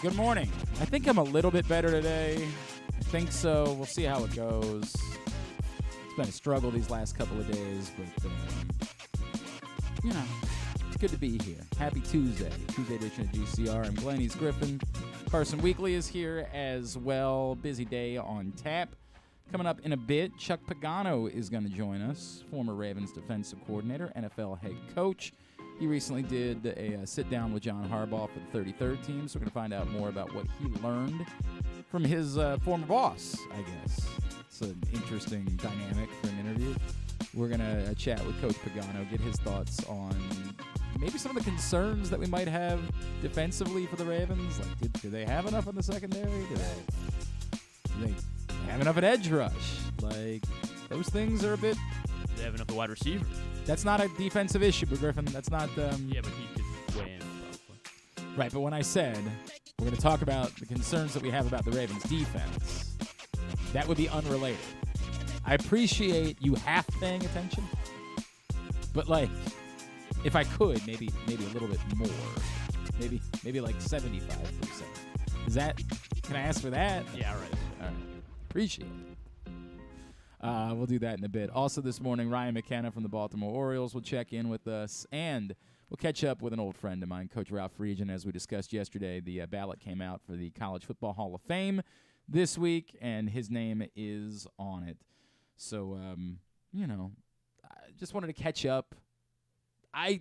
Good morning. I think I'm a little bit better today. I think so. We'll see how it goes. It's been a struggle these last couple of days, but, it's good to be here. Happy Tuesday edition of GCR. I'm Glenny's Griffin. Carson Weekly is here as well. Busy day on tap. Coming up in a bit, Chuck Pagano is going to join us, former Ravens defensive coordinator, NFL head coach. He recently did a sit-down with John Harbaugh for the 33rd team, so we're going to find out more about what he learned from his former boss, I guess. It's an interesting dynamic for an interview. We're going to chat with Coach Pagano, get his thoughts on maybe some of the concerns that we might have defensively for the Ravens. Like, do they have enough in the secondary? Do they have enough at edge rush? Like, those things are a bit... Do they have enough of wide receivers? That's not a defensive issue, but Griffin, that's not... Yeah, but he could weigh in probably. Right, but when I said we're going to talk about the concerns that we have about the Ravens' defense, that would be unrelated. I appreciate you half paying attention, but, like, if I could, maybe a little bit more. Maybe like 75%. Is that... Can I ask for that? Yeah, right. All right. Appreciate it. We'll do that in a bit. Also this morning, Ryan McKenna from the Baltimore Orioles will check in with us, and we'll catch up with an old friend of mine, Coach Ralph Friedgen. As we discussed yesterday, the ballot came out for the College Football Hall of Fame this week, and his name is on it. So, I just wanted to catch up. I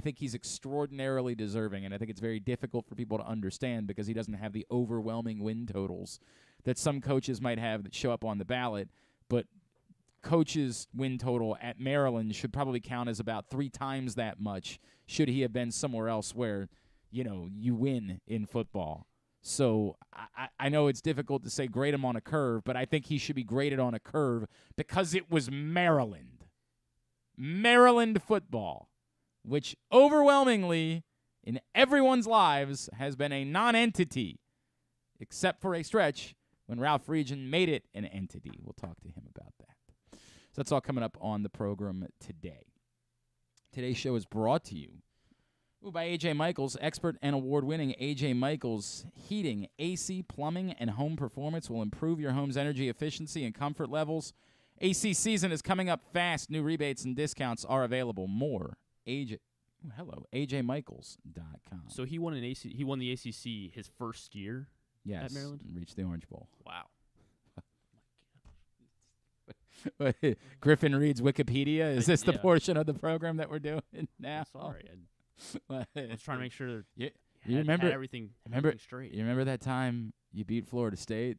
think he's extraordinarily deserving, and I think it's very difficult for people to understand because he doesn't have the overwhelming win totals that some coaches might have that show up on the ballot. But coach's win total at Maryland should probably count as about 3 times that much should he have been somewhere else where, you win in football. So I know it's difficult to say grade him on a curve, but I think he should be graded on a curve because it was Maryland. Maryland football, which overwhelmingly in everyone's lives has been a non-entity, except for a stretch when Ralph Friedgen made it an entity. We'll talk to him about that. So that's all coming up on the program today. Today's show is brought to you by A.J. Michaels. Expert and award-winning A.J. Michaels Heating, AC, Plumbing, and Home Performance will improve your home's energy efficiency and comfort levels. AC season is coming up fast. New rebates and discounts are available. More. AJMichaels.com. So he won the ACC his first year at Maryland? Yes, reached the Orange Bowl. Wow. Griffin reads Wikipedia. Is this the portion of the program that we're doing now? I'm sorry. I was trying to make sure you had remember everything straight. You remember that time you beat Florida State?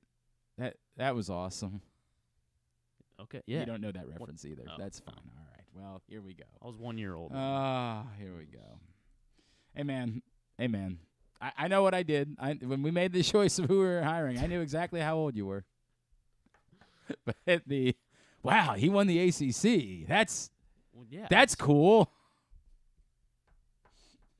That was awesome. Okay, yeah. You don't know that reference either. Oh, That's fine. All right. Well, here we go. I was 1 year old. Here we go. Hey, man. I know what I did. When we made the choice of who we were hiring, I knew exactly how old you were. But wow, he won the ACC. That's cool.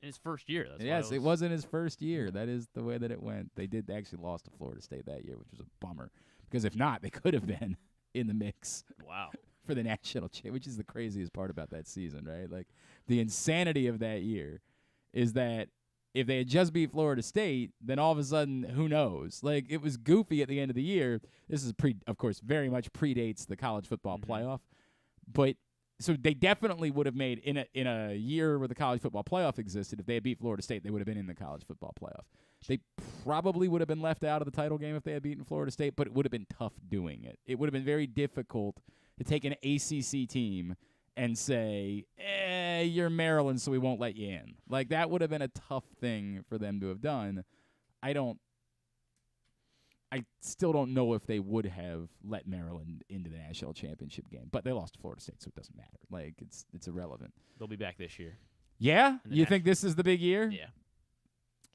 In his first year. Yes, it was in his first year. That is the way that it went. They did actually lost to Florida State that year, which was a bummer. Because if not, they could have been in the mix. Wow. For the national championship, which is the craziest part about that season, right? Like, the insanity of that year is that if they had just beat Florida State, then all of a sudden, who knows? Like, it was goofy at the end of the year. This is, of course, very much predates the college football playoff. But so they definitely would have made, in a year where the college football playoff existed, if they had beat Florida State, they would have been in the college football playoff. They probably would have been left out of the title game if they had beaten Florida State, but it would have been tough doing it. It would have been very difficult to take an ACC team and say, you're Maryland, so we won't let you in. Like, that would have been a tough thing for them to have done. I still don't know if they would have let Maryland into the national championship game, but they lost to Florida State, so it doesn't matter. Like, it's irrelevant. They'll be back this year. Yeah? You think this is the big year? Yeah.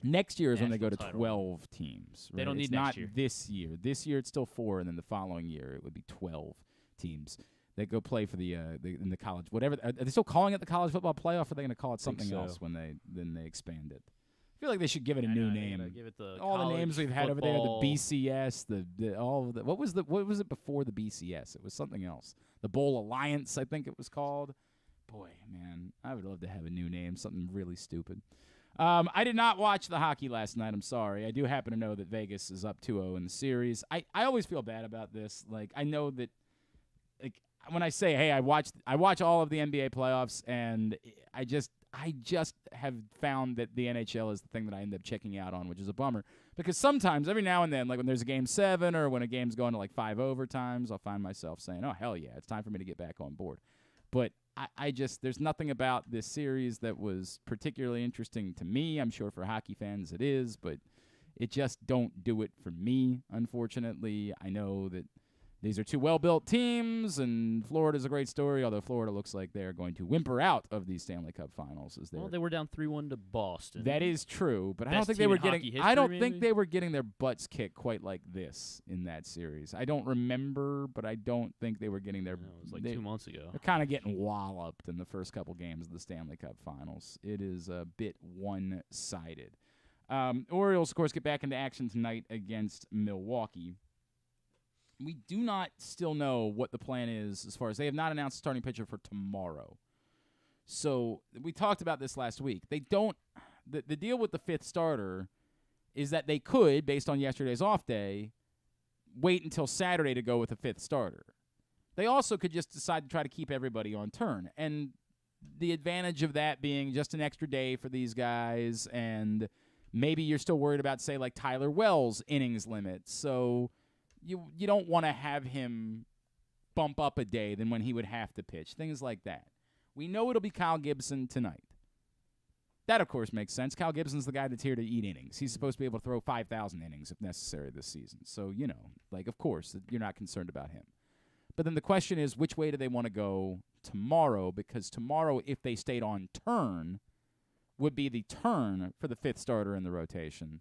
Next year is when they go to title. 12 teams. Right? They don't need it's next not year. This year. This year it's still 4, and then the following year it would be 12 teams. They go play for in the college. Whatever. Are they still calling it the college football playoff, or are they going to call it something else when they expand it? I feel like they should give it a new name. Give it all the names we've had over there, the BCS, what was it before the BCS? It was something else. The Bowl Alliance, I think it was called. Boy, man, I would love to have a new name, something really stupid. I did not watch the hockey last night. I'm sorry. I do happen to know that Vegas is up 2-0 in the series. I always feel bad about this. Like, I know that, like, when I say, hey, I watch all of the NBA playoffs, and I just have found that the NHL is the thing that I end up checking out on, which is a bummer. Because sometimes, every now and then, like when there's a Game 7 or when a game's going to like 5 overtimes, I'll find myself saying, oh, hell yeah, it's time for me to get back on board. But I just, there's nothing about this series that was particularly interesting to me. I'm sure for hockey fans it is, but it just don't do it for me, unfortunately. I know that these are two well-built teams, and Florida's a great story, although Florida looks like they're going to whimper out of the Stanley Cup Finals. Well, they were down 3-1 to Boston. That is true, but I don't Best think they team were in getting. hockey history, I don't maybe? think they were getting their butts kicked quite like this in that series. I don't remember, but I don't think they were getting their. It was like 2 months ago. They're kind of getting walloped in the first couple games of the Stanley Cup Finals. It is a bit one-sided. Orioles, of course, get back into action tonight against Milwaukee. We do not still know what the plan is as far as they have not announced a starting pitcher for tomorrow. So we talked about this last week. They don't – the deal with the fifth starter is that they could, based on yesterday's off day, wait until Saturday to go with a fifth starter. They also could just decide to try to keep everybody on turn. And the advantage of that being just an extra day for these guys, and maybe you're still worried about, say, like Tyler Wells' innings limit. So – You don't want to have him bump up a day than when he would have to pitch, things like that. We know it'll be Kyle Gibson tonight. That, of course, makes sense. Kyle Gibson's the guy that's here to eat innings. He's supposed to be able to throw 5,000 innings if necessary this season. So, of course, you're not concerned about him. But then the question is, which way do they want to go tomorrow? Because tomorrow, if they stayed on turn, would be the turn for the fifth starter in the rotation.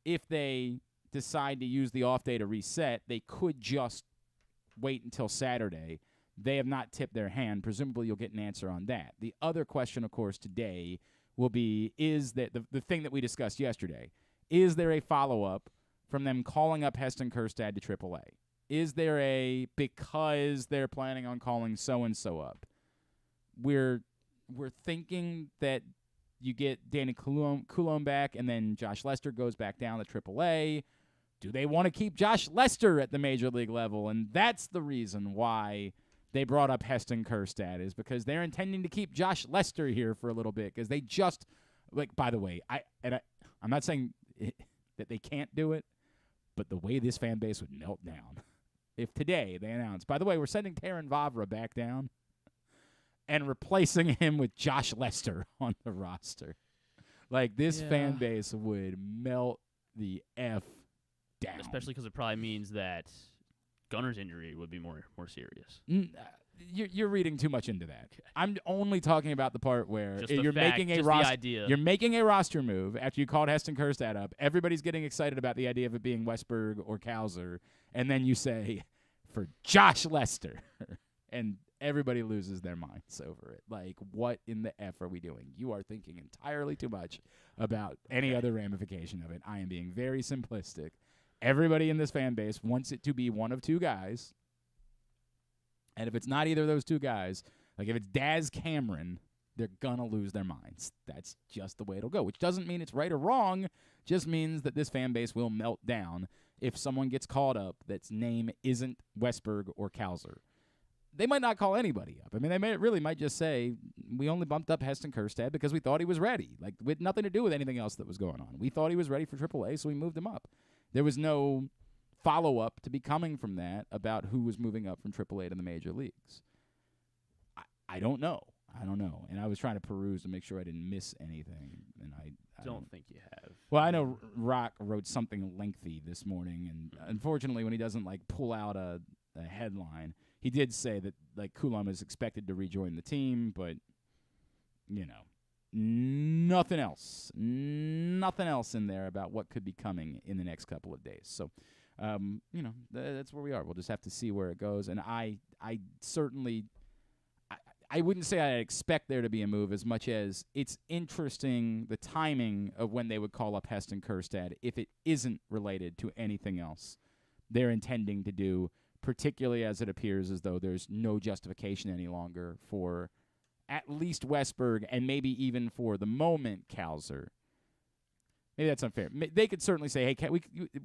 If they decide to use the off day to reset, they could just wait until Saturday. They have not tipped their hand. Presumably you'll get an answer on that. The other question, of course, today will be, is that the thing that we discussed yesterday, is there a follow-up from them calling up Heston Kjerstad to AAA? Is there because they're planning on calling so-and-so up? We're thinking that you get Danny Coulomb back, and then Josh Lester goes back down to AAA. Do they want to keep Josh Lester at the major league level? And that's the reason why they brought up Heston Kjerstad, is because they're intending to keep Josh Lester here for a little bit, because they just, like, by the way, I'm not saying that they can't do it, but the way this fan base would melt down if today they announced, by the way, we're sending Taran Vavra back down and replacing him with Josh Lester on the roster. Like, this fan base would melt the F down. Especially because it probably means that Gunner's injury would be more serious. You're reading too much into that. Okay. I'm only talking about the part where you're making a roster move after you called Heston Kjerstad up. Everybody's getting excited about the idea of it being Westberg or Cowser, and then you say, for Josh Lester, and everybody loses their minds over it. Like, what in the F are we doing? You are thinking entirely too much about any other ramification of it. I am being very simplistic. Everybody in this fan base wants it to be one of two guys. And if it's not either of those two guys, like if it's Daz Cameron, they're going to lose their minds. That's just the way it'll go, which doesn't mean it's right or wrong, just means that this fan base will melt down if someone gets called up that's name isn't Westberg or Cowser. They might not call anybody up. I mean, they really might just say, we only bumped up Heston Kjerstad because we thought he was ready. Like, with nothing to do with anything else that was going on. We thought he was ready for AAA, so we moved him up. There was no follow-up to be coming from that about who was moving up from AAA to the major leagues. I don't know. And I was trying to peruse to make sure I didn't miss anything, and I don't think you have. Well, I know Rock wrote something lengthy this morning, and unfortunately when he doesn't, like, pull out a headline, he did say that, like, Coulomb is expected to rejoin the team, but, nothing else in there about what could be coming in the next couple of days. So, that's where we are. We'll just have to see where it goes. And I certainly, I wouldn't say I expect there to be a move as much as it's interesting the timing of when they would call up Heston Kjerstad if it isn't related to anything else they're intending to do, particularly as it appears as though there's no justification any longer for at least Westberg and maybe even for the moment Cowser. Maybe that's unfair. They could certainly say, hey,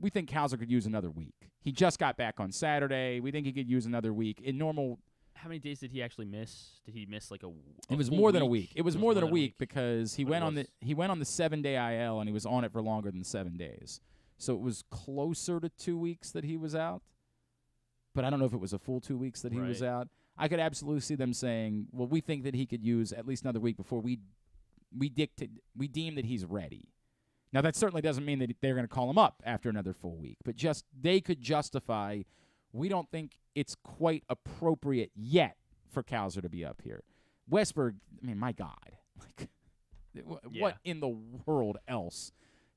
we think Cowser could use another week. He just got back on Saturday. We think he could use another week. In normal, how many days did he actually miss? Did he miss like a it was more than a week. It was more than a week because he went on the 7-day IL and he was on it for longer than 7 days. So it was closer to 2 weeks that he was out. But I don't know if it was a full 2 weeks that he was out. I could absolutely see them saying, well, we think that he could use at least another week before we deem that he's ready. Now, that certainly doesn't mean that they're going to call him up after another full week, but just they could justify, we don't think it's quite appropriate yet for Cowser to be up here. Westberg, I mean, my God. What in the world else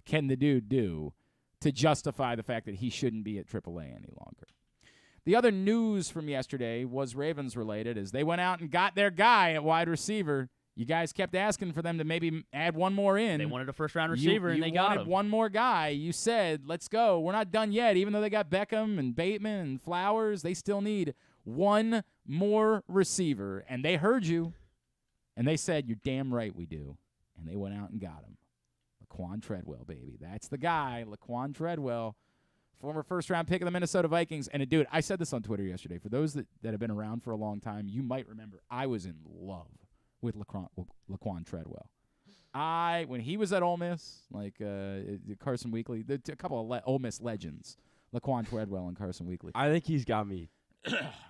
can the dude do to justify the fact that he shouldn't be at AAA any longer? The other news from yesterday was Ravens-related as they went out and got their guy at wide receiver. You guys kept asking for them to maybe add one more in. They wanted a first-round receiver, and they got him. You wanted one more guy. You said, let's go. We're not done yet. Even though they got Beckham and Bateman and Flowers, they still need one more receiver. And they heard you, and they said, you're damn right we do. And they went out and got him. Laquan Treadwell, baby. That's the guy, Laquan Treadwell, former first-round pick of the Minnesota Vikings. And, dude, I said this on Twitter yesterday. For those that have been around for a long time, you might remember I was in love with Laquan Treadwell. When he was at Ole Miss, like Carson Weekly, a couple of Ole Miss legends, Laquan Treadwell and Carson Weekly. I think he's got me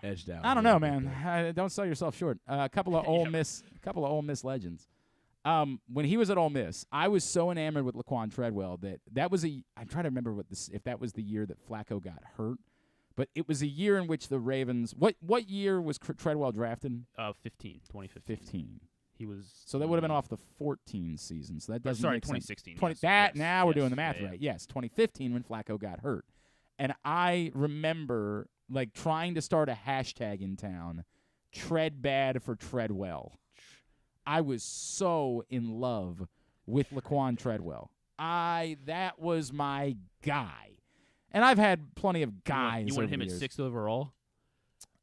edged out. I don't know, man. Don't sell yourself short. A couple of Ole Miss legends. When he was at Ole Miss, I was so enamored with Laquan Treadwell that was I'm trying to remember if that was the year that Flacco got hurt. But it was a year in which the Ravens. What year was Treadwell drafted? 2015. He was. So that would have been off the 14 season. So that doesn't. Sorry, make 2016. sense. Now we're doing the math right. Yes, 2015 when Flacco got hurt, and I remember like trying to start a hashtag in town, Tread Bad for Treadwell. I was so in love with Laquan Treadwell. That was my guy. And I've had plenty of guys. You wanted him at years. 6th overall?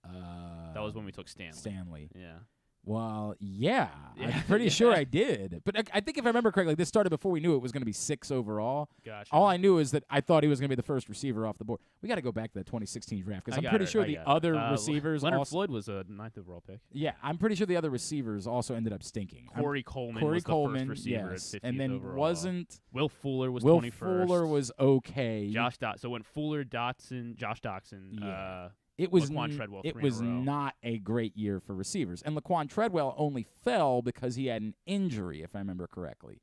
That was when we took Stanley. Yeah. Well, yeah. I'm pretty sure I did. But I think if I remember correctly, this started before we knew it was going to be 6 overall. Gotcha. All I knew is that I thought he was going to be the first receiver off the board. We got to go back to that 2016 draft because I'm pretty sure the other receivers Leonard Floyd was a 9th overall pick. Yeah, I'm pretty sure the other receivers also ended up stinking. Corey Coleman was the first receiver at 50th and then overall. Wasn't Will Fuller was Will 21st. Fuller was okay. So when Fuller, Josh Doxson, It was Laquan Treadwell not a great year for receivers. And Laquan Treadwell only fell because he had an injury, if I remember correctly.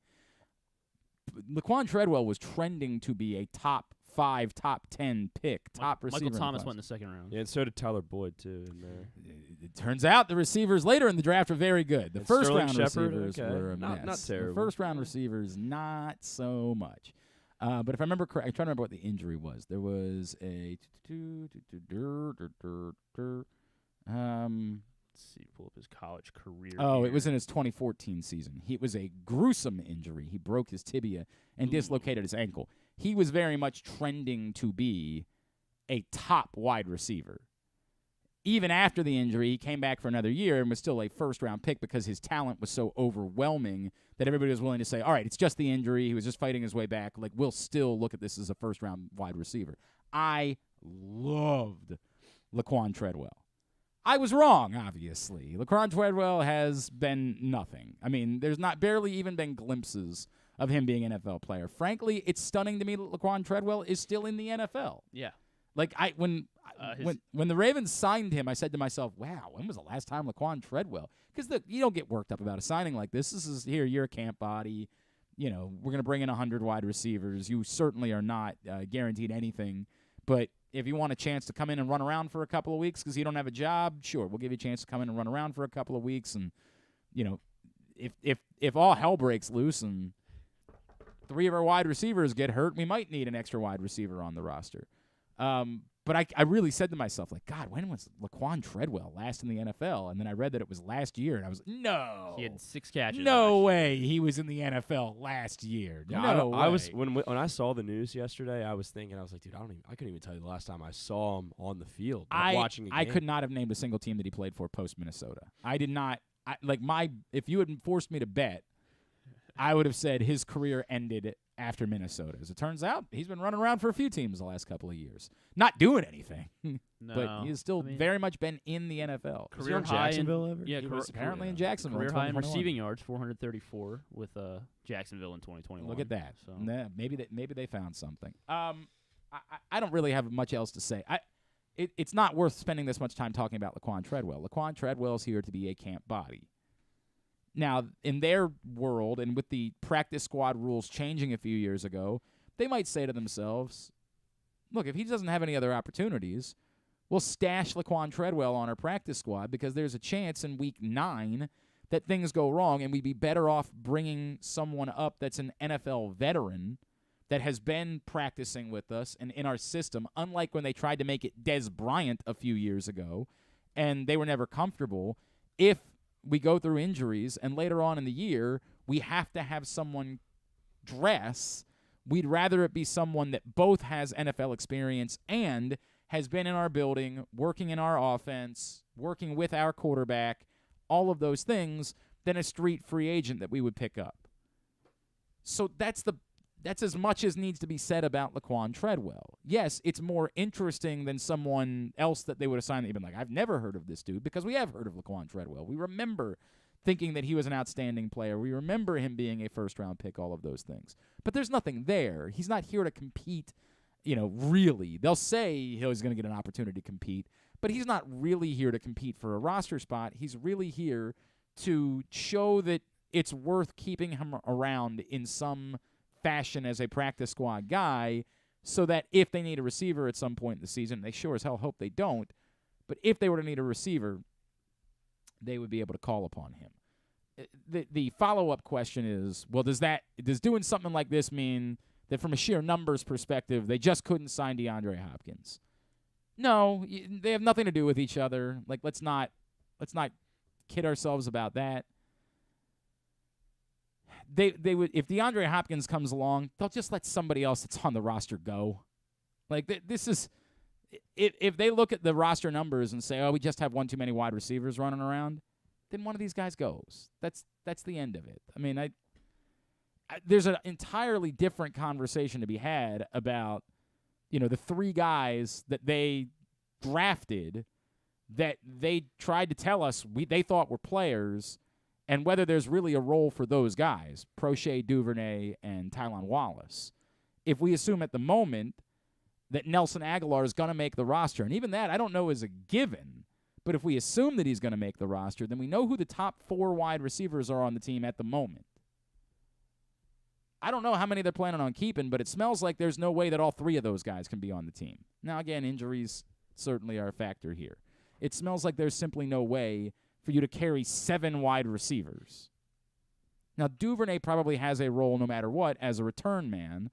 Laquan Treadwell was trending to be a top 5, top 10 pick, top receiver. Michael Thomas went in the second round. Yeah, and so did Tyler Boyd, too. In there. It turns out the receivers later in the draft are very good. The first-round Shepard, receivers were a mess. Not terrible. The first-round receivers, not so much. But if I remember correctly, I'm trying to remember what the injury was. There was a let's see, pull up his college career. Oh, it was in his 2014 season. It was a gruesome injury. He broke his tibia and dislocated his ankle. He was very much trending to be a top wide receiver. Even after the injury, he came back for another year and was still a first-round pick because his talent was so overwhelming that everybody was willing to say, all right, it's just the injury. He was just fighting his way back. Like, we'll still look at this as a first-round wide receiver. I loved Laquan Treadwell. I was wrong, obviously. Laquan Treadwell has been nothing. I mean, there's barely even been glimpses of him being an NFL player. Frankly, it's stunning to me that Laquan Treadwell is still in the NFL. Yeah. Like, when the Ravens signed him, I said to myself, wow, when was the last time Laquan Treadwell? Because you don't get worked up about a signing like this. This is, here, you're a camp body. You know, we're going to bring in 100 wide receivers. You certainly are not guaranteed anything. But if you want a chance to come in and run around for a couple of weeks because you don't have a job, sure, we'll give you a chance to come in and run around for a couple of weeks. And, you know, if all hell breaks loose and 3 of our wide receivers get hurt, we might need an extra wide receiver on the roster. But I really said to myself, like, God, when was Laquan Treadwell last in the NFL? And then I read that it was last year, and I was, no. He had 6 catches. No way he was in the NFL last year. No way. I was when I saw the news yesterday, I was thinking, I was like, dude, I couldn't even tell you the last time I saw him on the field watching a game. I could not have named a single team that he played for post Minnesota. I did not. if you had forced me to bet, I would have said his career ended after Minnesota. As it turns out, he's been running around for a few teams the last couple of years, not doing anything, but he's still very much been in the NFL. Career in high Jacksonville ever? Yeah, He was apparently in Jacksonville. Career in high in 2021. receiving yards, 434 with Jacksonville in 2021. Look at that. So. Maybe they found something. I don't really have much else to say. It's not worth spending this much time talking about Laquan Treadwell. Laquan Treadwell's here to be a camp body. Now, in their world, and with the practice squad rules changing a few years ago, they might say to themselves, look, if he doesn't have any other opportunities, we'll stash Laquan Treadwell on our practice squad because there's a chance in week 9 that things go wrong and we'd be better off bringing someone up that's an NFL veteran that has been practicing with us and in our system, unlike when they tried to make it Des Bryant a few years ago and they were never comfortable. If we go through injuries and later on in the year we have to have someone dress, we'd rather it be someone that both has NFL experience and has been in our building, working in our offense, working with our quarterback, all of those things, than a street free agent that we would pick up. So that's as much as needs to be said about Laquan Treadwell. Yes, it's more interesting than someone else that they would assign that you've been like, I've never heard of this dude, because we have heard of Laquan Treadwell. We remember thinking that he was an outstanding player. We remember him being a first-round pick, all of those things. But there's nothing there. He's not here to compete, really. They'll say he's going to get an opportunity to compete, but he's not really here to compete for a roster spot. He's really here to show that it's worth keeping him around in some fashion as a practice squad guy, so that if they need a receiver at some point in the season, they sure as hell hope they don't, but if they were to need a receiver, they would be able to call upon him. The follow-up question is, well, does doing something like this mean that from a sheer numbers perspective, they just couldn't sign DeAndre Hopkins? No, they have nothing to do with each other. Like, let's not kid ourselves about that. They would, if DeAndre Hopkins comes along, they'll just let somebody else that's on the roster go. Like, this is, if they look at the roster numbers and say, oh, we just have one too many wide receivers running around, then one of these guys goes. That's the end of it. I mean, there's an entirely different conversation to be had about, the 3 guys that they drafted that they tried to tell us they thought were players, and whether there's really a role for those guys, Prochet, Duvernay, and Tylan Wallace. If we assume at the moment that Nelson Aguilar is going to make the roster, and even that I don't know is a given, but if we assume that he's going to make the roster, then we know who the top 4 wide receivers are on the team at the moment. I don't know how many they're planning on keeping, but it smells like there's no way that all 3 of those guys can be on the team. Now, again, injuries certainly are a factor here. It smells like there's simply no way for you to carry 7 wide receivers. Now, Duvernay probably has a role no matter what as a return man,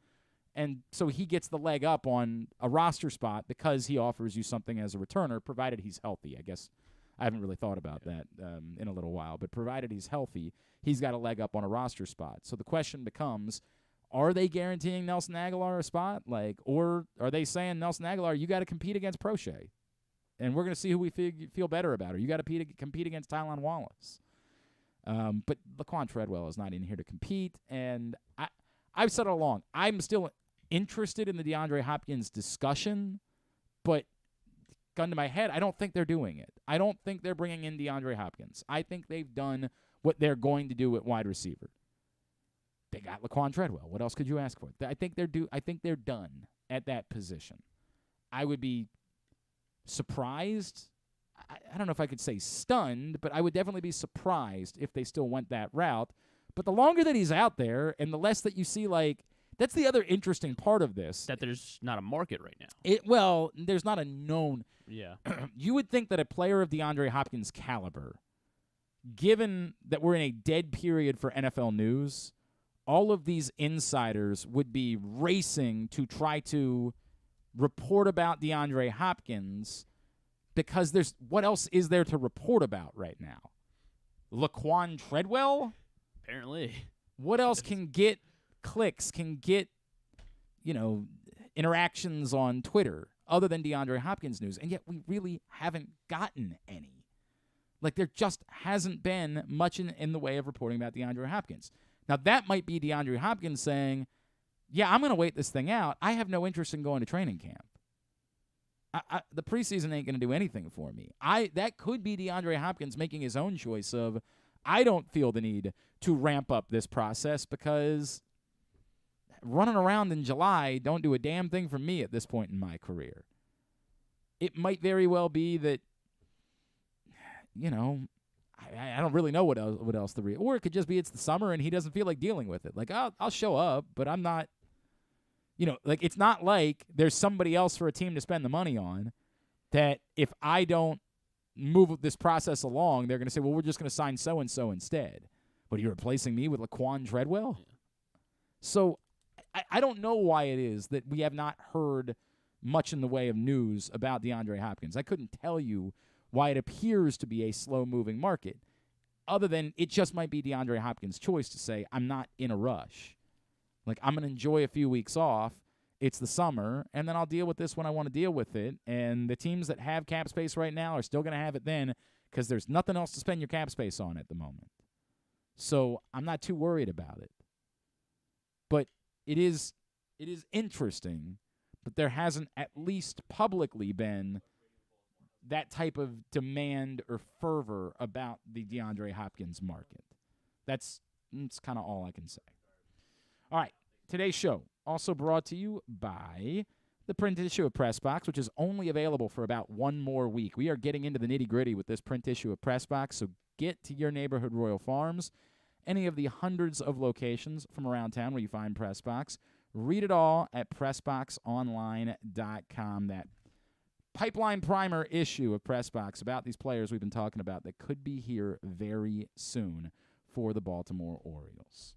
and so he gets the leg up on a roster spot because he offers you something as a returner, provided he's healthy. I guess I haven't really thought about that in a little while, but provided he's healthy, he's got a leg up on a roster spot. So the question becomes, are they guaranteeing Nelson Aguilar a spot? Or are they saying, Nelson Aguilar, you got to compete against Prochet? And we're going to see who we feel better about. Or you got to compete against Tylan Wallace. But Laquan Treadwell is not in here to compete. And I've said it all along. I'm still interested in the DeAndre Hopkins discussion. But gun to my head, I don't think they're doing it. I don't think they're bringing in DeAndre Hopkins. I think they've done what they're going to do at wide receiver. They got Laquan Treadwell. What else could you ask for? I think they're done at that position. I would be surprised. I don't know if I could say stunned, but I would definitely be surprised if they still went that route. But the longer that he's out there and the less that you see, that's the other interesting part of this. That there's not a market right now. There's not a known. Yeah. You would think that a player of DeAndre Hopkins' caliber, given that we're in a dead period for NFL news, all of these insiders would be racing to try to report about DeAndre Hopkins, because what else is there to report about right now? Laquan Treadwell? Apparently. What else can get clicks, can get, interactions on Twitter other than DeAndre Hopkins news? And yet we really haven't gotten any. Like, there just hasn't been much in the way of reporting about DeAndre Hopkins. Now, that might be DeAndre Hopkins saying, yeah, I'm going to wait this thing out. I have no interest in going to training camp. The preseason ain't going to do anything for me. That could be DeAndre Hopkins making his own choice of, I don't feel the need to ramp up this process because running around in July don't do a damn thing for me at this point in my career. It might very well be that, I don't really know what else to read. Or it could just be it's the summer and he doesn't feel like dealing with it. Like, I'll show up, but I'm not, it's not like there's somebody else for a team to spend the money on that if I don't move this process along, they're going to say, well, we're just going to sign so-and-so instead. But are you replacing me with Laquan Treadwell? Yeah. So I don't know why it is that we have not heard much in the way of news about DeAndre Hopkins. I couldn't tell you why it appears to be a slow-moving market, other than it just might be DeAndre Hopkins' choice to say, I'm not in a rush. Like, I'm going to enjoy a few weeks off. It's the summer, and then I'll deal with this when I want to deal with it. And the teams that have cap space right now are still going to have it then because there's nothing else to spend your cap space on at the moment. So I'm not too worried about it. But it is interesting, but there hasn't at least publicly been that type of demand or fervor about the DeAndre Hopkins market. That's kind of all I can say. All right, today's show also brought to you by the print issue of Press Box, which is only available for about one more week. We are getting into the nitty-gritty with this print issue of Press Box, so get to your neighborhood Royal Farms, any of the hundreds of locations from around town where you find Press Box. Read it all at PressBoxOnline.com. That pipeline primer issue of Press Box about these players we've been talking about that could be here very soon for the Baltimore Orioles.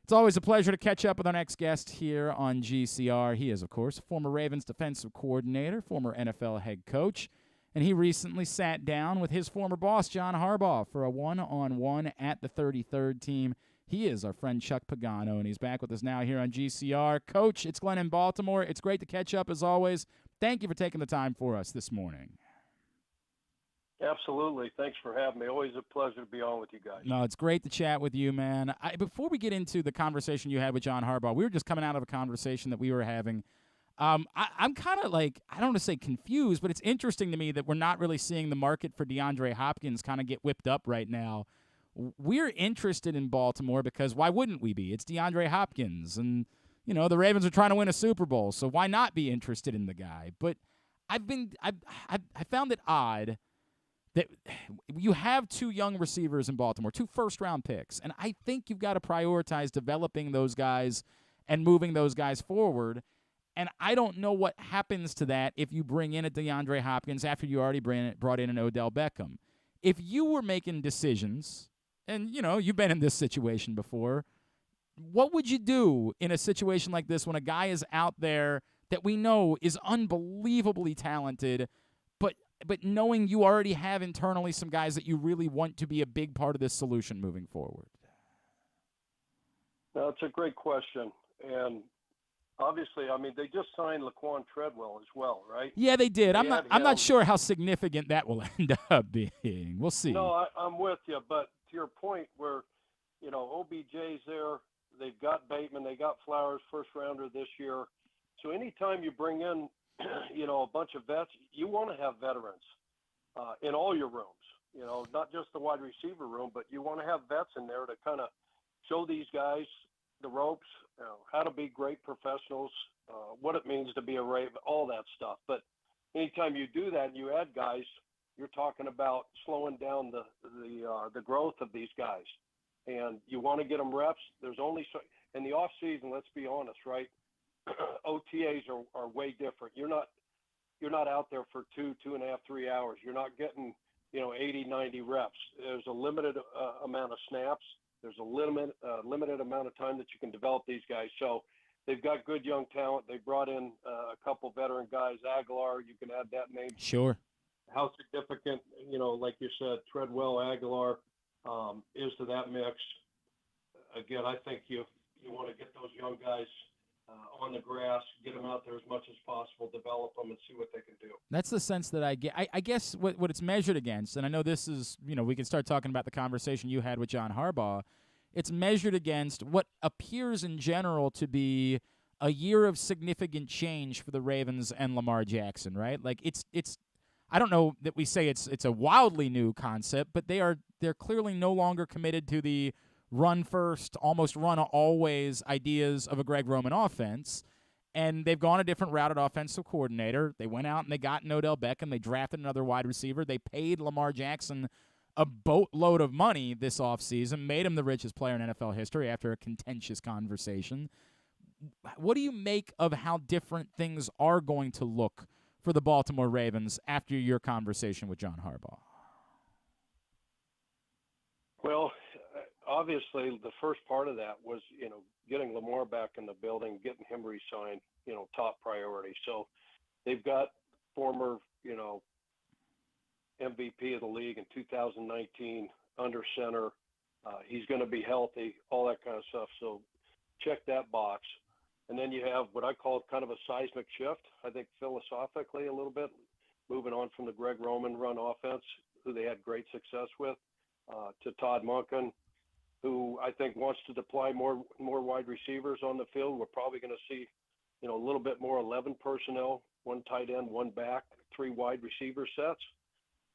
It's always a pleasure to catch up with our next guest here on GCR. He is, of course, former Ravens defensive coordinator, former NFL head coach, and he recently sat down with his former boss, John Harbaugh, for a one-on-one at the 33rd team. He is our friend Chuck Pagano, and he's back with us now here on GCR. Coach, it's Glenn in Baltimore. It's great to catch up as always. Thank you for taking the time for us this morning. Absolutely. Thanks for having me. Always a pleasure to be on with you guys. No, it's great to chat with you, man. Before we get into the conversation you had with John Harbaugh, we were just coming out of a conversation that we were having. I'm kind of like, I don't want to say confused, but it's interesting to me that we're not really seeing the market for DeAndre Hopkins kind of get whipped up right now. We're interested in Baltimore because why wouldn't we be? It's DeAndre Hopkins, and the Ravens are trying to win a Super Bowl, so why not be interested in the guy? But I found it odd that you have two young receivers in Baltimore, 2 first-round picks, and I think you've got to prioritize developing those guys and moving those guys forward. And I don't know what happens to that if you bring in a DeAndre Hopkins after you already brought in an Odell Beckham. If you were making decisions, and you've been in this situation before, what would you do in a situation like this when a guy is out there that we know is unbelievably talented, but knowing you already have internally some guys that you really want to be a big part of this solution moving forward? That's a great question. And obviously, they just signed Laquan Treadwell as well, right? Yeah, they did. I'm not sure how significant that will end up being. We'll see. No, I'm with you. But to your point where, OBJ's there, they've got Bateman, they got Flowers, first rounder this year. So anytime you bring in, a bunch of vets, you want to have veterans in all your rooms, not just the wide receiver room, but you want to have vets in there to kind of show these guys the ropes, how to be great professionals, what it means to be a Raven, all that stuff. But anytime you do that and you add guys, you're talking about slowing down the growth of these guys. And you want to get them reps. There's only so in the off season, let's be honest, right? OTAs are way different. You're not out there for 2.5, 3 hours. You're not getting 80, 90 reps. There's a limited amount of snaps. There's a limited amount of time that you can develop these guys. So they've got good young talent. They brought in a couple veteran guys. Aguilar, you can add that name. Sure. How significant, like you said, Treadwell, Aguilar is to that mix. Again, I think you want to get those young guys on the grass, get them out there as much as possible, develop them, and see what they can do. That's the sense that I get. I guess what it's measured against, and I know this is, we can start talking about the conversation you had with John Harbaugh. It's measured against what appears in general to be a year of significant change for the Ravens and Lamar Jackson, right? Like it's. I don't know that we say it's a wildly new concept, but they're clearly no longer committed to the run first, almost run always ideas of a Greg Roman offense. And they've gone a different route at offensive coordinator. They went out and they got Odell Beckham. They drafted another wide receiver. They paid Lamar Jackson a boatload of money this offseason, made him the richest player in NFL history after a contentious conversation. What do you make of how different things are going to look for the Baltimore Ravens after your conversation with John Harbaugh? Well, obviously, the first part of that was, getting Lamar back in the building, getting him re-signed, top priority. So they've got former, MVP of the league in 2019 under center. He's going to be healthy, all that kind of stuff. So check that box. And then you have what I call kind of a seismic shift, I think philosophically a little bit, moving on from the Greg Roman run offense, who they had great success with, to Todd Monken, who I think wants to deploy more wide receivers on the field. We're probably going to see, a little bit more 11 personnel, one tight end, one back, 3 wide receiver sets.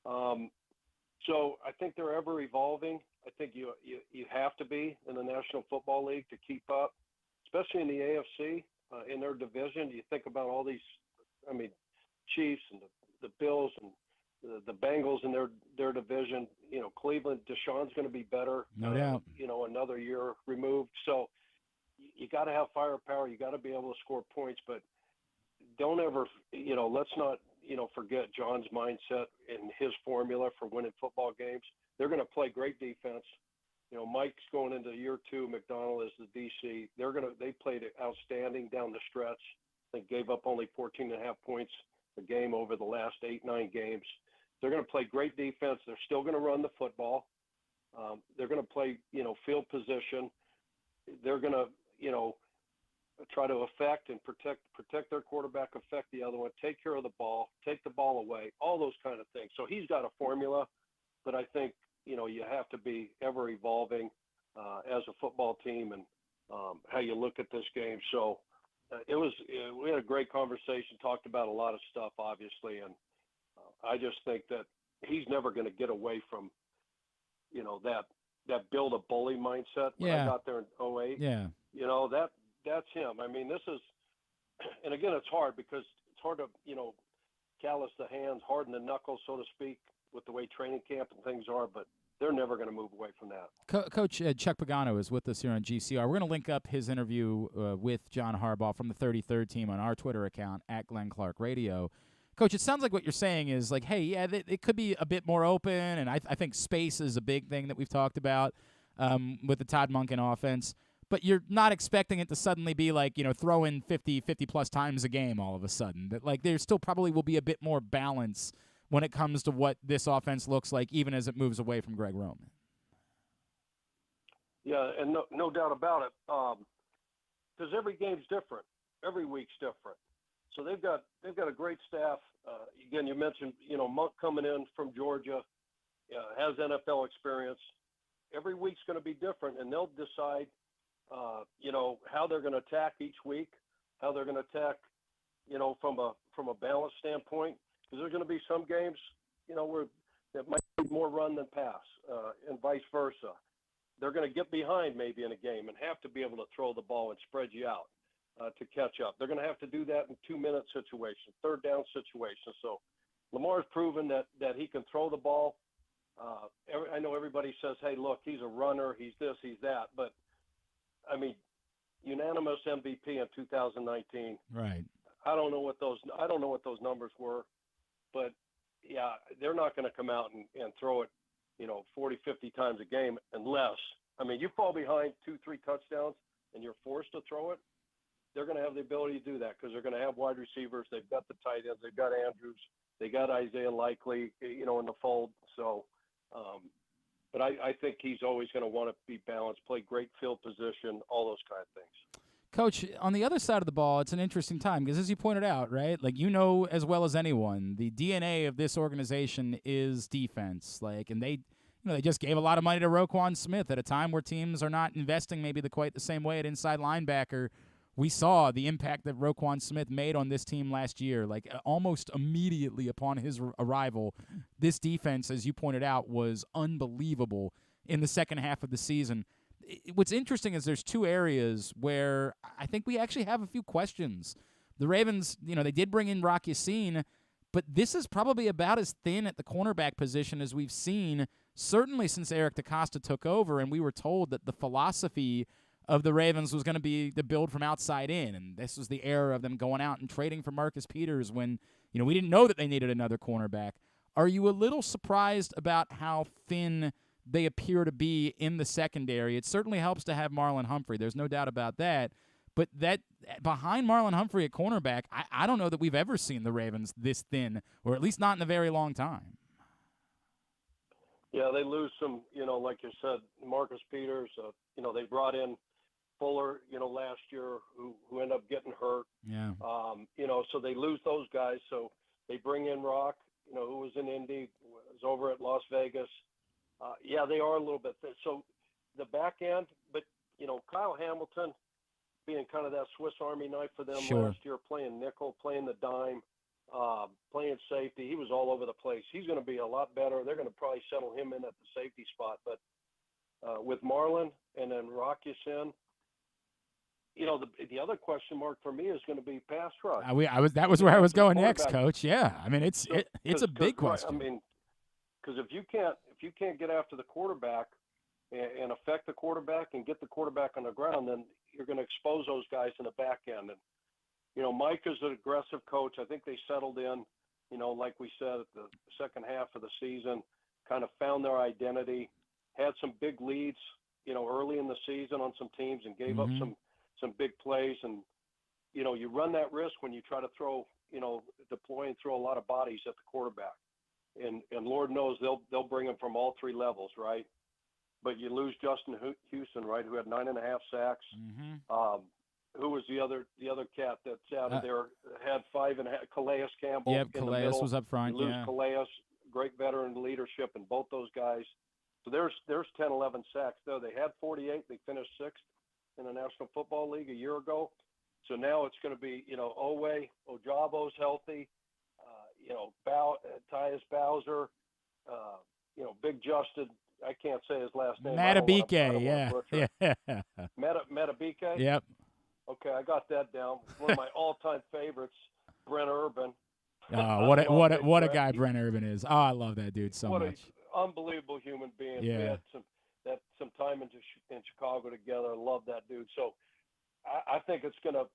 So I think they're ever evolving. I think you have to be in the National Football League to keep up, especially in the AFC, in their division. You think about all these, Chiefs and the Bills and the Bengals in their division. Cleveland, Deshaun's going to be better. No doubt. Another year removed. So you got to have firepower. You got to be able to score points, but don't ever, let's not, forget John's mindset and his formula for winning football games. They're going to play great defense. Mike's going into year 2. McDonald is the DC. They played outstanding down the stretch. They gave up only 14.5 points a game over the last 8-9 games. They're going to play great defense. They're still going to run the football. They're going to play, field position. They're going to, try to affect and protect their quarterback, affect the other one, take care of the ball, take the ball away, all those kind of things. So he's got a formula, but I think, you have to be ever evolving as a football team and how you look at this game. So we had a great conversation, talked about a lot of stuff, obviously, and I just think that he's never going to get away from, that build a bully mindset. When I got there in 2008, that's him. This is, and again, it's hard because it's hard to, callous the hands, harden the knuckles, so to speak, with the way training camp and things are, but they're never going to move away from that. Coach Chuck Pagano is with us here on GCR. We're going to link up his interview with John Harbaugh from the 33rd team on our Twitter account, @GlennClarkRadio. Coach, it sounds like what you're saying is like, hey, yeah, it could be a bit more open, and I think space is a big thing that we've talked about with the Todd Monken offense. But you're not expecting it to suddenly be like, throw in 50-plus times a game all of a sudden. That like there still probably will be a bit more balance when it comes to what this offense looks like, even as it moves away from Greg Roman. Yeah, and no doubt about it, because every game's different, every week's different. So they've got a great staff. Again, you mentioned Monk coming in from Georgia, has NFL experience. Every week's going to be different, and they'll decide, how they're going to attack each week, how they're going to attack, from a balance standpoint. Because there's going to be some games, where it might be more run than pass, and vice versa. They're going to get behind maybe in a game and have to be able to throw the ball and spread you out to catch up. They're going to have to do that in 2-minute situations, third down situations. So Lamar's proven that he can throw the ball. I know everybody says, hey, look, he's a runner, he's this, he's that. But, unanimous MVP in 2019. Right. I don't know what those numbers were. But, yeah, they're not going to come out and throw it, 40, 50 times a game unless, you fall behind 2-3 touchdowns and you're forced to throw it, they're going to have the ability to do that because they're going to have wide receivers. They've got the tight ends. They've got Andrews. They got Isaiah Likely, in the fold. So, but I think he's always going to want to be balanced, play great field position, all those kind of things. Coach, on the other side of the ball, it's an interesting time because, as you pointed out, right, like, you know as well as anyone, the DNA of this organization is defense. Like, and they just gave a lot of money to Roquan Smith at a time where teams are not investing maybe quite the same way at inside linebacker. We saw the impact that Roquan Smith made on this team last year. Like, almost immediately upon his arrival, this defense, as you pointed out, was unbelievable in the second half of the season. What's interesting is there's two areas where I think we actually have a few questions. The Ravens, they did bring in Rock Yassin, but this is probably about as thin at the cornerback position as we've seen, certainly since Eric DeCosta took over, and we were told that the philosophy of the Ravens was going to be to build from outside in, and this was the era of them going out and trading for Marcus Peters when, we didn't know that they needed another cornerback. Are you a little surprised about how thin they appear to be in the secondary? It certainly helps to have Marlon Humphrey. There's no doubt about that. But that behind Marlon Humphrey at cornerback, I don't know that we've ever seen the Ravens this thin, or at least not in a very long time. Yeah, they lose some, like you said, Marcus Peters. They brought in Fuller, last year, who ended up getting hurt. Yeah. So they lose those guys. So they bring in Rock, who was in Indy, was over at Las Vegas. Yeah, they are a little bit thin. So the back end, but, Kyle Hamilton being kind of that Swiss Army knife for them last year, playing nickel, playing the dime, playing safety. He was all over the place. He's going to be a lot better. They're going to probably settle him in at the safety spot. But with Marlon and then Rock Yassin, the other question mark for me is going to be pass rush. That was where I was going next, Coach. Yeah, I mean it's a big question. I mean, because if you can't get after the quarterback and affect the quarterback and get the quarterback on the ground, then you're going to expose those guys in the back end. And Mike is an aggressive coach. I think they settled in. Like we said at the second half of the season, kind of found their identity, had some big leads, early in the season on some teams, and gave up some big plays. And you run that risk when you try to throw, deploy and throw a lot of bodies at the quarterback. And Lord knows they'll bring them from all three levels, right? But you lose Justin Houston, right, who had 9.5 sacks. Who was the other cat that's out of there? Had 5.5. Calais Campbell. Yep, in Calais the middle. was up front. You lose Calais, great veteran leadership in both those guys. So there's 10, 11 sacks there. They had 48. They finished 6th in the National Football League a year ago. So now it's going to be, Owe, Ojabo's healthy. Tyus Bowser, Big Justin. I can't say his last name. Matabike, yeah. Matabike? Yep. Okay, I got that down. One of my all-time favorites, Brent Urban. Oh, what a guy Brent Urban is. Oh, I love that dude so much. What an unbelievable human being. Yeah. We had some time in Chicago together. I love that dude. So I think it's going to,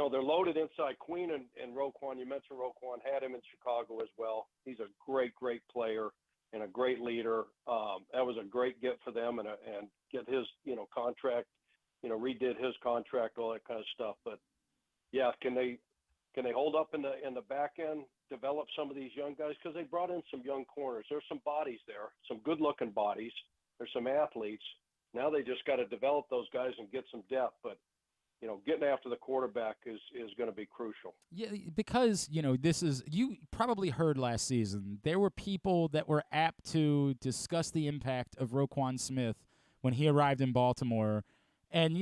they're loaded inside. Queen and Roquan, you mentioned Roquan, had him in Chicago as well. He's a great, great player and a great leader. That was a great get for them and get his, contract, redid his contract, all that kind of stuff. But yeah, can they hold up in the back end, develop some of these young guys? Because they brought in some young corners. There's some bodies there, some good looking bodies. There's some athletes. Now they just got to develop those guys and get some depth. But getting after the quarterback is going to be crucial. Yeah, because, this is – you probably heard last season, there were people that were apt to discuss the impact of Roquan Smith when he arrived in Baltimore and,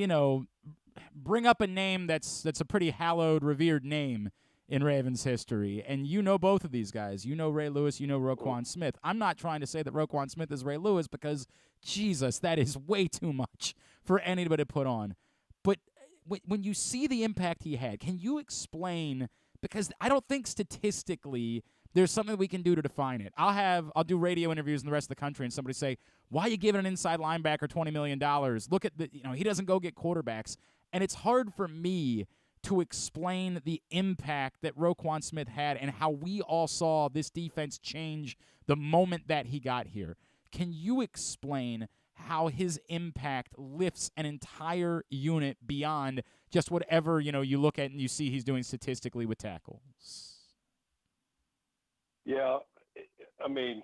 bring up a name that's a pretty hallowed, revered name in Ravens history. And both of these guys. Ray Lewis, Roquan Smith. I'm not trying to say that Roquan Smith is Ray Lewis because, Jesus, that is way too much for anybody to put on. But when you see the impact he had, can you explain, because I don't think statistically there's something we can do to define it. I'll do radio interviews in the rest of the country and somebody say, why are you giving an inside linebacker $20 million? Look at he doesn't go get quarterbacks. And it's hard for me to explain the impact that Roquan Smith had and how we all saw this defense change the moment that he got here. Can you explain how his impact lifts an entire unit beyond just whatever, you look at and you see he's doing statistically with tackles? Yeah, I mean,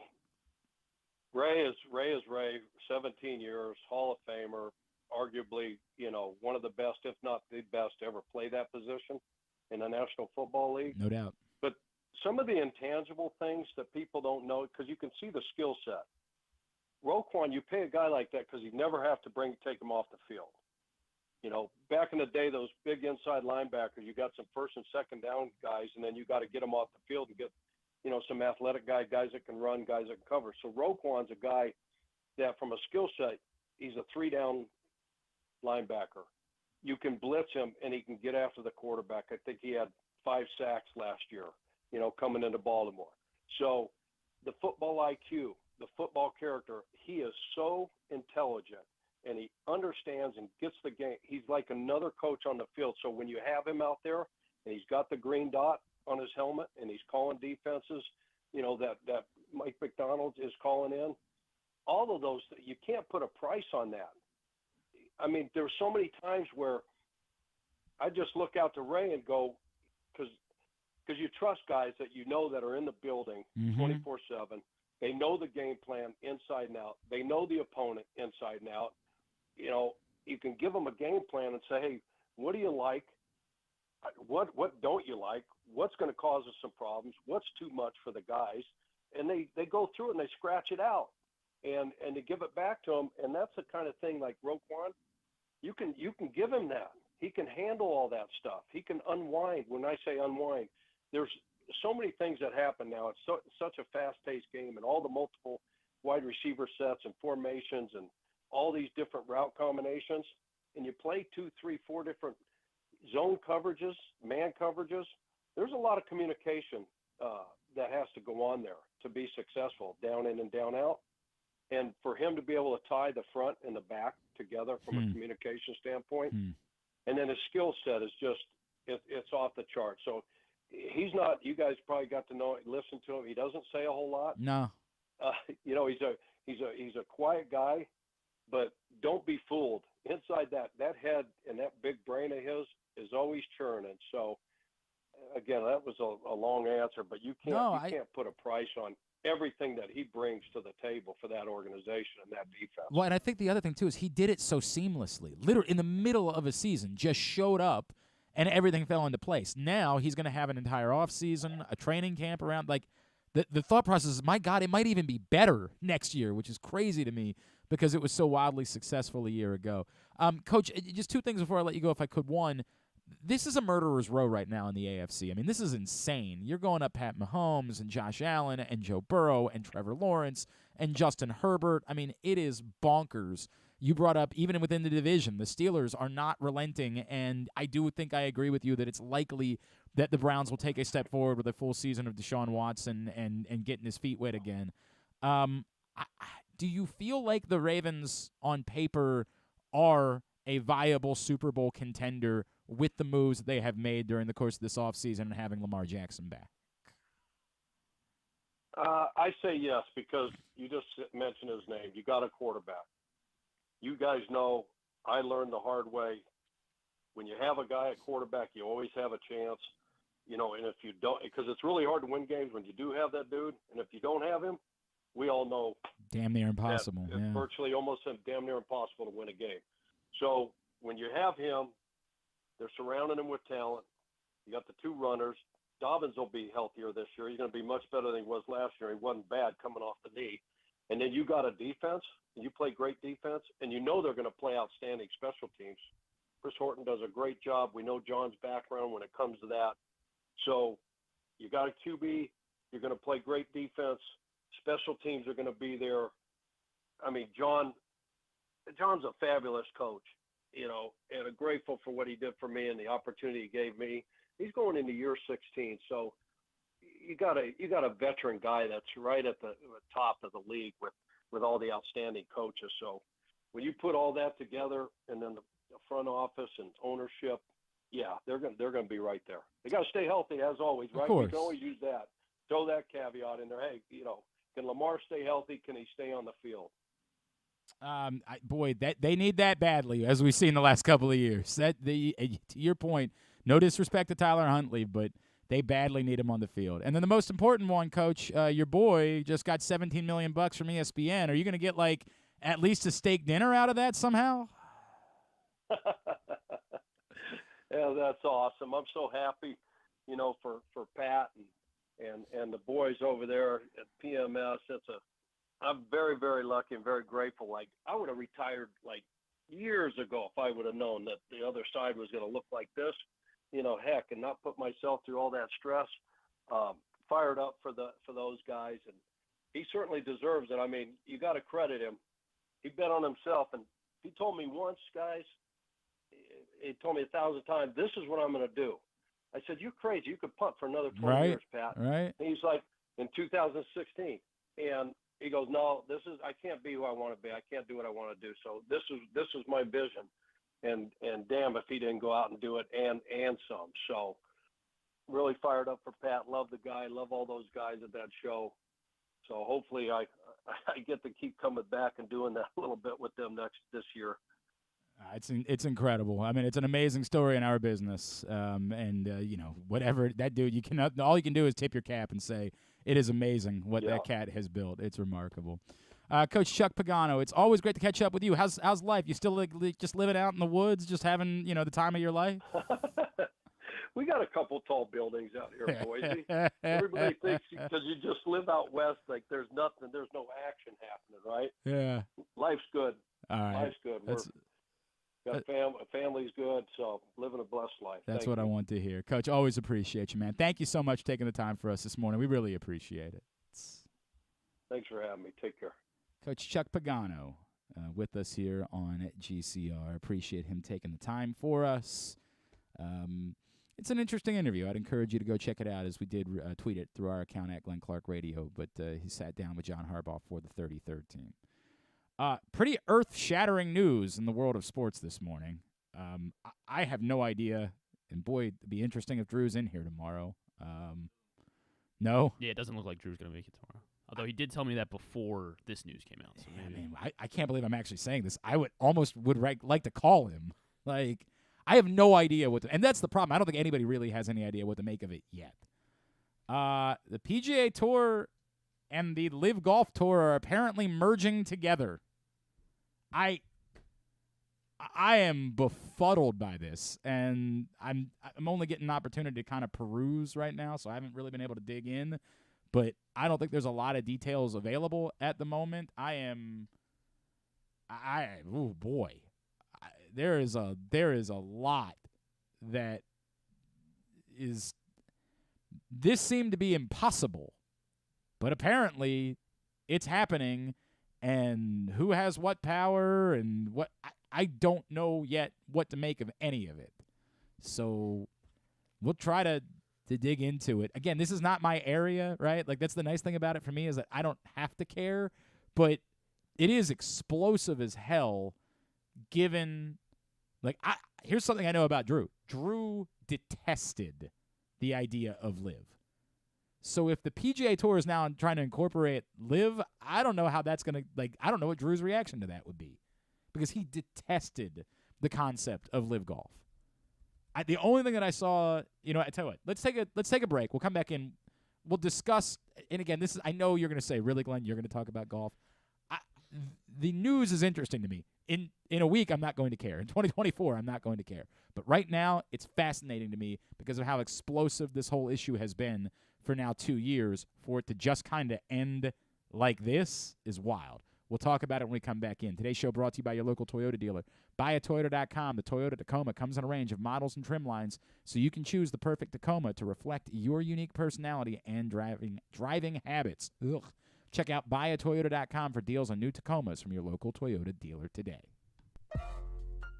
Ray is Ray, 17 years, Hall of Famer, arguably, one of the best, if not the best, to ever play that position in the National Football League. No doubt. But some of the intangible things that people don't know, because you can see the skill set. Roquan, you pay a guy like that because you never have to take him off the field. Back in the day, those big inside linebackers, you got some first and second down guys, and then you got to get them off the field and get, some athletic guys that can run, guys that can cover. So Roquan's a guy that from a skill set, he's a 3-down linebacker. You can blitz him, and he can get after the quarterback. I think he had 5 sacks last year, coming into Baltimore. So the football IQ, the football character, he is so intelligent, and he understands and gets the game. He's like another coach on the field. So when you have him out there and he's got the green dot on his helmet and he's calling defenses, that Mike McDonald is calling in, all of those, you can't put a price on that. I mean, there's so many times where I just look out to Ray and go, because you trust guys that that are in the building 24/7. They know the game plan inside and out. They know the opponent inside and out. You can give them a game plan and say, hey, what do you like? What don't you like? What's going to cause us some problems? What's too much for the guys? And they go through it and they scratch it out and they give it back to them. And that's the kind of thing like Roquan, you can give him that. He can handle all that stuff. He can unwind. When I say unwind, there's so many things that happen now. It's such a fast-paced game, and all the multiple wide receiver sets and formations and all these different route combinations, and you play 2, 3, 4 different zone coverages, man coverages. There's a lot of communication that has to go on there to be successful, down in and down out. And for him to be able to tie the front and the back together from a communication standpoint, and then his skill set is just it's off the chart. So he's not. You guys probably got to listen to him. He doesn't say a whole lot. No. He's a quiet guy, but don't be fooled. Inside that head and that big brain of his is always churning. So again, that was a long answer, but you can't put a price on everything that he brings to the table for that organization and that defense. Well, and I think the other thing, too, is he did it so seamlessly. Literally, in the middle of a season, just showed up, and everything fell into place. Now he's going to have an entire offseason, a training camp around. Like, the thought process is, my God, it might even be better next year, which is crazy to me because it was so wildly successful a year ago. Coach, just 2 things before I let you go, if I could. One, this is a murderer's row right now in the AFC. I mean, this is insane. You're going up Pat Mahomes and Josh Allen and Joe Burrow and Trevor Lawrence and Justin Herbert. I mean, it is bonkers. You brought up, even within the division, the Steelers are not relenting, and I do think I agree with you that it's likely that the Browns will take a step forward with a full season of Deshaun Watson and getting his feet wet again. Do you feel like the Ravens, on paper, are a viable Super Bowl contender with the moves that they have made during the course of this offseason and having Lamar Jackson back? I say yes, because you just mentioned his name. You got a quarterback. You guys know I learned the hard way. When you have a guy at quarterback, you always have a chance. And if you don't, because it's really hard to win games when you do have that dude. And if you don't have him, we all know. Damn near impossible. It's virtually almost damn near impossible to win a game. So when you have him, they're surrounding him with talent. You got the 2 runners. Dobbins will be healthier this year. He's going to be much better than he was last year. He wasn't bad coming off the knee. And then you got a defense, and you play great defense, and they're going to play outstanding special teams. Chris Horton does a great job. We know John's background when it comes to that. So you got a QB. You're going to play great defense. Special teams are going to be there. I mean, John's a fabulous coach, and I'm grateful for what he did for me and the opportunity he gave me. He's going into year 16, so you got a veteran guy that's right at the top of the league with all the outstanding coaches. So when you put all that together, and then the front office and ownership, yeah, they're going to be right there. They got to stay healthy as always, right? We can always use that. Throw that caveat in there. Hey, can Lamar stay healthy? Can he stay on the field? They need that badly, as we've seen the last couple of years. To your point, no disrespect to Tyler Huntley, but they badly need him on the field. And then the most important one, Coach, your boy just got $17 million from ESPN. Are you going to get at least a steak dinner out of that somehow? Yeah, that's awesome. I'm so happy, for Pat and the boys over there at PMS. I'm very, very lucky and very grateful. Like, I would have retired like years ago if I would have known that the other side was going to look like this, heck, and not put myself through all that stress. Fired up for those guys, and he certainly deserves it. I mean, you got to credit him. He bet on himself, and he told me once, guys, he told me 1,000 times, this is what I'm going to do. I said, you're crazy. You could punt for another 20 years, Pat. Right. And he's like, in 2016. And he goes, no, I can't be who I want to be. I can't do what I want to do. So this is my vision. And damn if he didn't go out and do it and some. So really fired up for Pat. Love the guy. Love all those guys at that show. So hopefully I get to keep coming back and doing that a little bit with them this year. It's incredible. I mean, it's an amazing story in our business. Whatever that dude, all you can do is tip your cap and say it is amazing what that cat has built. It's remarkable. Coach Chuck Pagano, it's always great to catch up with you. How's life? You still just living out in the woods, just having the time of your life? We got a couple tall buildings out here, Boise. Everybody thinks because you just live out west, like there's no action happening, right? Yeah. Life's good. All right. Life's good. Got family's good, so living a blessed life. That's what I want to hear. Coach, always appreciate you, man. Thank you so much for taking the time for us this morning. We really appreciate it. Thanks for having me. Take care. Coach Chuck Pagano with us here on GCR. Appreciate him taking the time for us. It's an interesting interview. I'd encourage you to go check it out, as we did tweet it through our account at Glenn Clark Radio. But he sat down with John Harbaugh for the 33rd team. Pretty earth-shattering news in the world of sports this morning. I have no idea, and boy, it'd be interesting if Drew's in here tomorrow. No? Yeah, it doesn't look like Drew's going to make it tomorrow. Although he did tell me that before this news came out. So maybe. I can't believe I'm actually saying this. I would like to call him. Like, I have no idea and that's the problem. I don't think anybody really has any idea what to make of it yet. The PGA Tour and the LIV Golf Tour are apparently merging together. I am befuddled by this, and I'm only getting an opportunity to kind of peruse right now, so I haven't really been able to dig in. But I don't think there's a lot of details available at the moment. Oh boy, there is a lot that is. This seemed to be impossible, but apparently it's happening. And who has what power and what I don't know yet what to make of any of it. So we'll try to dig into it. Again, this is not my area, right? Like, that's the nice thing about it for me, is that I don't have to care, but it is explosive as hell given, like, here's something I know about Drew. Drew detested the idea of LIV. So if the PGA Tour is now trying to incorporate LIV, I don't know how that's going to, I don't know what Drew's reaction to that would be, because he detested the concept of LIV Golf. The only thing that I saw, I tell you what, let's take a break. We'll come back in. We'll discuss, and again, I know you're going to say, really, Glenn, you're going to talk about golf. The news is interesting to me. In a week, I'm not going to care. In 2024, I'm not going to care. But right now, it's fascinating to me because of how explosive this whole issue has been for now 2 years. For it to just kind of end like this is wild. We'll talk about it when we come back in. Today's show brought to you by your local Toyota dealer. BuyAToyota.com. The Toyota Tacoma comes in a range of models and trim lines, so you can choose the perfect Tacoma to reflect your unique personality and driving habits. Ugh. Check out BuyAToyota.com for deals on new Tacomas from your local Toyota dealer today.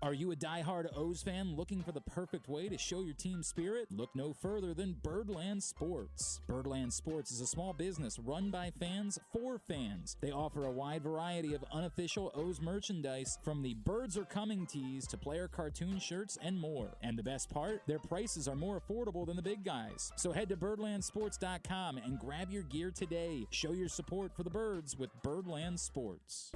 Are you a diehard O's fan looking for the perfect way to show your team spirit? Look no further than Birdland Sports. Birdland Sports is a small business run by fans for fans. They offer a wide variety of unofficial O's merchandise, from the Birds Are Coming tees to player cartoon shirts and more. And the best part? Their prices are more affordable than the big guys. So head to birdlandsports.com and grab your gear today. Show your support for the Birds with Birdland Sports.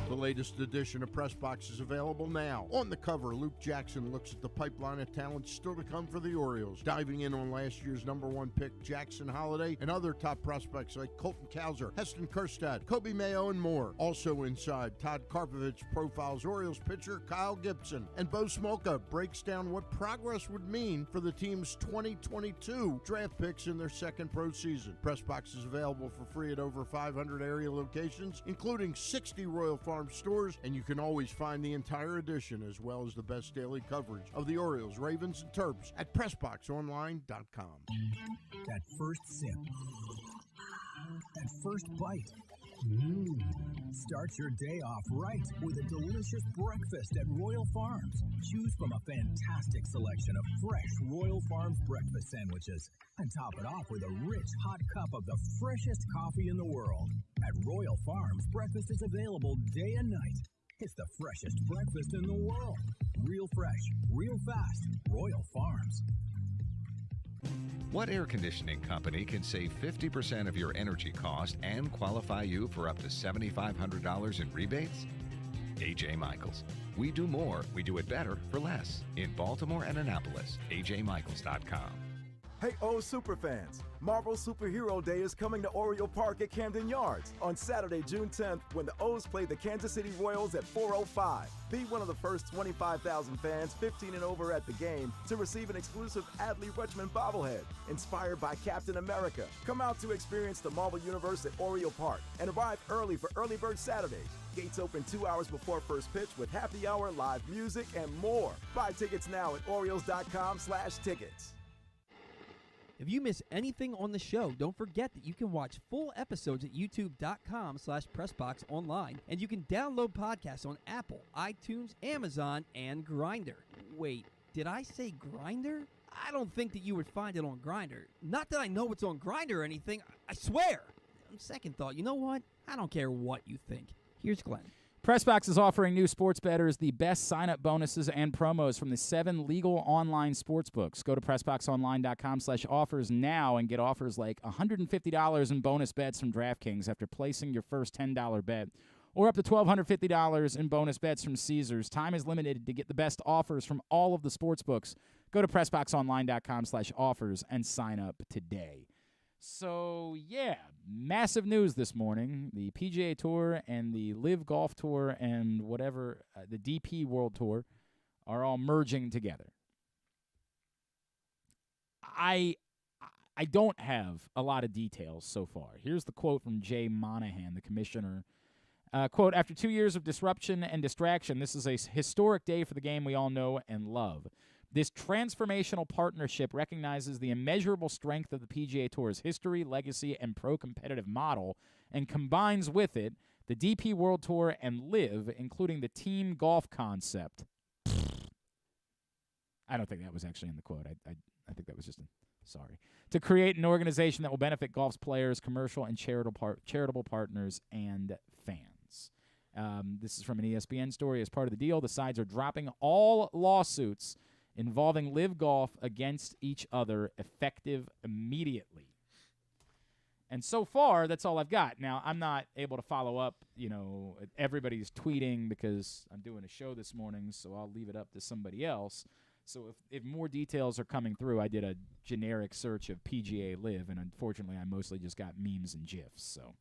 The latest edition of Press Box is available now. On the cover, Luke Jackson looks at the pipeline of talent still to come for the Orioles, diving in on last year's #1 pick Jackson Holliday and other top prospects like Colton Cowser, Heston Kjerstad, Kobe Mayo, and more. Also inside, Todd Karpovich profiles Orioles pitcher Kyle Gibson, and Bo Smolka breaks down what progress would mean for the team's 2022 draft picks in their second pro season. Press Box is available for free at over 500 area locations, including 60 Royal Farm stores, and you can always find the entire edition as well as the best daily coverage of the Orioles, Ravens, and Terps at PressBoxOnline.com. That first sip, that first bite. Start your day off right with a delicious breakfast at Royal Farms. Choose from a fantastic selection of fresh Royal Farms breakfast sandwiches and top it off with a rich hot cup of the freshest coffee in the world. At Royal Farms, breakfast is available day and night. It's the freshest breakfast in the world. Real fresh, real fast. Royal Farms. What air conditioning company can save 50% of your energy cost and qualify you for up to $7,500 in rebates? A.J. Michaels. We do more, we do it better for less. In Baltimore and Annapolis, ajmichaels.com. Hey, O's superfans! Marvel Superhero Day is coming to Oriole Park at Camden Yards on Saturday, June 10th, when the O's play the Kansas City Royals at 4:05. Be one of the first 25,000 fans 15 and over at the game to receive an exclusive Adley Rutschman bobblehead inspired by Captain America. Come out to experience the Marvel Universe at Oriole Park and arrive early for Early Bird Saturdays. Gates open 2 hours before first pitch with happy hour, live music, and more. Buy tickets now at Orioles.com/tickets. If you miss anything on the show, don't forget that you can watch full episodes at youtube.com/pressboxonline, and you can download podcasts on Apple, iTunes, Amazon, and Grindr. Wait, did I say Grindr? I don't think that you would find it on Grindr. Not that I know it's on Grindr or anything, I swear. On second thought, you know what? I don't care what you think. Here's Glenn. PressBox is offering new sports bettors the best sign-up bonuses and promos from the 7 legal online sportsbooks. Go to PressBoxOnline.com/offers now and get offers like $150 in bonus bets from DraftKings after placing your first $10 bet, or up to $1,250 in bonus bets from Caesars. Time is limited to get the best offers from all of the sportsbooks. Go to PressBoxOnline.com/offers and sign up today. So, yeah, massive news this morning. The PGA Tour and the LIV Golf Tour and whatever, the DP World Tour, are all merging together. I don't have a lot of details so far. Here's the quote from Jay Monahan, the commissioner. Quote, "After 2 years of disruption and distraction, this is a historic day for the game we all know and love. This transformational partnership recognizes the immeasurable strength of the PGA Tour's history, legacy, and pro-competitive model, and combines with it the DP World Tour and LIV, including the team golf concept." I don't think that was actually in the quote. I think that was just sorry. "To create an organization that will benefit golf's players, commercial and charitable partners, and fans." This is from an ESPN story. As part of the deal, the sides are dropping all lawsuits involving LIV Golf against each other, effective immediately. And so far, that's all I've got. Now, I'm not able to follow up. Everybody's tweeting because I'm doing a show this morning, so I'll leave it up to somebody else. So if more details are coming through, I did a generic search of PGA LIV, and unfortunately, I mostly just got memes and GIFs. So,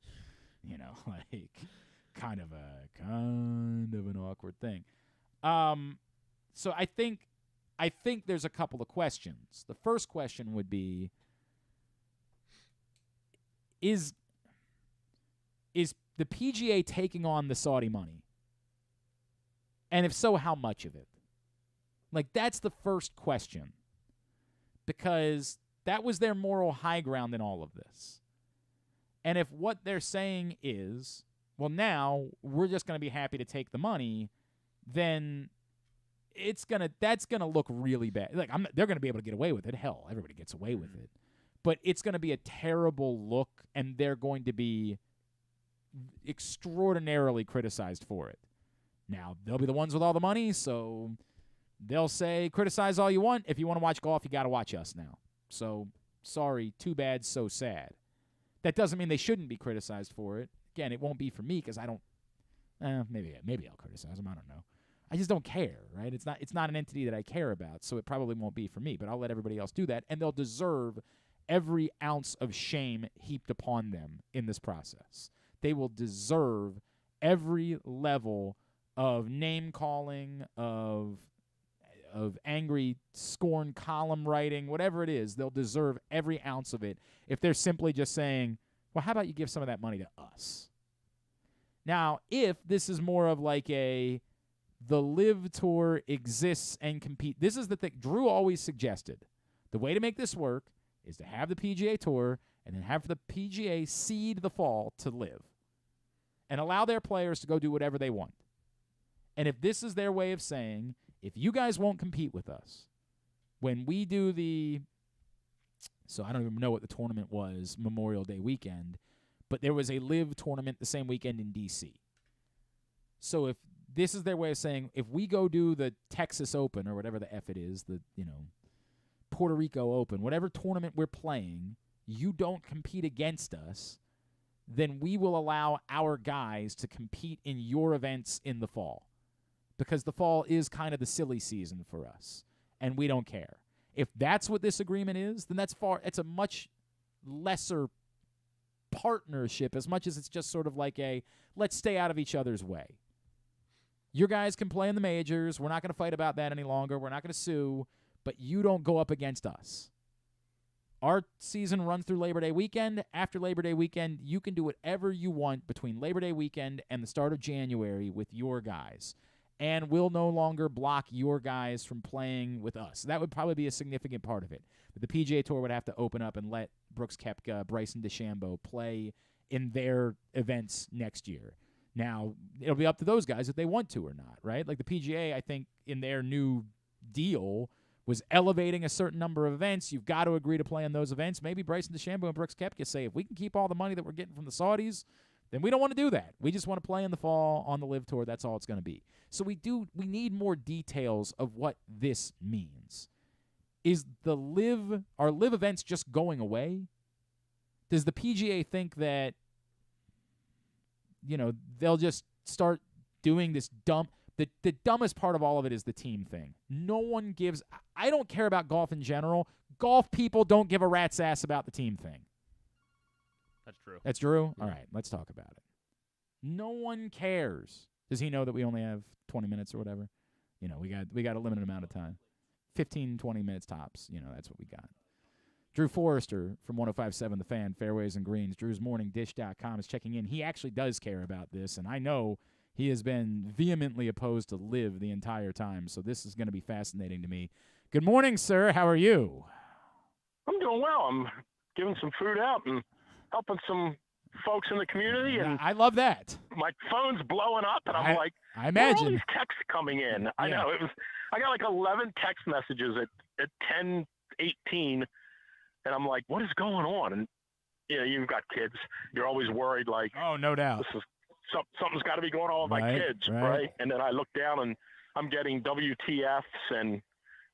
kind of an awkward thing. So I think there's a couple of questions. The first question would be, is the PGA taking on the Saudi money? And if so, how much of it? That's the first question. Because that was their moral high ground in all of this. And if what they're saying is, well, now we're just going to be happy to take the money, then that's gonna look really bad. They're gonna be able to get away with it. Hell, everybody gets away with it. But it's gonna be a terrible look, and they're going to be extraordinarily criticized for it. Now, they'll be the ones with all the money, so they'll say, criticize all you want. If you want to watch golf, you got to watch us now. So, sorry, too bad, so sad. That doesn't mean they shouldn't be criticized for it. Again, it won't be for me because I don't maybe I'll criticize them. I don't know. I just don't care, right? It's not an entity that I care about, so it probably won't be for me. But I'll let everybody else do that, and they'll deserve every ounce of shame heaped upon them in this process. They will deserve every level of name-calling, of angry scorn column writing, whatever it is. They'll deserve every ounce of it if they're simply just saying, well, how about you give some of that money to us? Now, if this is more of like the LIV Tour exists and compete, this is the thing. Drew always suggested the way to make this work is to have the PGA Tour and then have the PGA seed the fall to LIV and allow their players to go do whatever they want. And if this is their way of saying, if you guys won't compete with us, when we do so I don't even know what the tournament was Memorial Day weekend, but there was a LIV tournament the same weekend in D.C. So if this is their way of saying, if we go do the Texas Open or whatever the F it is, the Puerto Rico Open, whatever tournament we're playing, you don't compete against us, then we will allow our guys to compete in your events in the fall. Because the fall is kind of the silly season for us, and we don't care. If that's what this agreement is, then it's a much lesser partnership, as much as it's just sort of like let's stay out of each other's way. Your guys can play in the majors. We're not going to fight about that any longer. We're not going to sue, but you don't go up against us. Our season runs through Labor Day weekend. After Labor Day weekend, you can do whatever you want between Labor Day weekend and the start of January with your guys. And we'll no longer block your guys from playing with us. That would probably be a significant part of it. But the PGA Tour would have to open up and let Brooks Koepka, Bryson DeChambeau play in their events next year. Now, it'll be up to those guys if they want to or not, right? Like the PGA, I think, in their new deal was elevating a certain number of events. You've got to agree to play in those events. Maybe Bryson DeChambeau and Brooks Koepka say, if we can keep all the money that we're getting from the Saudis, then we don't want to do that. We just want to play in the fall on the LIV Tour. That's all it's going to be. So we need more details of what this means. Is our LIV events just going away? Does the PGA think that, they'll just start doing this dumb... The dumbest part of all of it is the team thing. No one gives... I don't care about golf in general. Golf people don't give a rat's ass about the team thing. That's true. That's true? All right, let's talk about it. No one cares. Does he know that we only have 20 minutes or whatever? We got a limited amount of time. 15, 20 minutes tops. That's what we got. Drew Forrester from 105.7 The Fan, Fairways and Greens. DrewsMorningDish.com is checking in. He actually does care about this, and I know he has been vehemently opposed to LIV the entire time, so this is going to be fascinating to me. Good morning, sir. How are you? I'm doing well. I'm giving some food out and helping some folks in the community. And I love that. My phone's blowing up, and I'm like, I imagine. Where are all these texts coming in? I know. I got like 11 text messages at 10:18, and I'm like, what is going on? And you've got kids. You're always worried, like, oh, no doubt. Something's got to be going on with my kids, right? And then I look down, and I'm getting WTFs and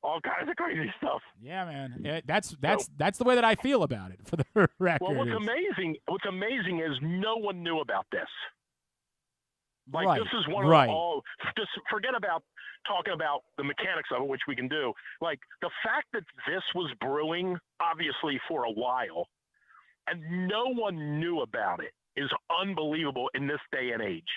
all kinds of crazy stuff. Yeah, man. That's the way that I feel about it, for the record. Well, what's amazing is no one knew about this. Like, right. This is one of all. Just forget about talking about the mechanics of it, which we can do. Like, the fact that this was brewing, obviously, for a while, and no one knew about it is unbelievable in this day and age.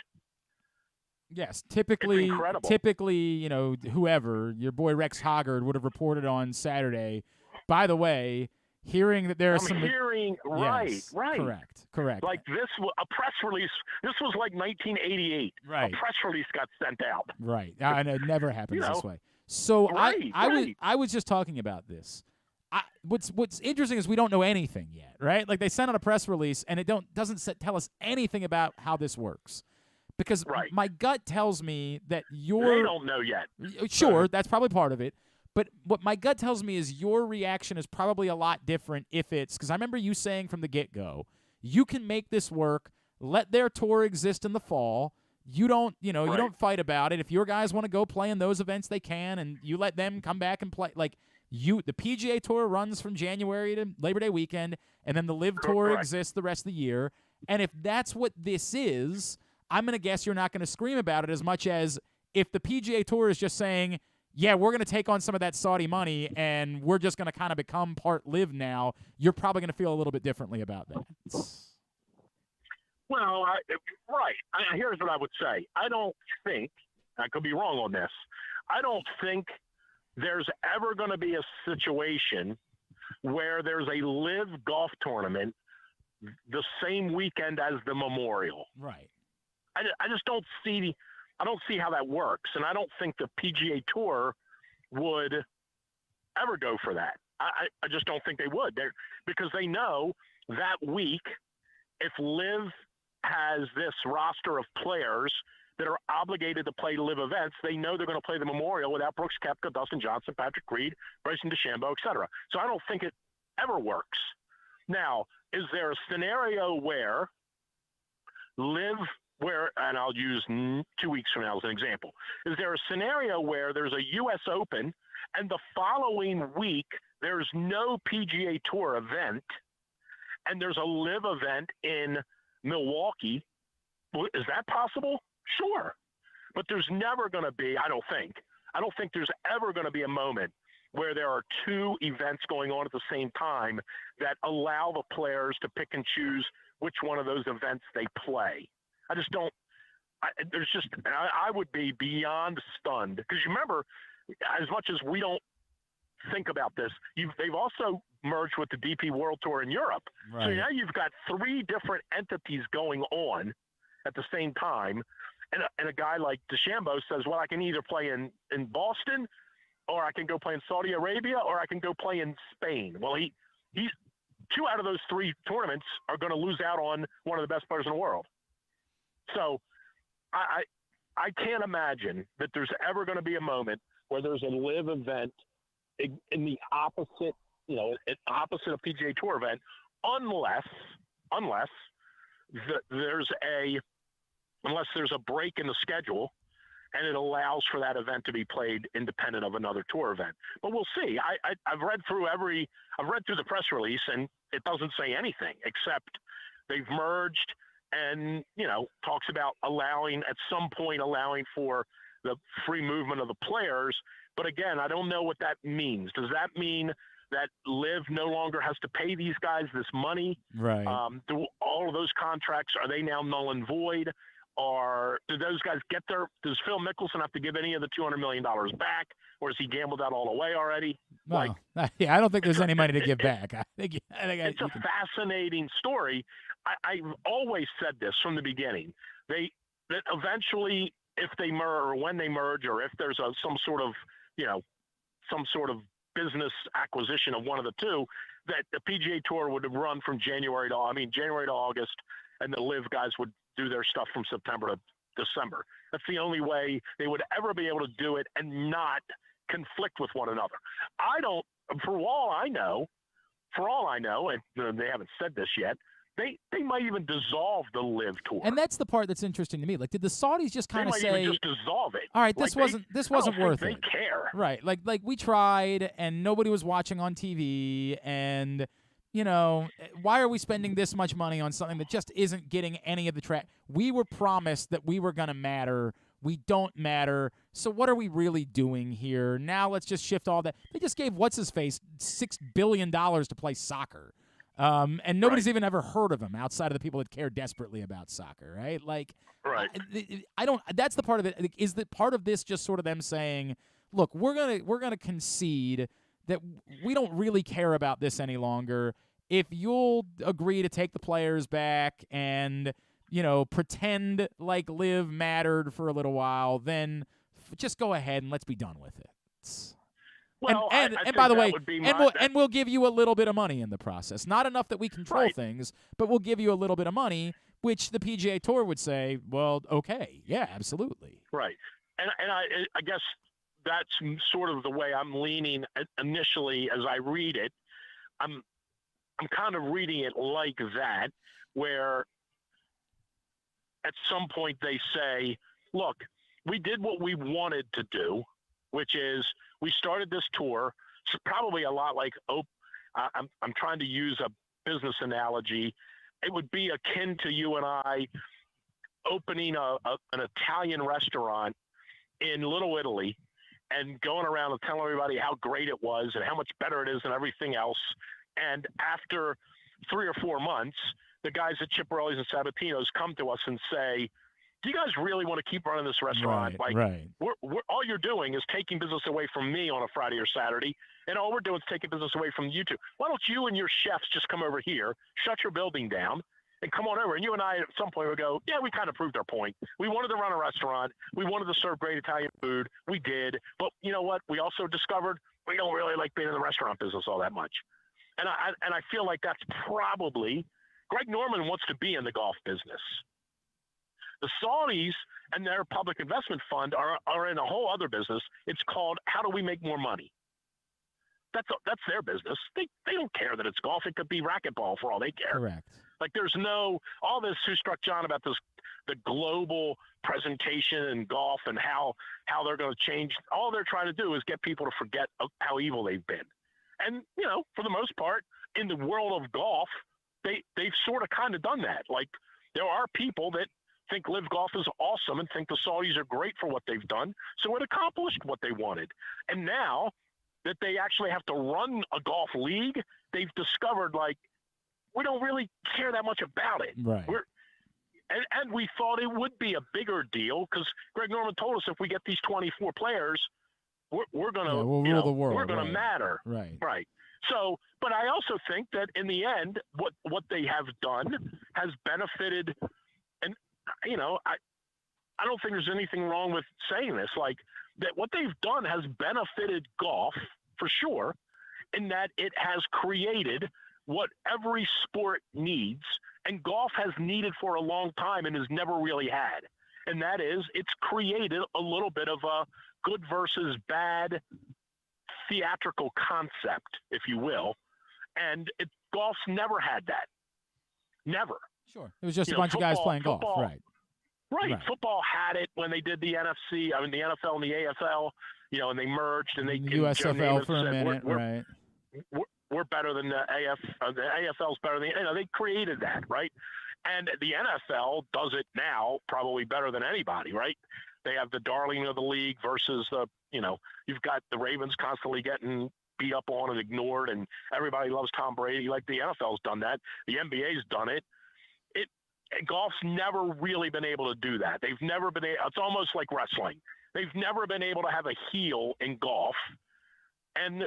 Yes, typically, whoever, your boy Rex Hoggard would have reported on Saturday. By the way, hearing that there are some... right. Correct. Like a press release, this was like 1988. Right. A press release got sent out. Right, and it never happens this way. So I was just talking about this. What's interesting is we don't know anything yet, right? Like, they sent out a press release, and it doesn't tell us anything about how this works. Because my gut tells me that They don't know yet. Sure, that's probably part of it. But what my gut tells me is your reaction is probably a lot different if it's... Because I remember you saying from the get-go, you can make this work, let their tour exist in the fall. You don't, you don't fight about it. If your guys want to go play in those events, they can, and you let them come back and play. Like, the PGA Tour runs from January to Labor Day weekend, and then the LIV Tour exists the rest of the year. And if that's what this is... I'm going to guess you're not going to scream about it as much as if the PGA Tour is just saying, yeah, we're going to take on some of that Saudi money and we're just going to kind of become part LIV now, you're probably going to feel a little bit differently about that. Well, here's what I would say. I don't think, I could be wrong on this, I don't think there's ever going to be a situation where there's a LIV golf tournament the same weekend as the Memorial. Right. I just don't see how that works, and I don't think the PGA Tour would ever go for that. I just don't think they would, because they know that week if LIV has this roster of players that are obligated to play LIV events, they know they're going to play the Memorial without Brooks Koepka, Dustin Johnson, Patrick Reed, Bryson DeChambeau, etc. So I don't think it ever works. Now, is there a scenario where LIV, and I'll use 2 weeks from now as an example, is there a scenario where there's a U.S. Open and the following week there's no PGA Tour event and there's a LIV event in Milwaukee? Is that possible? Sure. But there's never going to be, I don't think there's ever going to be a moment where there are two events going on at the same time that allow the players to pick and choose which one of those events they play. I just don't. I would be beyond stunned because you remember, as much as we don't think about this, they've also merged with the DP World Tour in Europe. Right. So now you've got three different entities going on at the same time, and a guy like DeChambeau says, "Well, I can either play in Boston, or I can go play in Saudi Arabia, or I can go play in Spain." Well, he's two out of those three tournaments are going to lose out on one of the best players in the world. So I can't imagine that there's ever going to be a moment where there's a LIV event in the opposite, opposite of PGA Tour event, unless there's a break in the schedule and it allows for that event to be played independent of another tour event. But we'll see. I've read through the press release, and it doesn't say anything except they've merged and, talks about at some point allowing for the free movement of the players. But again, I don't know what that means. Does that mean that LIV no longer has to pay these guys this money? Right. Do all of those contracts, are they now null and void? Or do those guys does Phil Mickelson have to give any of the $200 million back, or has he gambled that all away already? Well, I don't think there's any money to give back. I think it's a fascinating story. I've always said this from the beginning. That eventually, if they merge, or when they merge, or if there's some sort of business acquisition of one of the two, that the PGA Tour would have run from January to August, and the LIV guys would do their stuff from September to December. That's the only way they would ever be able to do it and not conflict with one another. For all I know, and they haven't said this yet, they might even dissolve the LIV Tour. And that's the part that's interesting to me. Like, did the Saudis just kind of say, they might even just dissolve it? All right, this wasn't worth it. They care. Right. Like we tried and nobody was watching on TV, and why are we spending this much money on something that just isn't getting any of the track? We were promised that we were going to matter. We don't matter. So what are we really doing here? Now let's just shift all that. They just gave what's-his-face $6 billion to play soccer. And nobody's even ever heard of him outside of the people that care desperately about soccer, right? Like, right. I don't. That's the part of it. Is that part of this just sort of them saying, "Look, we're gonna concede that we don't really care about this any longer. If you'll agree to take the players back and pretend like LIV mattered for a little while, then just go ahead and let's be done with it." Well, and by the way, we'll give you a little bit of money in the process. Not enough that we control things, but we'll give you a little bit of money, which the PGA Tour would say, well, okay, yeah, absolutely. Right. And I guess that's sort of the way I'm leaning initially as I read it. I'm kind of reading it like that, where at some point they say, look, we did what we wanted to do, which is we started this tour. It's probably a lot like, I'm trying to use a business analogy. It would be akin to you and I opening an Italian restaurant in Little Italy and going around and telling everybody how great it was and how much better it is than everything else. And after 3 or 4 months, the guys at Chipperelli's and Sabatino's come to us and say, do you guys really want to keep running this restaurant? Right. We're, all you're doing is taking business away from me on a Friday or Saturday, and all we're doing is taking business away from you two. Why don't you and your chefs just come over here, shut your building down, and come on over? And you and I at some point would go, yeah, we kind of proved our point. We wanted to run a restaurant. We wanted to serve great Italian food. We did. But you know what? We also discovered we don't really like being in the restaurant business all that much. And I feel like that's probably Greg Norman wants to be in the golf business. The Saudis and their public investment fund are in a whole other business. It's called how do we make more money? That's their business. They don't care that it's golf. It could be racquetball for all they care. Correct. Like there's no all this Who Struck John about this the global presentation in golf and how they're going to change. All they're trying to do is get people to forget how evil they've been. And you know, for the most part, in the world of golf, they've sort of kind of done that. Like there are people that think LIV Golf is awesome and think the Saudis are great for what they've done. So it accomplished what they wanted. And now that they actually have to run a golf league, they've discovered, like, we don't really care that much about it. Right. And we thought it would be a bigger deal because Greg Norman told us if we get these 24 players, we're going to we'll rule the world. We're going to matter. Right. So, but I also think that in the end, what they have done has benefited. And, you know, I don't think there's anything wrong with saying this, like that what they've done has benefited golf for sure, in that it has created what every sport needs and golf has needed for a long time and has never really had. And that is, it's created a little bit of a good versus bad theatrical concept, if you will. And golf's never had that. Never. Sure. It was just a bunch of guys playing golf. Right. Football had it when they did the NFC, I mean the NFL and the AFL, you know, and they merged and they USFL for a minute, right? We're better than the the AFL's better than, you know, they created that, right? And the NFL does it now probably better than anybody, right? They have the darling of the league versus the, you know, you've got the Ravens constantly getting beat up on and ignored, and everybody loves Tom Brady. Like the NFL's done that. The NBA's done it. Golf's never really been able to do that. They've never been it's almost like wrestling. They've never been able to have a heel in golf. And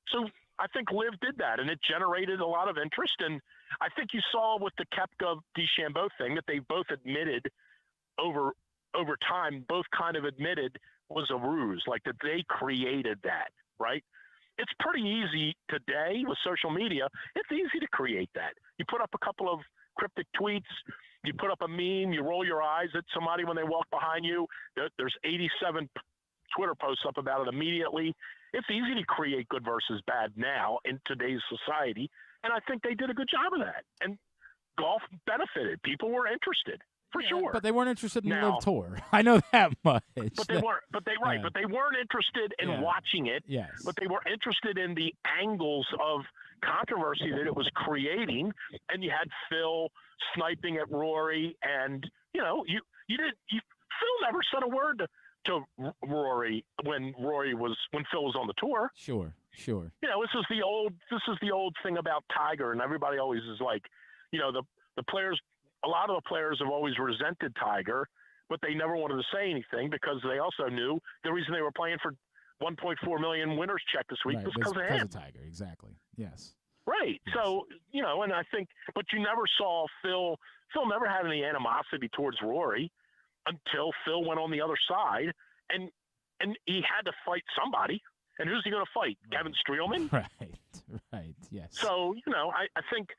so I think LIV did that, and it generated a lot of interest. And I think you saw with the Koepka-DeChambeau thing that they both admitted over time, both kind of admitted was a ruse, like that they created that, right? It's pretty easy today with social media. It's easy to create that. You put up a couple of cryptic tweets, you put up a meme, you roll your eyes at somebody when they walk behind you. There's 87 Twitter posts up about it immediately. It's easy to create good versus bad now in today's society, and I think they did a good job of that. And golf benefited. People were interested, for sure. But they weren't interested in the LIV Tour. I know that much. But they weren't. But they weren't interested in watching it. Yes. But they were interested in the angles of controversy that it was creating. And you had Phil sniping at Rory, and you know, Phil never said a word to Rory when Phil was on the tour. Sure. You know, this is the old thing about Tiger, and everybody always is like, you know, the players. A lot of the players have always resented Tiger, but they never wanted to say anything because they also knew the reason they were playing for $1.4 million winners check this week was because of him. Of Tiger, exactly. Yes. Right. Yes. So, you know, and I think, but you never saw Phil never had any animosity towards Rory until Phil went on the other side, and he had to fight somebody. And who's he going to fight? Right. Kevin Streelman? Right, yes. So, you know, I think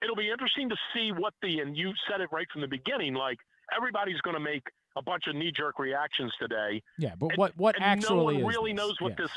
it'll be interesting to see and you said it right from the beginning, like everybody's going to make a bunch of knee-jerk reactions today. Yeah, but what actually no one is really this? knows what this.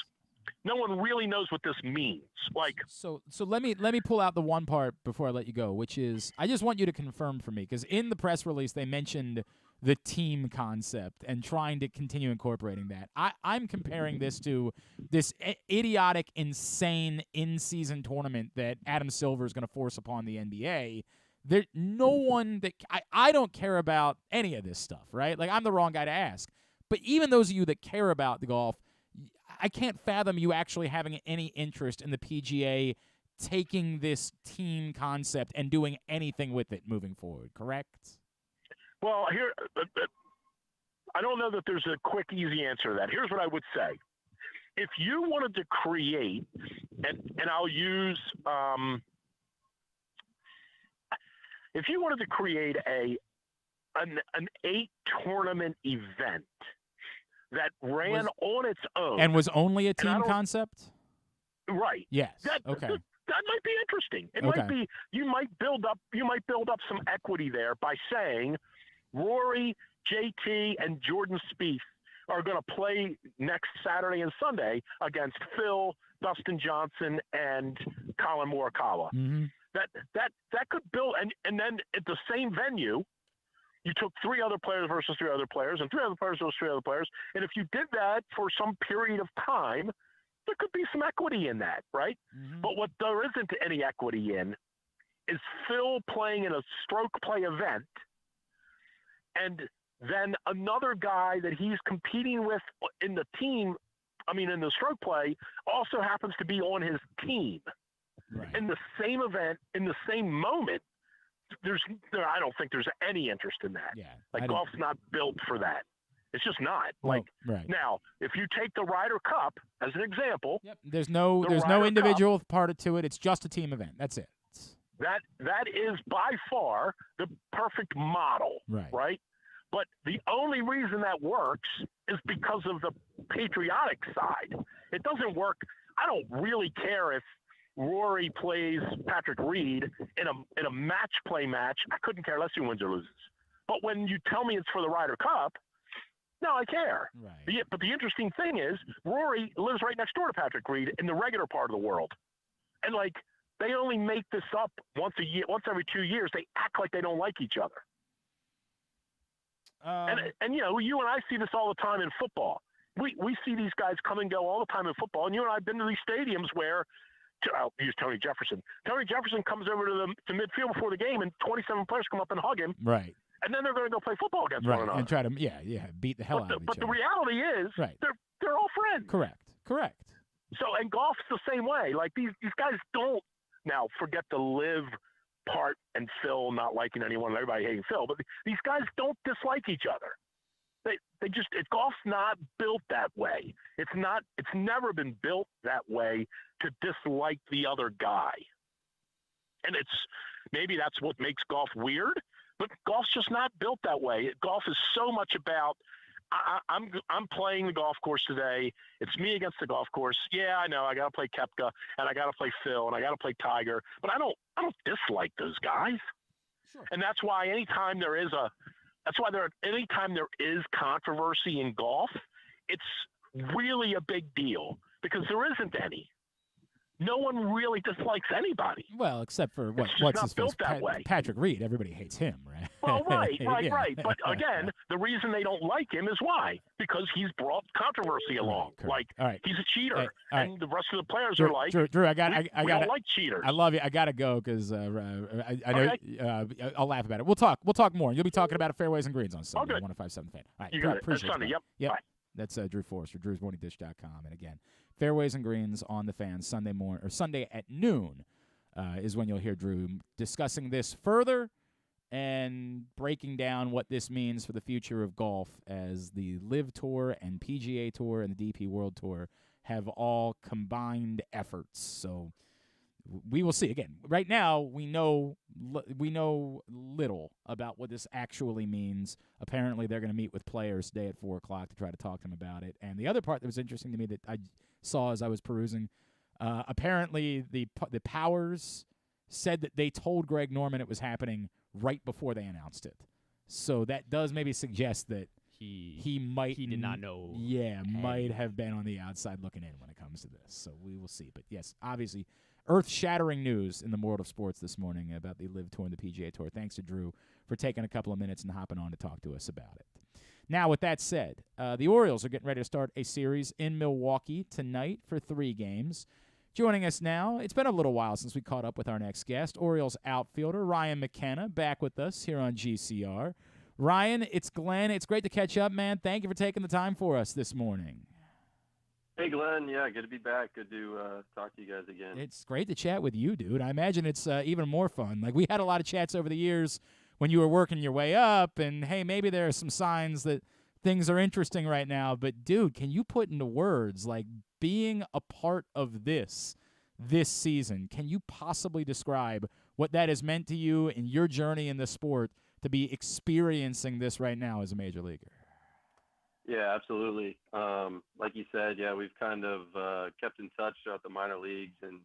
No one really knows what this means. Like, so let me pull out the one part before I let you go, which is I just want you to confirm for me, because in the press release they mentioned the team concept and trying to continue incorporating that. I'm comparing this to this idiotic, insane in-season tournament that Adam Silver is going to force upon the NBA There, no one that I don't care about any of this stuff, right? Like, I'm the wrong guy to ask. But even those of you that care about the golf, I can't fathom you actually having any interest in the PGA taking this team concept and doing anything with it moving forward, correct? Well, here, I don't know that there's a quick, easy answer to that. Here's what I would say. If you wanted to create, and I'll use, if you wanted to create an 8-tournament event that ran on its own. And was only a team concept? Right. Yes. Okay. That might be interesting. It Okay. might be you might build up some equity there by saying Rory, JT, and Jordan Spieth are going to play next Saturday and Sunday against Phil, Dustin Johnson, and Colin Morikawa. Mm-hmm. That could build, and then at the same venue, you took 3 other players versus 3 other players, and 3 other players versus 3 other players, and if you did that for some period of time, there could be some equity in that, right? Mm-hmm. But what there isn't any equity in is Phil playing in a stroke play event, and then another guy that he's competing with in the team, in the stroke play, also happens to be on his team. Right. In the same event, in the same moment, I don't think there's any interest in that. Yeah, golf's not built for that. It's just not. Right. Now, if you take the Ryder Cup as an example, there's no individual part to it. It's just a team event. That's it. That is by far the perfect model. Right. But the only reason that works is because of the patriotic side. It doesn't work. I don't really care if Rory plays Patrick Reed in a match play match. I couldn't care less who wins or loses. But when you tell me it's for the Ryder Cup, no, I care. Right. But the interesting thing is, Rory lives right next door to Patrick Reed in the regular part of the world, and they only make this up once a year, once every 2 years. They act like they don't like each other. And you and I see this all the time in football. We see these guys come and go all the time in football, and you and I have been to these stadiums where. I'll use Tony Jefferson. Tony Jefferson comes over to midfield before the game, and 27 players come up and hug him. Right. And then they're going to go play football against one another. And try to, beat the hell out of each other. But the reality is, they're all friends. Correct. So, and golf's the same way. Like, these guys don't, now forget the live part and Phil not liking anyone and everybody hating Phil, but these guys don't dislike each other. Golf's not built that way. It's never been built that way to dislike the other guy. And maybe that's what makes golf weird, but golf's just not built that way. Golf is so much about, I'm playing the golf course today. It's me against the golf course. Yeah, I know. I got to play Koepka, and I got to play Phil, and I got to play Tiger, but I don't dislike those guys. Sure. And that's why anytime there is controversy in golf, it's really a big deal because there isn't any. No one really dislikes anybody. Well, except for what's his face? Patrick Reed. Everybody hates him, right? Well, right. But again, the reason they don't like him is why? Because he's brought controversy along. He's a cheater, and the rest of the players are like, Drew, I don't like cheaters. I love you. I gotta go because I know I'll laugh about it. We'll talk more. You'll be talking about Fairways and Greens on Sunday. 105.7 Fan. All right, you Drew, got it. That's Sunday. Yep. Bye. That's Drew Forrester, Drew'sMorningDish.com. And again, Fairways and Greens on the Fan Sunday at noon is when you'll hear Drew discussing this further and breaking down what this means for the future of golf as the LIV Tour and PGA Tour and the DP World Tour have all combined efforts. So we will see. Again, right now we know little about what this actually means. Apparently, they're going to meet with players today at 4:00 to try to talk to them about it. And the other part that was interesting to me that I saw as I was perusing, apparently the Powers said that they told Greg Norman it was happening right before they announced it. So that does maybe suggest that he did not know. Yeah, might have been on the outside looking in when it comes to this. So we will see. But yes, obviously, earth-shattering news in the world of sports this morning about the LIV Tour and the PGA Tour. Thanks to Drew for taking a couple of minutes and hopping on to talk to us about it. Now, with that said, the Orioles are getting ready to start a series in Milwaukee tonight for 3 games. Joining us now, it's been a little while since we caught up with our next guest, Orioles outfielder Ryan McKenna, back with us here on GCR. Ryan, it's Glenn. It's great to catch up, man. Thank you for taking the time for us this morning. Hey, Glenn. Yeah, good to be back. Good to talk to you guys again. It's great to chat with you, dude. I imagine it's even more fun. Like, we had a lot of chats over the years when you were working your way up, and, hey, maybe there are some signs that things are interesting right now. But, dude, can you put into words, like, being a part of this season, can you possibly describe what that has meant to you in your journey in the sport to be experiencing this right now as a major leaguer? Yeah, absolutely. Like you said, yeah, we've kind of kept in touch throughout the minor leagues and,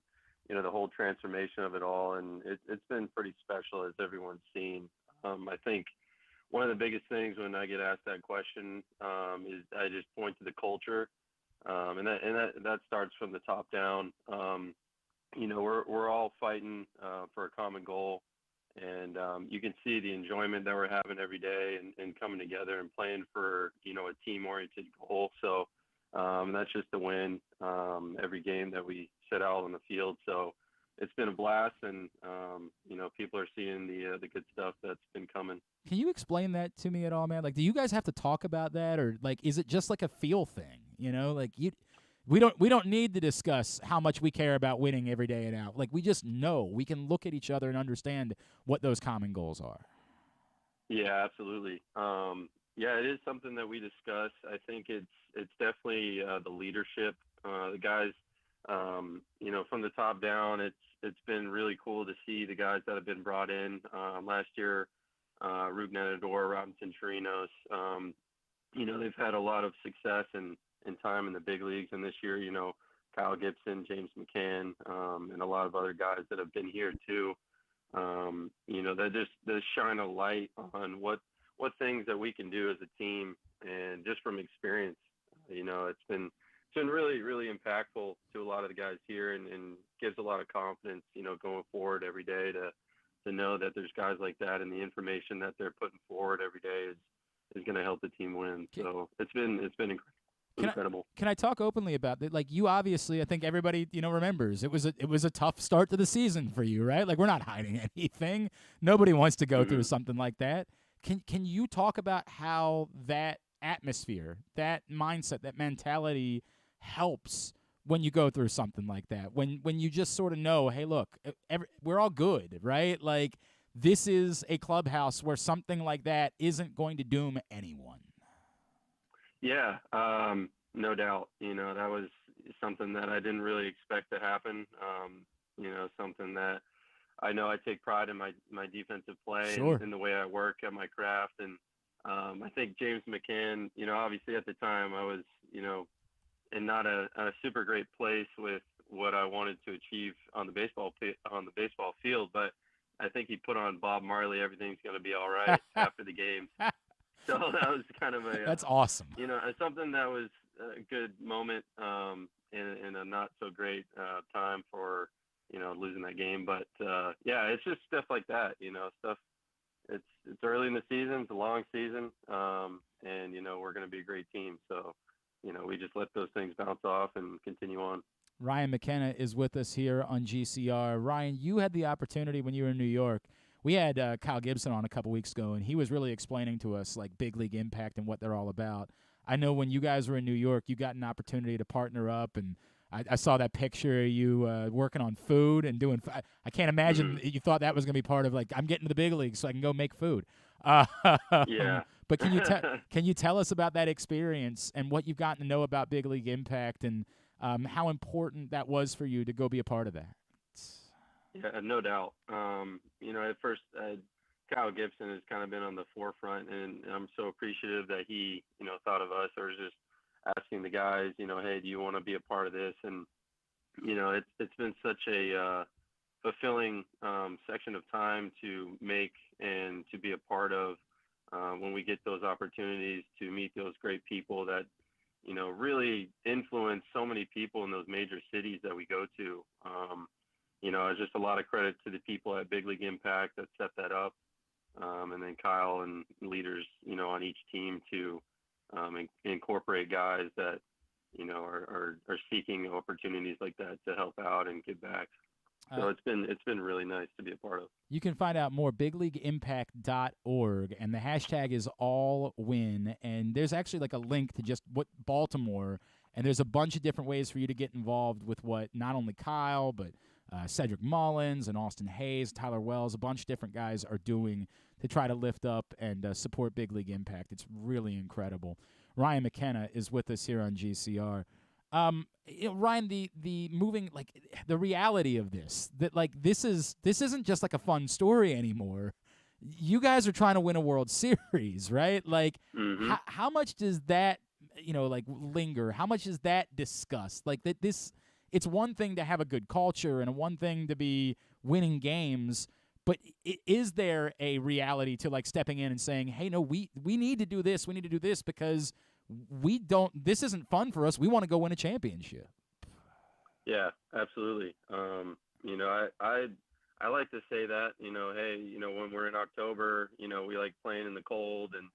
the whole transformation of it all. And it's been pretty special, as everyone's seen. I think one of the biggest things when I get asked that question is I just point to the culture. And that starts from the top down. We're all fighting for a common goal. And you can see the enjoyment that we're having every day and coming together and playing for, a team-oriented goal. So that's just a win every game that we set out on the field. So it's been a blast, and, people are seeing the good stuff that's been coming. Can you explain that to me at all, man? Like, do you guys have to talk about that, or, like, is it just like a feel thing, Like, we don't need to discuss how much we care about winning every day and out. Like, we just know. We can look at each other and understand what those common goals are. Yeah, absolutely. Yeah, it is something that we discuss. I think it's definitely the leadership. The guys, from the top down, it's been really cool to see the guys that have been brought in. Last year, Ruben Nadador, Robinson Chirinos, they've had a lot of success and time in the big leagues, and this year, Kyle Gibson, James McCann, and a lot of other guys that have been here too. That just shine a light on what things that we can do as a team, and just from experience, it's been really, really impactful to a lot of the guys here, and gives a lot of confidence, going forward every day to know that there's guys like that, and the information that they're putting forward every day is going to help the team win. So it's been incredible. Can I talk openly about that? Like, you obviously, I think everybody, remembers it was a tough start to the season for you, right? Like, we're not hiding anything. Nobody wants to go through something like that. Can you talk about how that atmosphere, that mindset, that mentality helps when you go through something like that? When you just sort of know, hey, look, we're all good, right? Like, this is a clubhouse where something like that isn't going to doom anyone. Yeah, no doubt. That was something that I didn't really expect to happen. Something that I know I take pride in my defensive play and the way I work at my craft. And I think James McCann, obviously at the time I was, in not a super great place with what I wanted to achieve on the baseball field, but I think he put on Bob Marley, everything's going to be all right after the game. So that was kind of that's awesome. Something that was a good moment in a not so great time for, losing that game. But yeah, it's just stuff like that, stuff. It's early in the season, it's a long season, and we're going to be a great team. So, we just let those things bounce off and continue on. Ryan McKenna is with us here on GCR. Ryan, you had the opportunity when you were in New York. We had Kyle Gibson on a couple weeks ago, and he was really explaining to us, like, big league impact and what they're all about. I know when you guys were in New York, you got an opportunity to partner up, and I saw that picture of you working on food and doing I can't imagine you thought that was going to be part of, like, I'm getting to the big leagues so I can go make food. Yeah. But can you tell us about that experience and what you've gotten to know about big league impact and how important that was for you to go be a part of that? Yeah, no doubt. At first, Kyle Gibson has kind of been on the forefront, and I'm so appreciative that he, thought of us, or just asking the guys, hey, do you want to be a part of this? And, it's been such a fulfilling section of time to make and to be a part of when we get those opportunities to meet those great people that, really influence so many people in those major cities that we go to. It's just a lot of credit to the people at Big League Impact that set that up. And then Kyle and leaders, on each team to incorporate guys that, are seeking opportunities like that to help out and give back. So it's been really nice to be a part of. You can find out more bigleagueimpact.org, and the hashtag is AllWin. And there's actually like a link to just what Baltimore, and there's a bunch of different ways for you to get involved with what not only Kyle, but Cedric Mullins and Austin Hayes, Tyler Wells, a bunch of different guys are doing to try to lift up and support Big League Impact. It's really incredible. Ryan McKenna is with us here on GCR. Ryan, the moving, like, the reality of this, that like this isn't just like a fun story anymore. You guys are trying to win a World Series, right? Like, how much does that, like, linger? How much is that discussed? Like, that it's one thing to have a good culture and one thing to be winning games, but is there a reality to like stepping in and saying, hey, no, we need to do this. We need to do this because this isn't fun for us. We want to go win a championship. Yeah, absolutely. I like to say that, hey, when we're in October, we like playing in the cold and,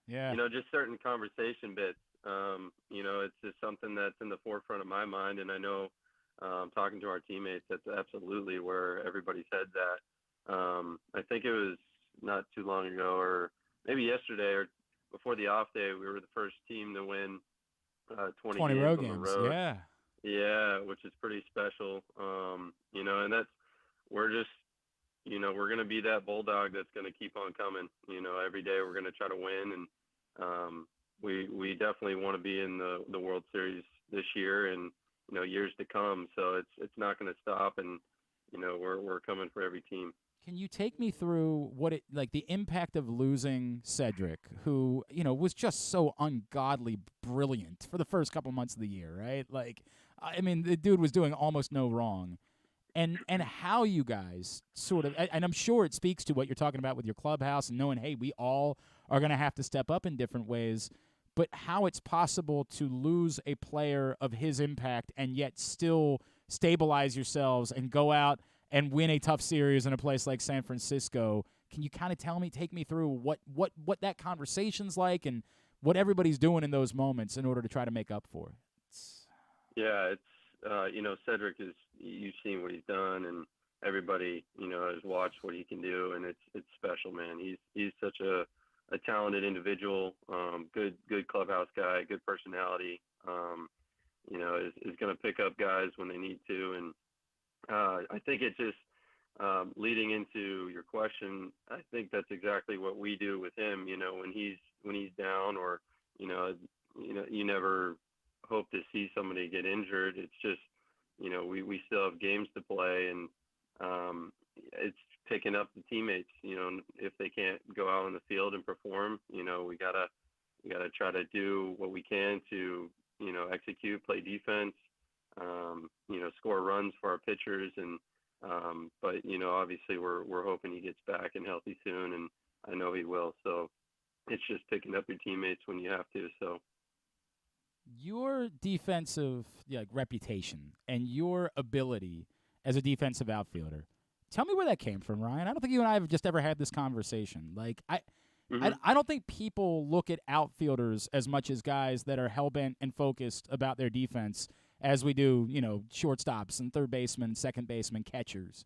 just certain conversation bits. It's just something that's in the forefront of my mind. And I know, talking to our teammates, that's absolutely where everybody's head's at. I think it was not too long ago, or maybe yesterday or before the off day, we were the first team to win 20 road games games. on the road. Yeah. Yeah, which is pretty special. And we're just, we're going to be that bulldog that's going to keep on coming. Every day we're going to try to win. And we definitely want to be in the World Series this year and, years to come. So it's not going to stop. And, we're coming for every team. Can you take me through the impact of losing Cedric, who, was just so ungodly brilliant for the first couple months of the year, right? Like, I mean, the dude was doing almost no wrong. And how you guys sort of, and I'm sure it speaks to what you're talking about with your clubhouse and knowing, hey, we all are going to have to step up in different ways, but how it's possible to lose a player of his impact and yet still stabilize yourselves and go out and win a tough series in a place like San Francisco. Can you kind of take me through what that conversation's like and what everybody's doing in those moments in order to try to make up for it? Yeah, it's, Cedric you've seen what he's done, and everybody, has watched what he can do, and it's special, man. He's such a talented individual, good clubhouse guy, good personality, is going to pick up guys when they need to. And I think it's just leading into your question. I think that's exactly what we do with him. When he's down, or you never hope to see somebody get injured. It's just we still have games to play, and it's picking up the teammates. If they can't go out on the field and perform, we gotta try to do what we can to execute, play defense. Score runs for our pitchers, and but obviously we're hoping he gets back and healthy soon, and I know he will. So it's just picking up your teammates when you have to. So your defensive reputation and your ability as a defensive outfielder, tell me where that came from, Ryan. I don't think you and I have just ever had this conversation. Like I don't think people look at outfielders as much as guys that are hell-bent and focused about their defense as we do, shortstops and third basemen and second basemen, catchers.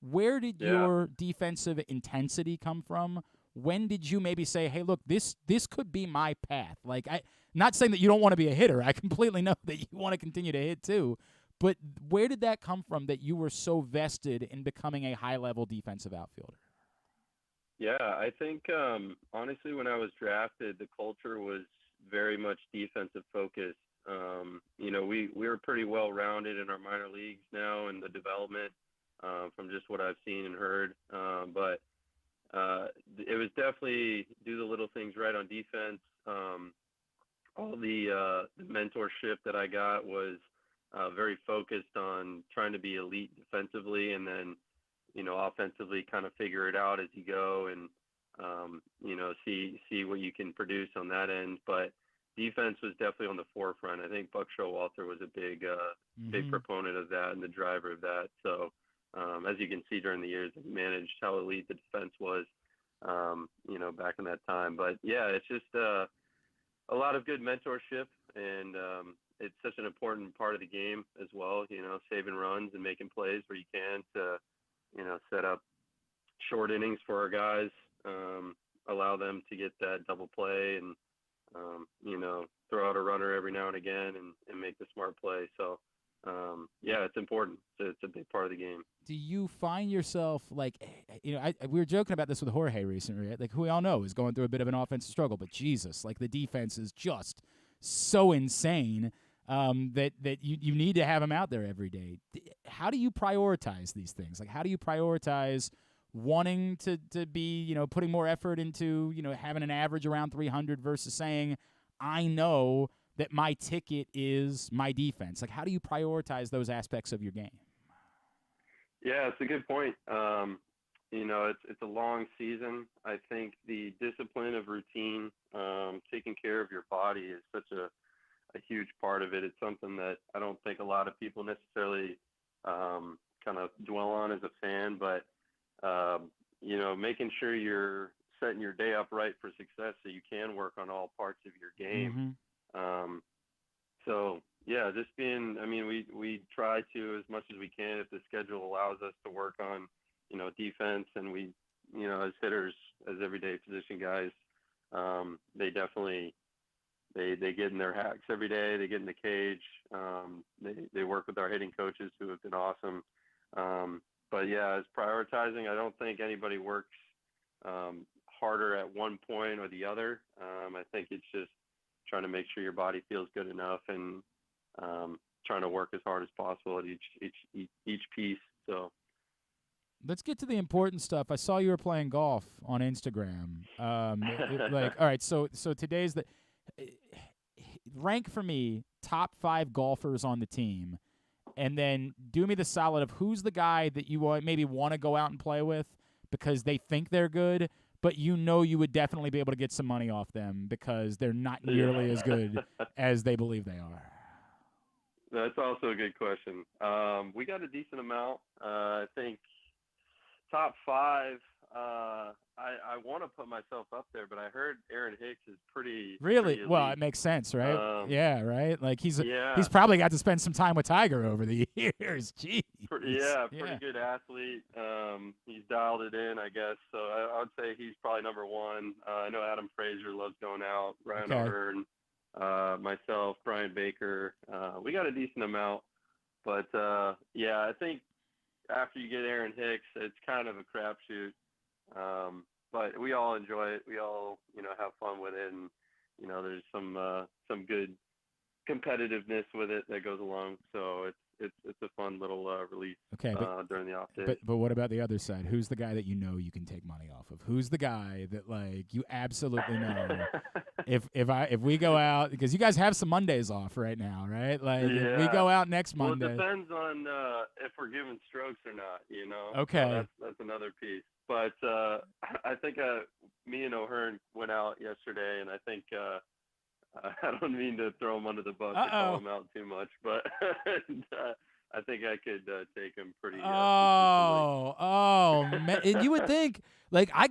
Where did your defensive intensity come from? When did you maybe say, hey, look, this could be my path? Like, not saying that you don't want to be a hitter. I completely know that you want to continue to hit too. But where did that come from that you were so vested in becoming a high-level defensive outfielder? Yeah, I think, honestly, when I was drafted, the culture was very much defensive focused. We were pretty well rounded in our minor leagues now and the development, from just what I've seen and heard. But it was definitely do the little things right on defense. All the mentorship that I got was very focused on trying to be elite defensively, and then, offensively kind of figure it out as you go, and, see what you can produce on that end. But defense was definitely on the forefront. I think Buck Showalter was a big proponent of that and the driver of that. So, as you can see during the years, he managed how elite the defense was, back in that time. But yeah, it's just, a lot of good mentorship, and it's such an important part of the game as well. Saving runs and making plays where you can to, set up short innings for our guys, allow them to get that double play, and throw out a runner every now and again and make the smart play. So, it's important. It's a big part of the game. Do you find yourself like, we were joking about this with Jorge recently, right? Like, who we all know is going through a bit of an offensive struggle, but Jesus, like the defense is just so insane that you need to have him out there every day. How do you prioritize these things? Like, how do you prioritize wanting to be, putting more effort into, having an average around 300 versus saying, I know that my ticket is my defense? Like, how do you prioritize those aspects of your game? Yeah, it's a good point. It's a long season. I think the discipline of routine, taking care of your body is such a huge part of it. It's something that I don't think a lot of people necessarily kind of dwell on as a fan, but, making sure you're setting your day up right for success so you can work on all parts of your game. Just being, we try to, as much as we can, if the schedule allows us to work on, defense, and we, as hitters, as everyday position guys, they definitely, they get in their hacks every day. They get in the cage. They work with our hitting coaches who have been awesome. As prioritizing, I don't think anybody works harder at one point or the other. I think it's just trying to make sure your body feels good enough, and trying to work as hard as possible at each piece. So let's get to the important stuff. I saw you were playing golf on Instagram. All right, so today's the rank for me top 5 golfers on the team, and then do me the solid of who's the guy that you maybe want to go out and play with because they think they're good, but you would definitely be able to get some money off them because they're not nearly as good as they believe they are. That's also a good question. We got a decent amount. I think top 5. I want to put myself up there, but I heard Aaron Hicks is pretty elite. Well, it makes sense, right? Yeah, right. Like he's probably got to spend some time with Tiger over the years. Jeez. Pretty good athlete. He's dialed it in, I guess. So I would say he's probably number 1. I know Adam Frazier loves going out. Ryan O'Hearn, myself, Brian Baker. We got a decent amount, but I think after you get Aaron Hicks, it's kind of a crapshoot. But we all enjoy it. We all, have fun with it, and there's some good competitiveness with it that goes along. So it's a fun little release during the off day. But what about the other side? Who's the guy that you can take money off of? Who's the guy that you absolutely know? if we go out, because you guys have some Mondays off right now, right? If we go out next Monday. Well, it depends on if we're giving strokes or not. Okay. So that's another piece. But I think me and O'Hearn went out yesterday, and I think I don't mean to throw him under the bus or call him out too much, but I think I could take him pretty. Man. And you would think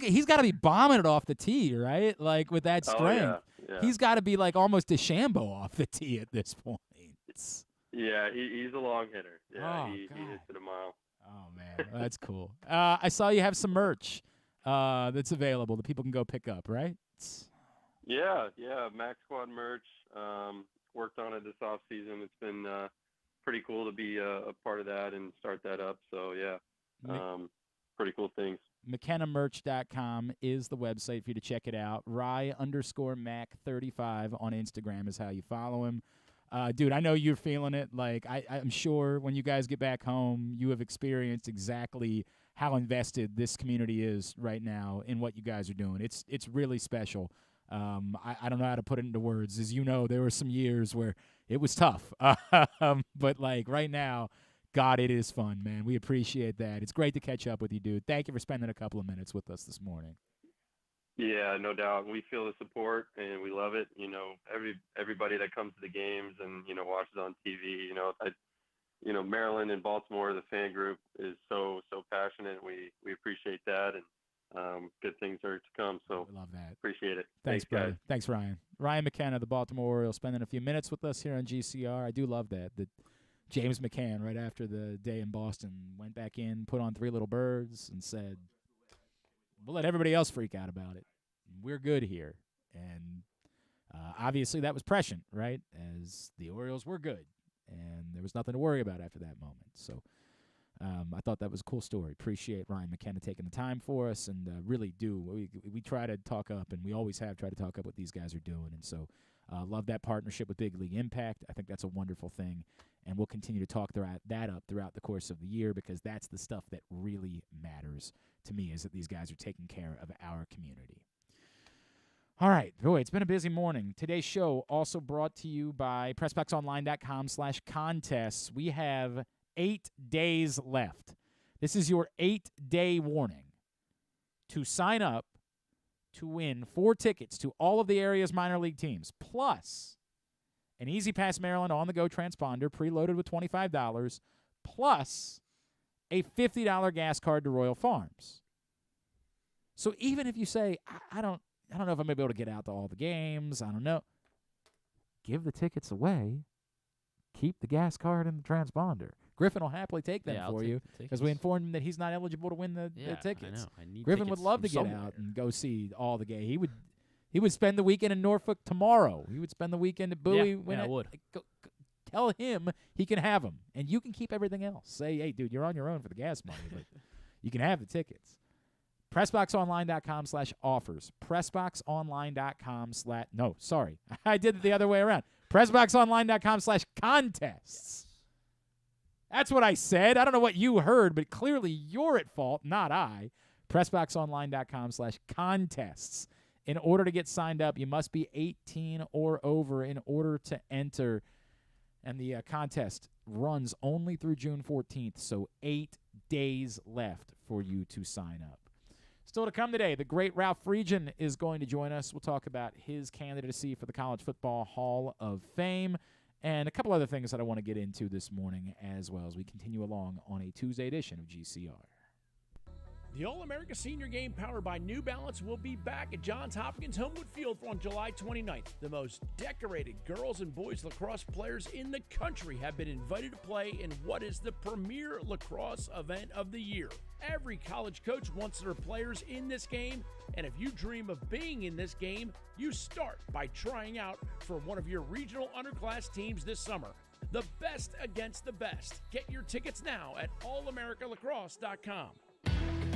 he's got to be bombing it off the tee, right? With that strength, he's got to be almost DeChambeau off the tee at this point. Yeah, he's a long hitter. Yeah, he hits it a mile. Oh man, that's cool. I saw you have some merch that's available that people can go pick up, right? Yeah, Max Squad merch. Worked on it this off season. It's been pretty cool to be a part of that and start that up. So pretty cool things. McKennamerch.com is the website for you to check it out. Rye_Mac35 on Instagram is how you follow him. Dude, I know you're feeling it. I'm sure when you guys get back home, you have experienced exactly how invested this community is right now in what you guys are doing. It's really special. I don't know how to put it into words. As you know, there were some years where it was tough. But right now, God, it is fun, man. We appreciate that. It's great to catch up with you, dude. Thank you for spending a couple of minutes with us this morning. Yeah, no doubt. We feel the support, and we love it. Everybody that comes to the games and watches on TV. Maryland and Baltimore, the fan group is so passionate. We appreciate that, and good things are to come. So love that. Appreciate it. Thanks, brother. guys. Thanks, Ryan. Ryan McKenna, the Baltimore Orioles, spending a few minutes with us here on GCR. I do love that. That James McCann, right after the day in Boston, went back in, put on 3 Little Birds, and said, we'll let everybody else freak out about it. We're good here. And obviously that was prescient, right, as the Orioles were good. And there was nothing to worry about after that moment. So I thought that was a cool story. Appreciate Ryan McKenna taking the time for us, and really do. We try to talk up, and we always have tried to talk up what these guys are doing. And so love that partnership with Big League Impact. I think that's a wonderful thing, and we'll continue to talk that up throughout the course of the year, because that's the stuff that really matters to me, is that these guys are taking care of our community. All right. Boy, it's been a busy morning. Today's show also brought to you by PressBoxOnline.com/contests. We have 8 days left. This is your 8-day warning to sign up to win 4 tickets to all of the area's minor league teams, plus an Easy Pass Maryland on-the-go transponder preloaded with $25, plus a $50 gas card to Royal Farms. So even if you say, I don't know if I'm going to be able to get out to all the games, I don't know, give the tickets away. Keep the gas card and the transponder. Griffin will happily take them for you, because we informed him that he's not eligible to win the tickets. I need Griffin would love to get out and go see all the games. He would spend the weekend in Norfolk tomorrow. He would spend the weekend at Bowie. I would. Tell him he can have them, and you can keep everything else. Say, hey, dude, you're on your own for the gas money, but you can have the tickets. PressBoxOnline.com/offers. PressBoxOnline.com/ no, sorry. I did it the other way around. PressBoxOnline.com/contests. That's what I said. I don't know what you heard, but clearly you're at fault, not I. PressBoxOnline.com/contests. In order to get signed up, you must be 18 or over in order to enter. And the contest runs only through June 14th, so 8 days left for you to sign up. Still to come today, the great Ralph Friedgen is going to join us. We'll talk about his candidacy for the College Football Hall of Fame and a couple other things that I want to get into this morning as well as we continue along on a Tuesday edition of GCR. The All-America Senior Game powered by New Balance will be back at Johns Hopkins Homewood Field on July 29th. The most decorated girls and boys lacrosse players in the country have been invited to play in what is the premier lacrosse event of the year. Every college coach wants their players in this game, and if you dream of being in this game, you start by trying out for one of your regional underclass teams this summer. The best against the best. Get your tickets now at allamericalacrosse.com.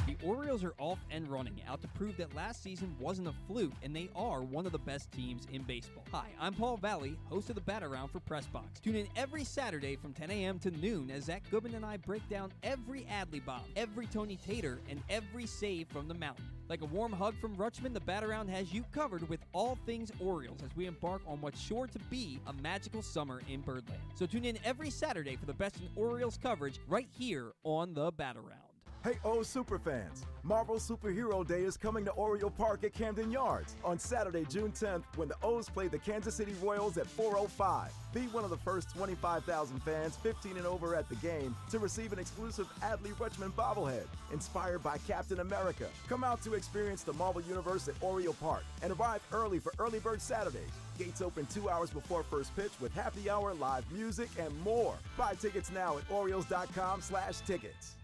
The Orioles are off and running, out to prove that last season wasn't a fluke, and they are one of the best teams in baseball. Hi, I'm Paul Valley, host of the Bat Around for PressBox. Tune in every Saturday from 10 a.m. to noon as Zach Goodman and I break down every Adley bomb, every Tony Tater, and every save from the mountain. Like a warm hug from Rutschman, the Bat Around has you covered with all things Orioles as we embark on what's sure to be a magical summer in Birdland. So tune in every Saturday for the best in Orioles coverage right here on the Bat Around. Hey, O's superfans! Marvel Superhero Day is coming to Oriole Park at Camden Yards on Saturday, June 10th, when the O's play the Kansas City Royals at 4:05. Be one of the first 25,000 fans 15 and over at the game to receive an exclusive Adley Rutschman bobblehead inspired by Captain America. Come out to experience the Marvel Universe at Oriole Park and arrive early for Early Bird Saturdays. Gates open 2 hours before first pitch with happy hour, live music, and more. Buy tickets now at Orioles.com/tickets.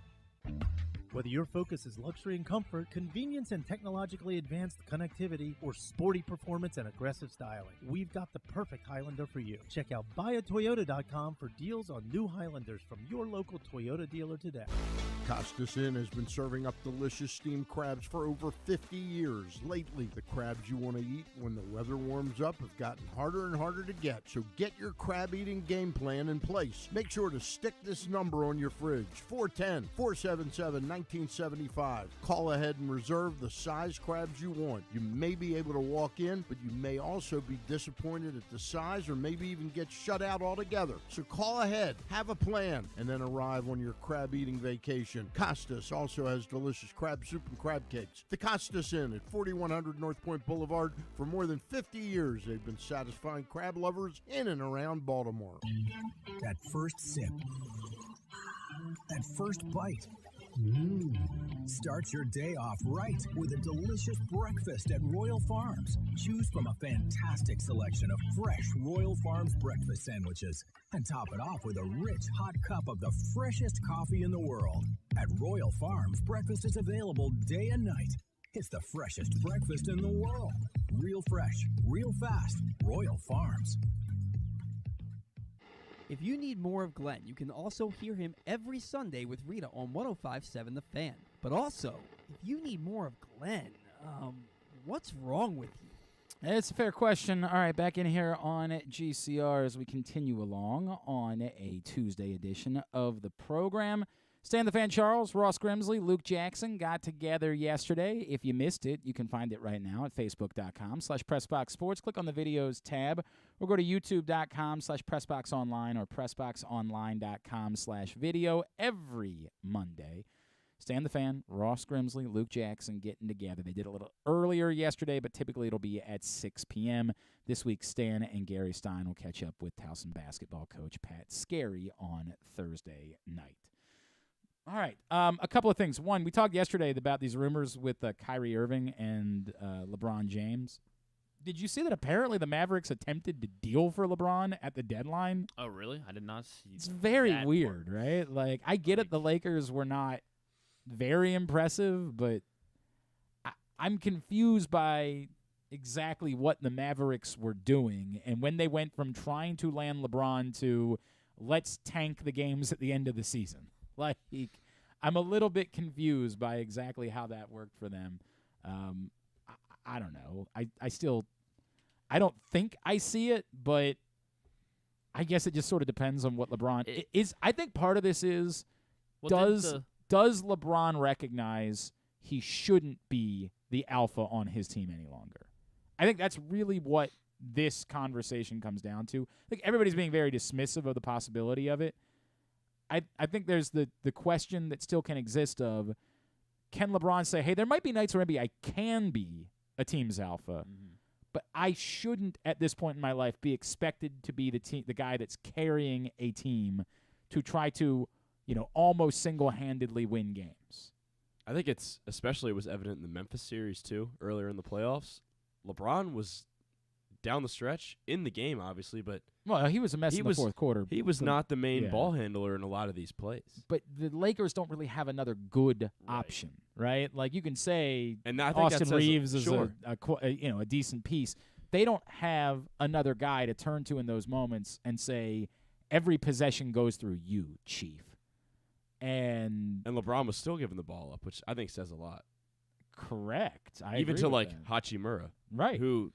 Whether your focus is luxury and comfort, convenience and technologically advanced connectivity, or sporty performance and aggressive styling, we've got the perfect Highlander for you. Check out buyatoyota.com for deals on new Highlanders from your local Toyota dealer today. Costas Inn has been serving up delicious steamed crabs for over 50 years. Lately, the crabs you want to eat when the weather warms up have gotten harder and harder to get, so get your crab-eating game plan in place. Make sure to stick this number on your fridge, 410-477-1975. Call ahead and reserve the size crabs you want. You may be able to walk in, but you may also be disappointed at the size or maybe even get shut out altogether. So call ahead, have a plan, and then arrive on your crab-eating vacation. Costas also has delicious crab soup and crab cakes. The Costas Inn at 4100 North Point Boulevard. For more than 50 years, they've been satisfying crab lovers in and around Baltimore. That first sip, that first bite. Start your day off right with a delicious breakfast at Royal Farms. Choose from a fantastic selection of fresh Royal Farms breakfast sandwiches and top it off with a rich hot cup of the freshest coffee in the world. At Royal Farms, breakfast is available day and night. It's the freshest breakfast in the world. Real fresh, real fast. Royal Farms. If you need more of Glenn, you can also hear him every Sunday with Rita on 105.7 The Fan. But also, if you need more of Glenn, what's wrong with you? It's a fair question. All right, back in here on GCR as we continue along on a Tuesday edition of the program. Stan the Fan Charles, Ross Grimsley, Luke Jackson got together yesterday. If you missed it, you can find it right now at facebook.com/PressBoxSports. Click on the videos tab or go to youtube.com/PressBoxOnline or PressBoxOnline.com/video every Monday. Stan the Fan, Ross Grimsley, Luke Jackson getting together. They did a little earlier yesterday, but typically it'll be at 6 p.m. This week, Stan and Gary Stein will catch up with Towson basketball coach Pat Scarry on Thursday night. All right, a couple of things. One, we talked yesterday about these rumors with Kyrie Irving and LeBron James. Did you see that apparently the Mavericks attempted to deal for LeBron at the deadline? Oh, really? I did not see It's very that weird, part. right? Like, I get it, the Lakers were not very impressive, but I'm confused by exactly what the Mavericks were doing. And when they went from trying to land LeBron to let's tank the games at the end of the season. Like, I'm a little bit confused by exactly how that worked for them. I don't know. I don't think I see it, but I guess it just sort of depends on what LeBron is. I think part of this is does LeBron recognize he shouldn't be the alpha on his team any longer? I think that's really what this conversation comes down to. I think everybody's being very dismissive of the possibility of it. I think there's the question that still can exist of, can LeBron say, hey, there might be nights where maybe I can be a team's alpha, but I shouldn't at this point in my life be expected to be the guy that's carrying a team to try to, almost single-handedly win games. I think it was evident in the Memphis series too, earlier in the playoffs. LeBron was down the stretch in the game, obviously, but he was a mess in the fourth quarter. He was not the main ball handler in a lot of these plays. But the Lakers don't really have another good option, right? Like, you can say and I think Austin Reeves is a decent piece. They don't have another guy to turn to in those moments and say every possession goes through you, Chief. And LeBron was still giving the ball up, which I think says a lot. Correct. Even to that. Hachimura, right? Who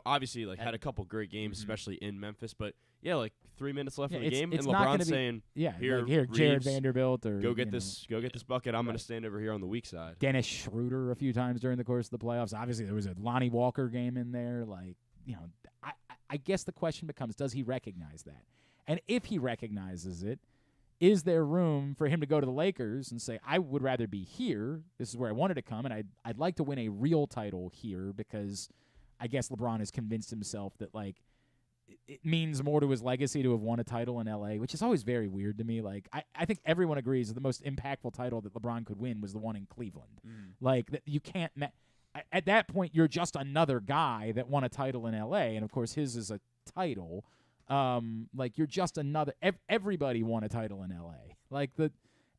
obviously had a couple great games, especially in Memphis. But 3 minutes left in the game, and LeBron's saying, here, Reeves, Jared Vanderbilt, or go get this bucket. I'm going to stand over here on the weak side. Dennis Schroeder a few times during the course of the playoffs. Obviously, there was a Lonnie Walker game in there. I guess the question becomes, does he recognize that? And if he recognizes it, is there room for him to go to the Lakers and say, I would rather be here. This is where I wanted to come, and I'd like to win a real title here because I guess LeBron has convinced himself that, it means more to his legacy to have won a title in L.A., which is always very weird to me. I think everyone agrees that the most impactful title that LeBron could win was the one in Cleveland. That you can't at that point, you're just another guy that won a title in L.A., and, of course, his is a title. You're just another. Everybody won a title in L.A.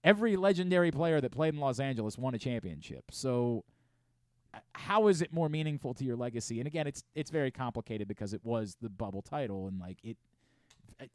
Every legendary player that played in Los Angeles won a championship. So how is it more meaningful to your legacy? And again, it's very complicated because it was the bubble title, and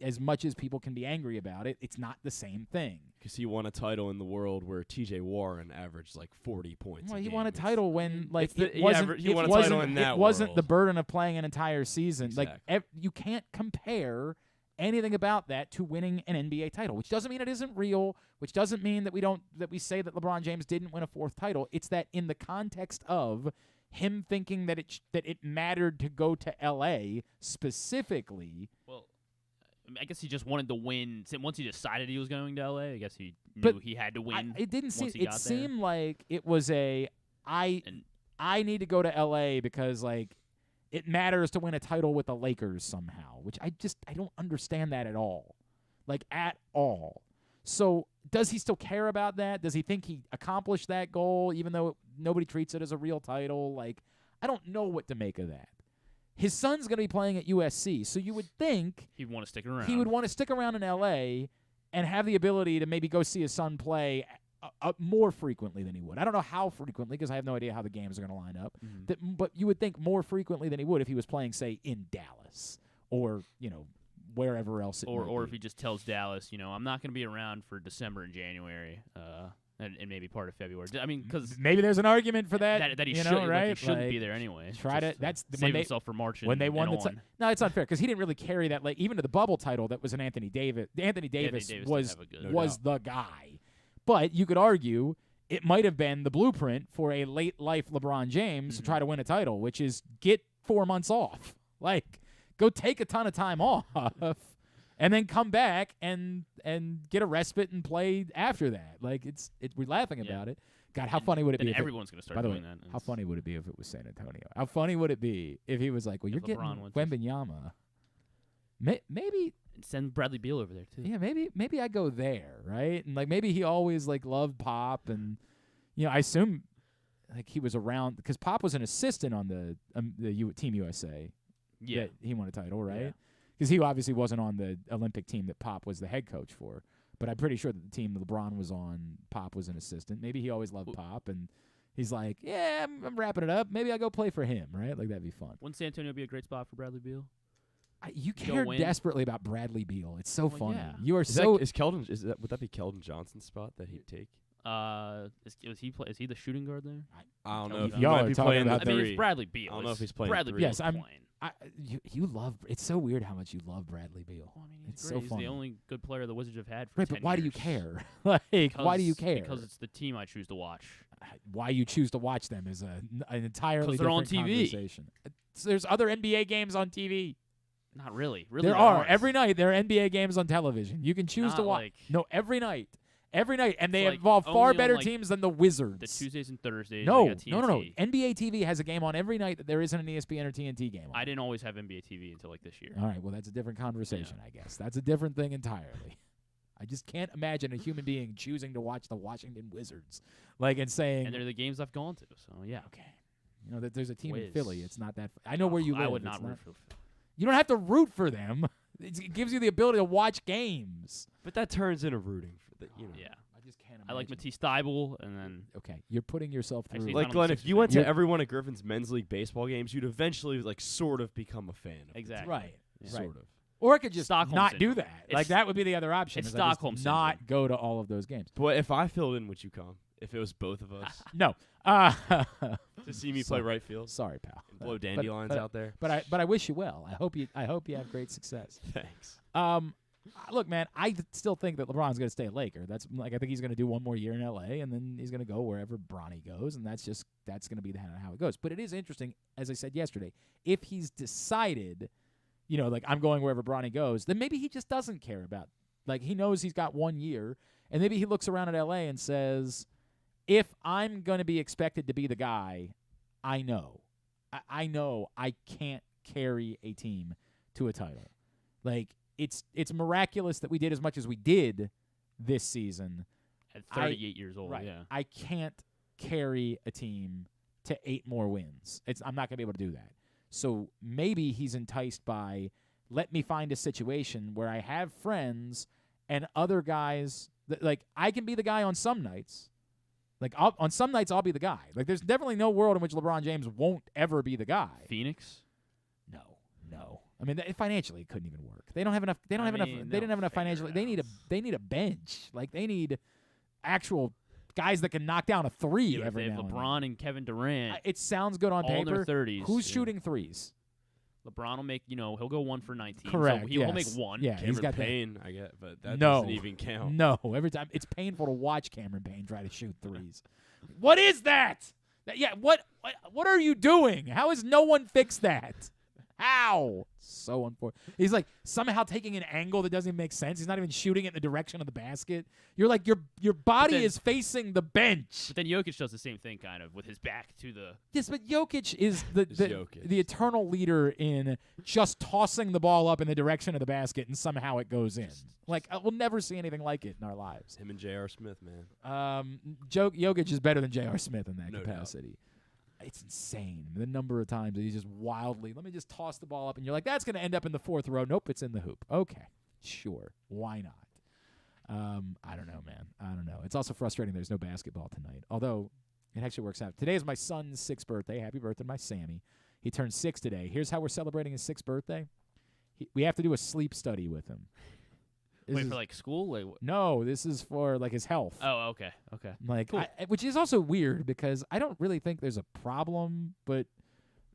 as much as people can be angry about it, it's not the same thing. Because he won a title in the world where T.J. Warren averaged 40 points. Well, he won a title when he won a title in that it wasn't world. The burden of playing an entire season. Exactly. You can't compare anything about that to winning an NBA title, which doesn't mean it isn't real, which doesn't mean that we say that LeBron James didn't win a fourth title. It's that in the context of him thinking that it mattered to go to L.A. specifically. Well, I guess he just wanted to win. Once he decided he was going to LA, I guess he knew he had to win. It didn't seem. It seemed there. like it was I need to go to LA because it matters to win a title with the Lakers somehow, which I don't understand that at all, at all. So does he still care about that? Does he think he accomplished that goal, even though nobody treats it as a real title? Like, I don't know what to make of that. His son's going to be playing at USC, so you would think he'd want to stick around. He would want to stick around in L.A. and have the ability to maybe go see his son play more frequently than he would. I don't know how frequently because I have no idea how the games are going to line up. But you would think more frequently than he would if he was playing, say, in Dallas or, wherever else it might or be. if he just tells Dallas, I'm not going to be around for December and January, and maybe part of February. I mean, because maybe there's an argument for that. That he you should, know, right? Like he shouldn't Like, be there anyway. Try to. That's save himself for March. When they won and the no, it's unfair because he didn't really carry that. Like even to the bubble title, that was an Anthony Davis. Anthony Davis was the guy, but you could argue it might have been the blueprint for a late life LeBron James to try to win a title, which is get 4 months off. Like, go take a ton of time off. And then come back and get a respite and play after that. Like we're laughing about it. God, how funny would it be? If everyone's going to start doing that. How funny would it be if it was San Antonio? How funny would it be if he was like, "Well, you're getting Wembanyama." Maybe send Bradley Beal over there too. Yeah, maybe I go there, right? And like maybe he always like loved Pop, and I assume like he was around because Pop was an assistant on the Team USA. Yeah, that he won a title, right? Yeah. Because he obviously wasn't on the Olympic team that Pop was the head coach for. But I'm pretty sure that the team that LeBron was on, Pop was an assistant. Maybe he always loved Pop, and he's like, yeah, I'm wrapping it up. Maybe I go play for him, right? Like, that'd be fun. Wouldn't San Antonio be a great spot for Bradley Beal? You care desperately about Bradley Beal. It's so funny. Yeah. You are would that be Keldon Johnson's spot that he'd take? Is he the shooting guard there? I don't know. If y'all are talking about it's Bradley Beal. I don't know if he's playing. Bradley Yes, Beal's playing. You love. It's so weird how much you love Bradley Beal. Well, I mean, it's great. so funny. He's the only good player the Wizards have had for 10 but why years. do you care? Like, why do you care? Because it's the team I choose to watch. Why you choose to watch them is an entirely they're on different TV. conversation. There's other NBA games on TV. Not really. There are. Every night there are NBA games on television. You can choose Not to watch. like- No, every night. Every night. And they like involve only far on, better like, teams than the Wizards. The Tuesdays and Thursdays. No. they got TNT. No. NBA TV has a game on every night that there isn't an ESPN or TNT game on. I didn't always have NBA TV until like this year. All right, well, that's a different conversation, I guess. That's a different thing entirely. I just can't imagine a human being choosing to watch the Washington Wizards, like, and saying. And they're the games I've gone to, so yeah. Okay. That there's a team in Wiz. Philly. It's not that. I know where you live. I would It's not root for. You don't have to root for them. It gives you the ability to watch games. But that turns into rooting for the. Yeah. I just can't. I like Matisse Thybulle, and then Okay, you're putting yourself through. Actually, Like not on Glenn, the if Sixers you went fan. to every one of Griffin's men's league baseball games, you'd eventually like sort of become a fan of it. Exactly. Right. Yeah. Right. Sort of. Or I could just Stockholm not syndrome. do that. It's- Like that would be the other option. it's is I just Stockholm not syndrome. go to all of those games. But if I filled in, would you come? If it was both of us No. to see me play right field, Sorry, pal. and blow dandelions out there. But I wish you well. I hope you have great success. Thanks. Look, man, I still think that LeBron's going to stay a Laker. That's like I think he's going to do one more year in LA, and then he's going to go wherever Bronny goes, and that's going to be how it goes. But it is interesting, as I said yesterday, if he's decided, like I'm going wherever Bronny goes, then maybe he just doesn't care about. Like he knows he's got 1 year, and maybe he looks around at LA and says, if I'm going to be expected to be the guy, I know I can't carry a team to a title. Like it's miraculous that we did as much as we did this season. At 38 years old, right, yeah. I can't carry a team to 8 more wins. I'm not going to be able to do that. So maybe he's enticed by, let me find a situation where I have friends and other guys that, like, I can be the guy on some nights. Like, on some nights I'll be the guy. Like, there's definitely no world in which LeBron James won't ever be the guy. Phoenix? No. I mean, financially it couldn't even work. They don't have enough. They don't have enough. They didn't have enough financially. They need a bench. Like, they need actual guys that can knock down a three Yeah, every they have now and then. LeBron and Kevin Durant. It sounds good on all in paper. their 30s. Who's shooting threes? LeBron will make, he'll go 1 for 19. Correct, So he'll yes. make 1. Yeah, he's Cameron got Payne, I get, but that No. doesn't even count. No, every time it's painful to watch Cameron Payne try to shoot threes. What is that? Yeah, what are you doing? How has no one fixed that? How? So unfortunate. He's like somehow taking an angle that doesn't even make sense. He's not even shooting it in the direction of the basket. You're like your body is facing the bench. But then Jokic does the same thing, kind of, with his back to the. Yes, but Jokic is the eternal leader in just tossing the ball up in the direction of the basket and somehow it goes in. Like we'll never see anything like it in our lives. Him and J.R. Smith, man. Jokic is better than J.R. Smith in that No capacity. Doubt. It's insane the number of times that he's just wildly, let me just toss the ball up, and you're like, that's going to end up in the fourth row. Nope, it's in the hoop. Okay, sure. Why not? I don't know, man. I don't know. It's also frustrating there's no basketball tonight, although it actually works out. Today is my son's 6th birthday. Happy birthday to my Sammy. He turned 6 today. Here's how we're celebrating his 6th birthday. We have to do a sleep study with him. Wait, for like school? Like, no, this is for like his health. Oh, okay. Like, cool. Which is also weird because I don't really think there's a problem, but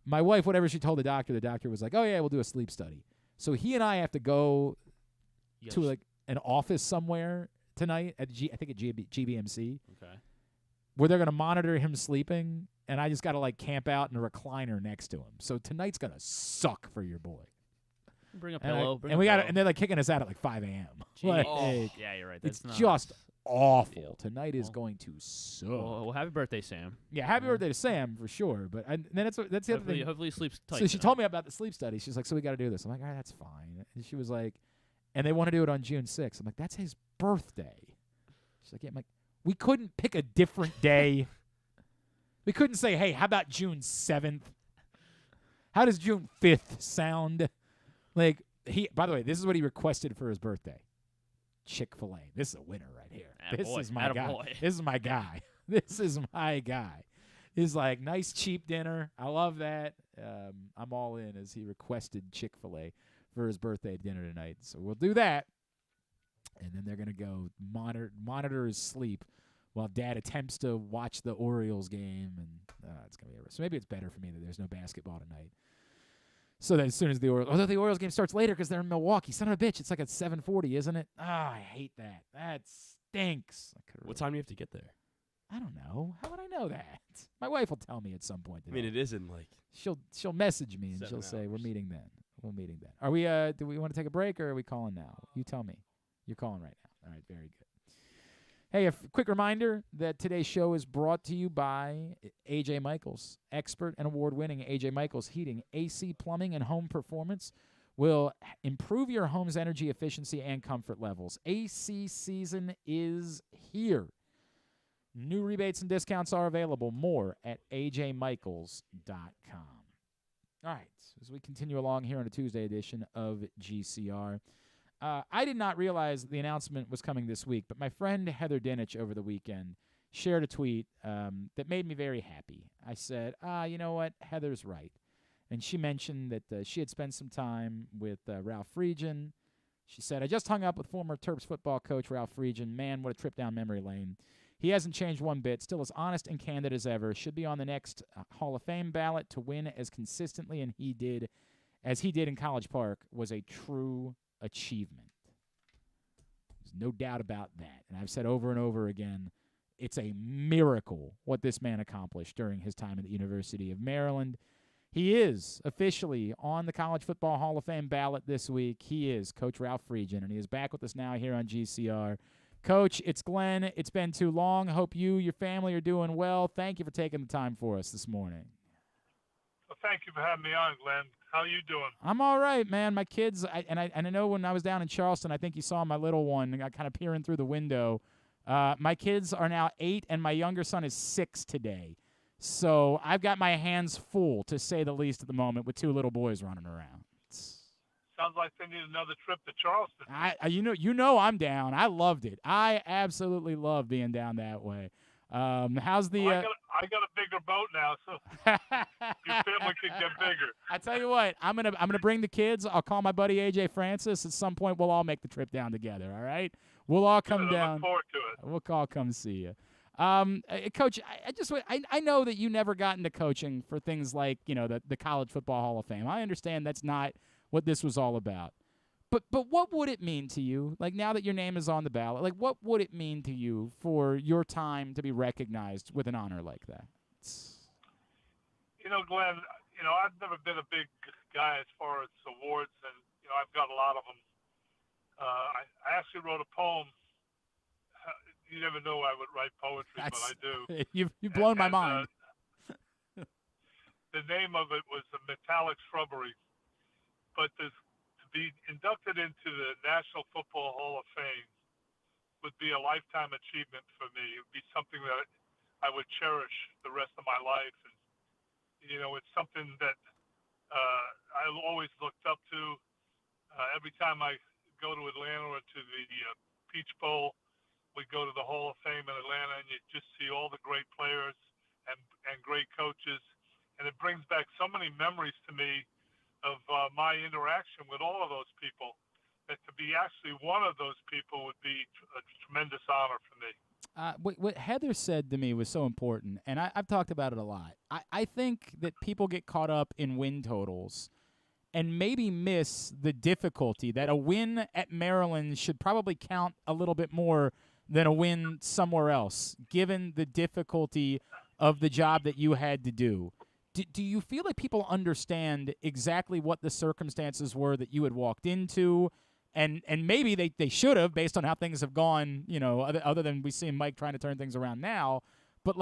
my wife, whatever she told the doctor was like, oh yeah, we'll do a sleep study. So he and I have to go to like an office somewhere tonight at GBMC. Okay. Where they're going to monitor him sleeping, and I just got to like camp out in a recliner next to him. So tonight's going to suck for your boy. Bring a pillow. And they're like kicking us out at like 5 a.m. Like, yeah, you're right. That's it's just awful. Tonight is going to suck. Well, happy birthday, Sam. Yeah, happy birthday to Sam for sure. But then that's the other thing. Hopefully he sleeps tight. So she told me about the sleep study. She's like, so we got to do this. I'm like, all right, that's fine. And she was like, and they want to do it on June 6th. I'm like, that's his birthday. She's like, yeah. I'm like, we couldn't pick a different day. We couldn't say, hey, how about June 7th? How does June 5th sound? Like, by the way, this is what he requested for his birthday. Chick-fil-A. This is a winner right here. This is my guy. This is my guy. This is my guy. He's like, nice cheap dinner. I love that. I'm all in as he requested Chick-fil-A for his birthday dinner tonight. So we'll do that. And then they're going to go monitor his sleep while Dad attempts to watch the Orioles game. And it's going to be so maybe it's better for me that there's no basketball tonight. So then as soon as the Orioles game starts later because they're in Milwaukee. Son of a bitch, it's like at 7:40, isn't it? I hate that. That stinks. What time do you have to get there? I don't know. How would I know that? My wife will tell me at some point today. I mean, it isn't like she'll message me and she'll say we're meeting then. We're meeting then. Are we? Do we want to take a break or are we calling now? You tell me. You're calling right now. All right, very good. Hey, a quick reminder that today's show is brought to you by A.J. Michaels. Expert and award-winning A.J. Michaels Heating, AC, Plumbing, and Home Performance will improve your home's energy efficiency and comfort levels. AC season is here. New rebates and discounts are available. More at ajmichaels.com. All right, as we continue along here on a Tuesday edition of GCR, I did not realize the announcement was coming this week, but my friend Heather Dinich over the weekend shared a tweet that made me very happy. I said, you know what? Heather's right. And she mentioned that she had spent some time with Ralph Friedgen. She said, I just hung up with former Terps football coach Ralph Friedgen. Man, what a trip down memory lane. He hasn't changed one bit, still as honest and candid as ever. Should be on the next Hall of Fame ballot. To win as consistently as he did in College Park was a true achievement. There's no doubt about that. And I've said over and over again, it's a miracle what this man accomplished during his time at the University of Maryland. He is officially on the College Football Hall of Fame ballot this week. He is Coach Ralph Friedgen, and he is back with us now here on GCR. Coach, it's Glenn. It's been too long. Hope you, your family are doing well. Thank you for taking the time for us this morning. Well, thank you for having me on, Glenn. How are you doing? I'm all right, man. My kids, I know when I was down in Charleston, I think you saw my little one kind of peering through the window. My kids are now 8, and my younger son is 6 today. So I've got my hands full, to say the least, at the moment with 2 little boys running around. Sounds like they need another trip to Charleston. You know I'm down. I loved it. I absolutely love being down that way. How's the? I got a bigger boat now, so your family can get bigger. I tell you what, I'm gonna bring the kids. I'll call my buddy AJ Francis. At some point, we'll all make the trip down together. All right, we'll all come down. I look forward to it. We'll all come see you. Coach, I know that you never got into coaching for things like the College Football Hall of Fame. I understand that's not what this was all about. But what would it mean to you, like now that your name is on the ballot, like what would it mean to you for your time to be recognized with an honor like that? Glenn, I've never been a big guy as far as awards, and I've got a lot of them. I actually wrote a poem. You never know I would write poetry, but I do. You've blown my mind. The name of it was The Metallic Shrubbery. But to be inducted into the National Football Hall of Fame would be a lifetime achievement for me. It would be something that I would cherish the rest of my life. And, it's something that I always looked up to. Every time I go to Atlanta or to the Peach Bowl, we go to the Hall of Fame in Atlanta, and you just see all the great players and great coaches. And it brings back so many memories to me of my interaction with all of those people, that to be actually one of those people would be a tremendous honor for me. What Heather said to me was so important, and I've talked about it a lot. I think that people get caught up in win totals and maybe miss the difficulty that a win at Maryland should probably count a little bit more than a win somewhere else, given the difficulty of the job that you had to do. Do you feel like people understand exactly what the circumstances were that you had walked into? And maybe they should have, based on how things have gone, other than we see Mike trying to turn things around now. But,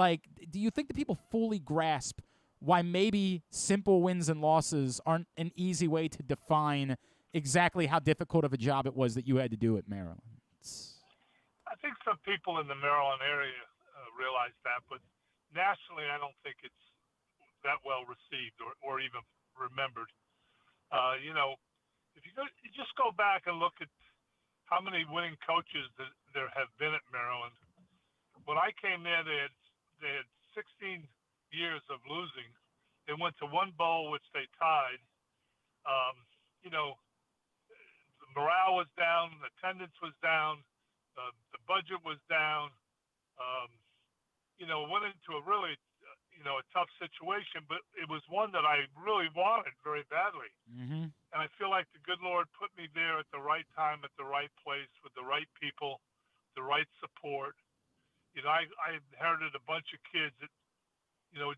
do you think that people fully grasp why maybe simple wins and losses aren't an easy way to define exactly how difficult of a job it was that you had to do at Maryland? I think some people in the Maryland area realize that, but nationally I don't think it's that well received or even remembered. If you just go back and look at how many winning coaches that there have been at Maryland. When I came there, they had 16 years of losing. They went to one bowl, which they tied. The morale was down, attendance was down, the budget was down. Went into a really a tough situation, but it was one that I really wanted very badly. Mm-hmm. And I feel like the good Lord put me there at the right time, at the right place, with the right people, the right support. I inherited a bunch of kids that,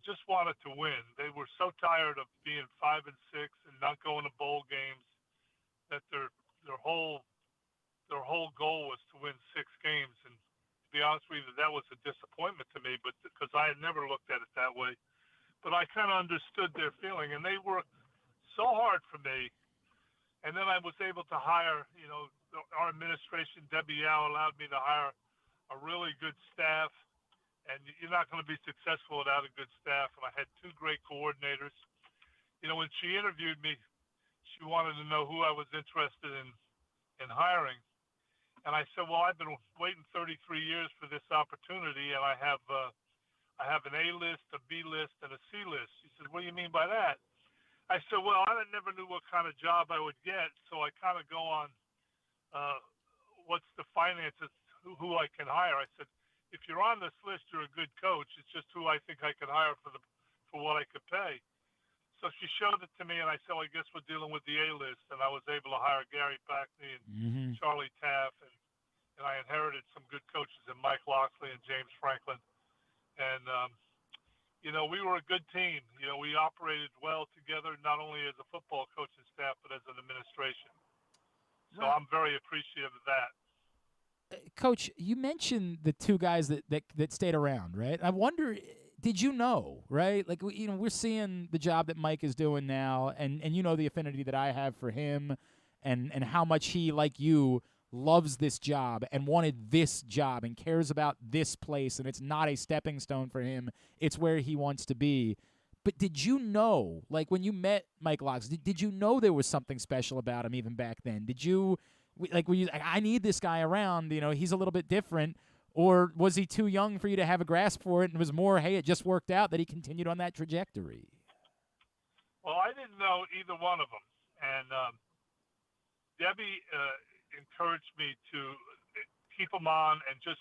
just wanted to win. They were so tired of being 5 and 6 and not going to bowl games that their whole goal was to win 6 games. And to be honest with you, that was a disappointment to me, but because I had never looked at it that way. But I kind of understood their feeling, and they worked so hard for me. And then I was able to hire, our administration, Debbie Yao, allowed me to hire a really good staff. And you're not going to be successful without a good staff. And I had 2 great coordinators. When she interviewed me, she wanted to know who I was interested in hiring. And I said, well, I've been waiting 33 years for this opportunity, and I have an A list, a B list, and a C list. She said, what do you mean by that? I said, well, I never knew what kind of job I would get, so I kind of go on what's the finances, who I can hire. I said, if you're on this list, you're a good coach. It's just who I think I could hire for what I could pay. So she showed it to me, and I said, well, I guess we're dealing with the A list. And I was able to hire Gary Backney and Charlie Taff, and I inherited some good coaches in Mike Loxley and James Franklin. And, we were a good team. We operated well together, not only as a football coaching staff, but as an administration. So right. I'm very appreciative of that. Coach, you mentioned the 2 guys that stayed around, right? I wonder, did you know, right? We're seeing the job that Mike is doing now, and the affinity that I have for him and how much he, like you, loves this job and wanted this job and cares about this place, and it's not a stepping stone for him. It's where he wants to be. But did you know, when you met Mike Loxley, did you know there was something special about him even back then? Did you, were you like, I need this guy around, he's a little bit different? Or was he too young for you to have a grasp for it, and it was more, hey, it just worked out that he continued on that trajectory? Well, I didn't know either one of them. And Debbie encouraged me to keep them on and just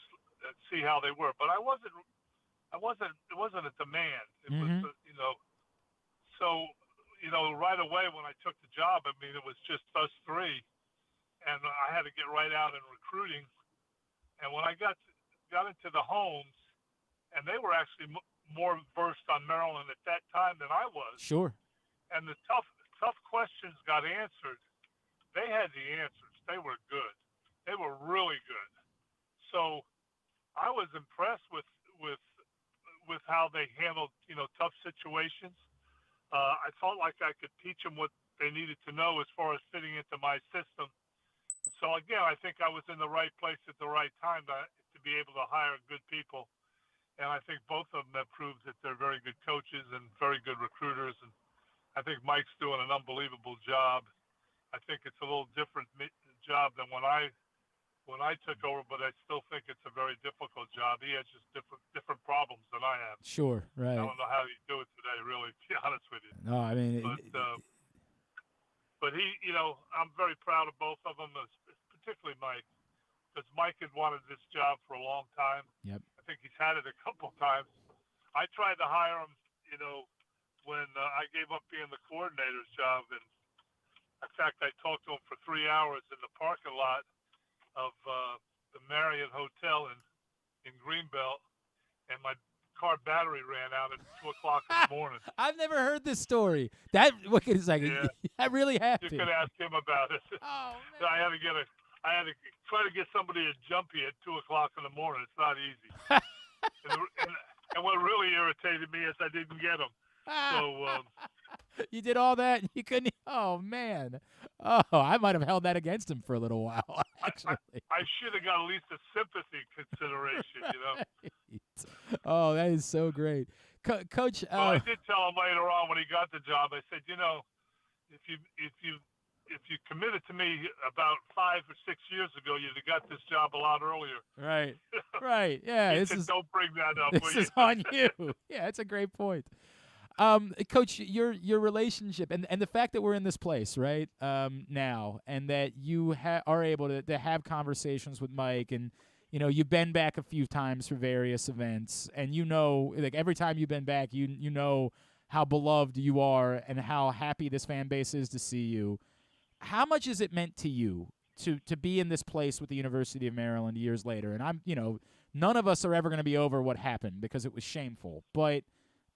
see how they were. But it wasn't a demand. It was, so, right away when I took the job, it was just us 3, and I had to get right out in recruiting. And when I got into the homes, and they were actually more versed on Maryland at that time than I was. Sure. And the tough questions got answered, they had the answers. They were good. They were really good. So I was impressed with how they handled, tough situations. I felt like I could teach them what they needed to know as far as fitting into my system. So again, I think I was in the right place at the right time to be able to hire good people. And I think both of them have proved that they're very good coaches and very good recruiters. And I think Mike's doing an unbelievable job. I think it's a little different job than when I took over, but I still think it's a very difficult job. He has just different problems than I have. Sure, right. I don't know how you do it today, really, to be honest with you. No, I mean, but he, I'm very proud of both of them, particularly Mike, because Mike had wanted this job for a long time. Yep. I think he's had it a couple times. I tried to hire him, when I gave up being the coordinator's job, and in fact, I talked to him for 3 hours in the parking lot of the Marriott Hotel in Greenbelt, and my car battery ran out at 2 o'clock in the morning. I've never heard this story. Wait a second. Yeah. That really happened. You could ask him about it. Oh, man. I had to try to get somebody to jump you at 2 o'clock in the morning. It's not easy. and what really irritated me is I didn't get him. So you did all that and you couldn't. Oh man. Oh, I might have held that against him for a little while. Actually, I should have got at least a sympathy consideration. Right. Oh, that is so great, Coach. Well, I did tell him later on when he got the job. I said, if you committed to me about 5 or 6 years ago, you'd have got this job a lot earlier. Right. Right. Yeah. Don't bring that up. This is on you. Yeah, that's a great point. Coach, your relationship and the fact that we're in this place right now, and that you are able to have conversations with Mike, and you've been back a few times for various events, and like every time you've been back, you know how beloved you are and how happy this fan base is to see you. How much has it meant to you to be in this place with the University of Maryland years later? And none of us are ever going to be over what happened because it was shameful, but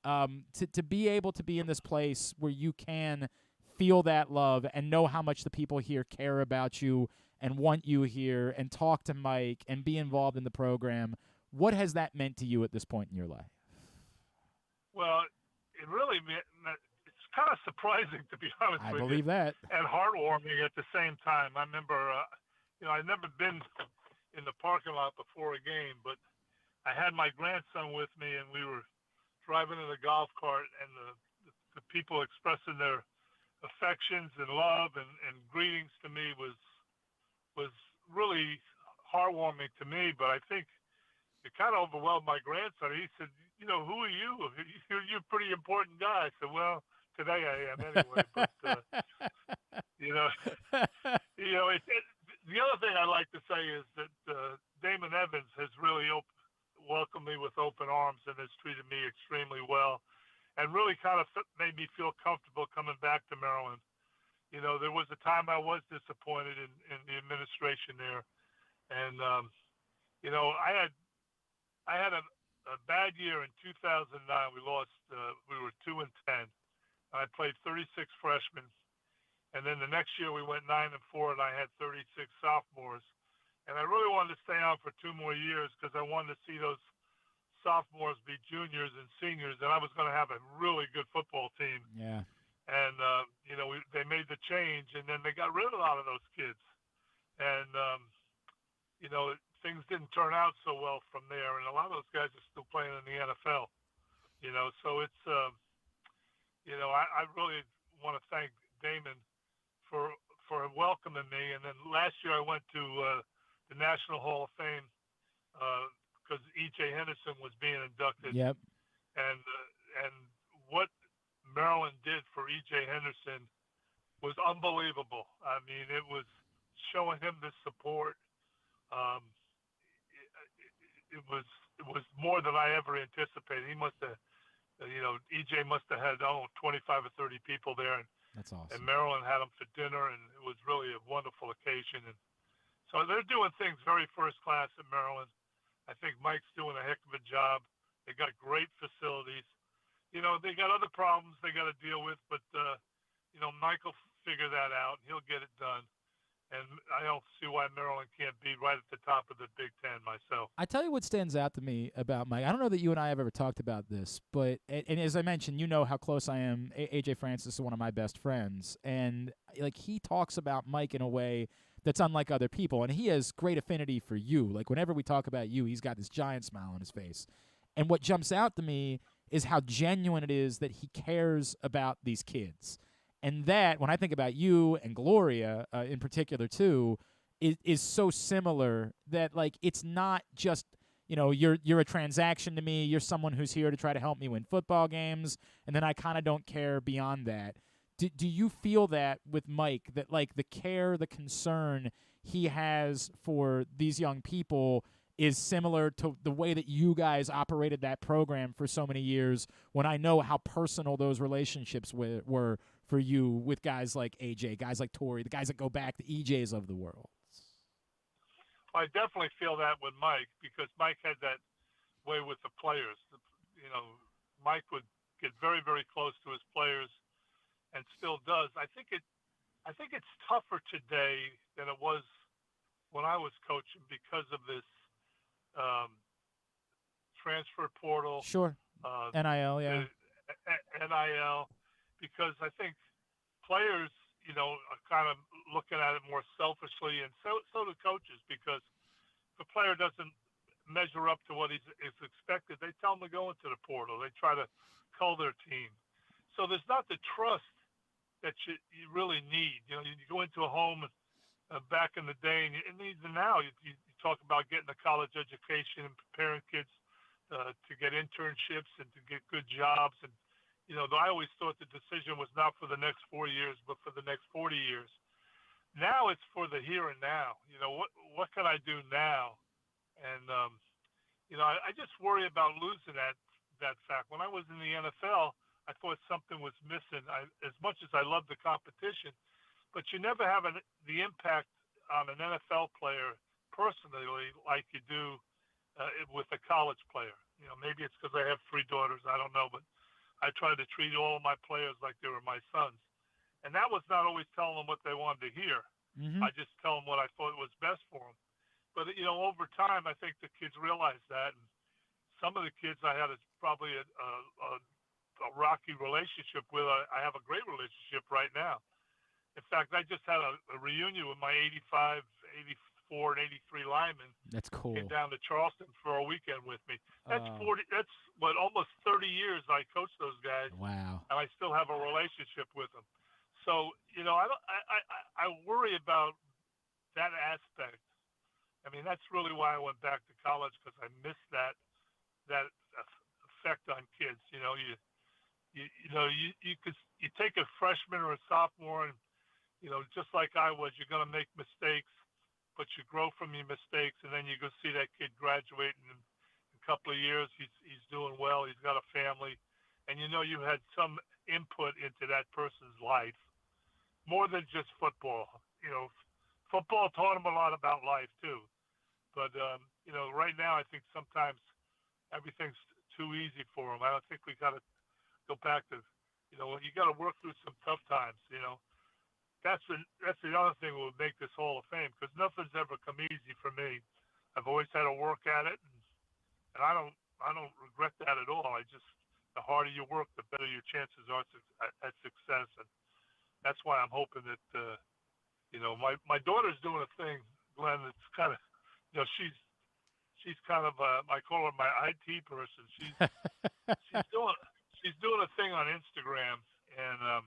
to be able to be in this place where you can feel that love and know how much the people here care about you and want you here and talk to Mike and be involved in the program, what has that meant to you at this point in your life? Well, it really meant, it's kind of surprising, to be honest with you. I believe that. And heartwarming at the same time. I remember, I'd never been in the parking lot before a game, but I had my grandson with me, and we were driving in the golf cart, and the people expressing their affections and love and greetings to me was really heartwarming to me. But I think it kind of overwhelmed my grandson. He said, who are you? You're a pretty important guy. I said, well, today I am anyway. But the other thing I'd like to say is that Damon Evans has really welcomed me with open arms and has treated me extremely well, and really kind of made me feel comfortable coming back to Maryland. There was a time I was disappointed in the administration there, and I had a bad year in 2009. We lost. We were 2-10. I played 36 freshmen, and then the next year we went 9-4, and I had 36 sophomores. And I really wanted to stay on for 2 more years because I wanted to see those sophomores be juniors and seniors, and I was going to have a really good football team. Yeah. And, they made the change, and then they got rid of a lot of those kids. And, things didn't turn out so well from there, and a lot of those guys are still playing in the NFL. So it's, I really want to thank Damon for welcoming me. And then last year I went to the National Hall of Fame because E.J. Henderson was being inducted. Yep. And what Maryland did for E.J. Henderson was unbelievable. I mean, it was showing him this support. It was more than I ever anticipated. He must have, E.J. must have had 25 or 30 people there. And that's awesome. And Maryland had them for dinner, and it was really a wonderful occasion. And so they're doing things very first class in Maryland. I think Mike's doing a heck of a job. They got great facilities. They got other problems they got to deal with, but Mike will figure that out. He'll get it done. And I don't see why Maryland can't be right at the top of the Big Ten myself. I tell you what stands out to me about Mike. I don't know that you and I have ever talked about this, but and as I mentioned, you know how close I am. AJ Francis is one of my best friends, and like he talks about Mike in a way that's unlike other people, and he has great affinity for you. Like whenever we talk about you, he's got this giant smile on his face. And what jumps out to me is how genuine it is that he cares about these kids. And that, when I think about you and Gloria in particular too, is so similar that like it's not just you're a transaction to me. You're someone who's here to try to help me win football games, and then I kind of don't care beyond that. Do you feel that with Mike, that like the care, the concern he has for these young people is similar to the way that you guys operated that program for so many years, when I know how personal those relationships were for you with guys like AJ, guys like Torrey, the guys that go back, the EJs of the world? I definitely feel that with Mike, because Mike had that way with the players. Mike would get very, very close to his players and still does. I think it's tougher today than it was when I was coaching because of this transfer portal. Sure. NIL, yeah. NIL, because I think players, are kind of looking at it more selfishly, and so do coaches, because if a player doesn't measure up to what is expected, they tell him to go into the portal. They try to cull their team. So there's not the trust that you really need. You go into a home back in the day, and even now, you talk about getting a college education and preparing kids to get internships and to get good jobs. And, I always thought the decision was not for the next 4 years, but for the next 40 years. Now it's for the here and now. What can I do now? And, I just worry about losing that fact. When I was in the NFL, I thought something was missing. As much as I love the competition, but you never have the impact on an NFL player personally like you do with a college player. Maybe it's because I have 3 daughters. I don't know, but I try to treat all of my players like they were my sons. And that was not always telling them what they wanted to hear. Mm-hmm. I just tell them what I thought was best for them. But, over time, I think the kids realized that. And some of the kids I had probably a rocky relationship with. I have a great relationship right now. In fact, I just had a reunion with my 85, 84, and 83 linemen. That's cool. Came down to Charleston for a weekend with me. That's almost 30 years I coached those guys. Wow. And I still have a relationship with them. So, I worry about that aspect. I mean, that's really why I went back to college, because I missed that effect on kids. You take a freshman or a sophomore, and just like I was, you're going to make mistakes, but you grow from your mistakes, and then you go see that kid graduate in a couple of years. He's doing well. He's got a family, and you had some input into that person's life, more than just football. Football taught him a lot about life too. But right now I think sometimes everything's too easy for him. I don't think we got to go back to, you got to work through some tough times. That's the other thing that would make this Hall of Fame, because nothing's ever come easy for me. I've always had to work at it, and I don't regret that at all. The harder you work, the better your chances are at success, and that's why I'm hoping that my daughter's doing a thing, Glenn. It's kind of she's kind of I call her my IT person. She's doing a thing on Instagram, and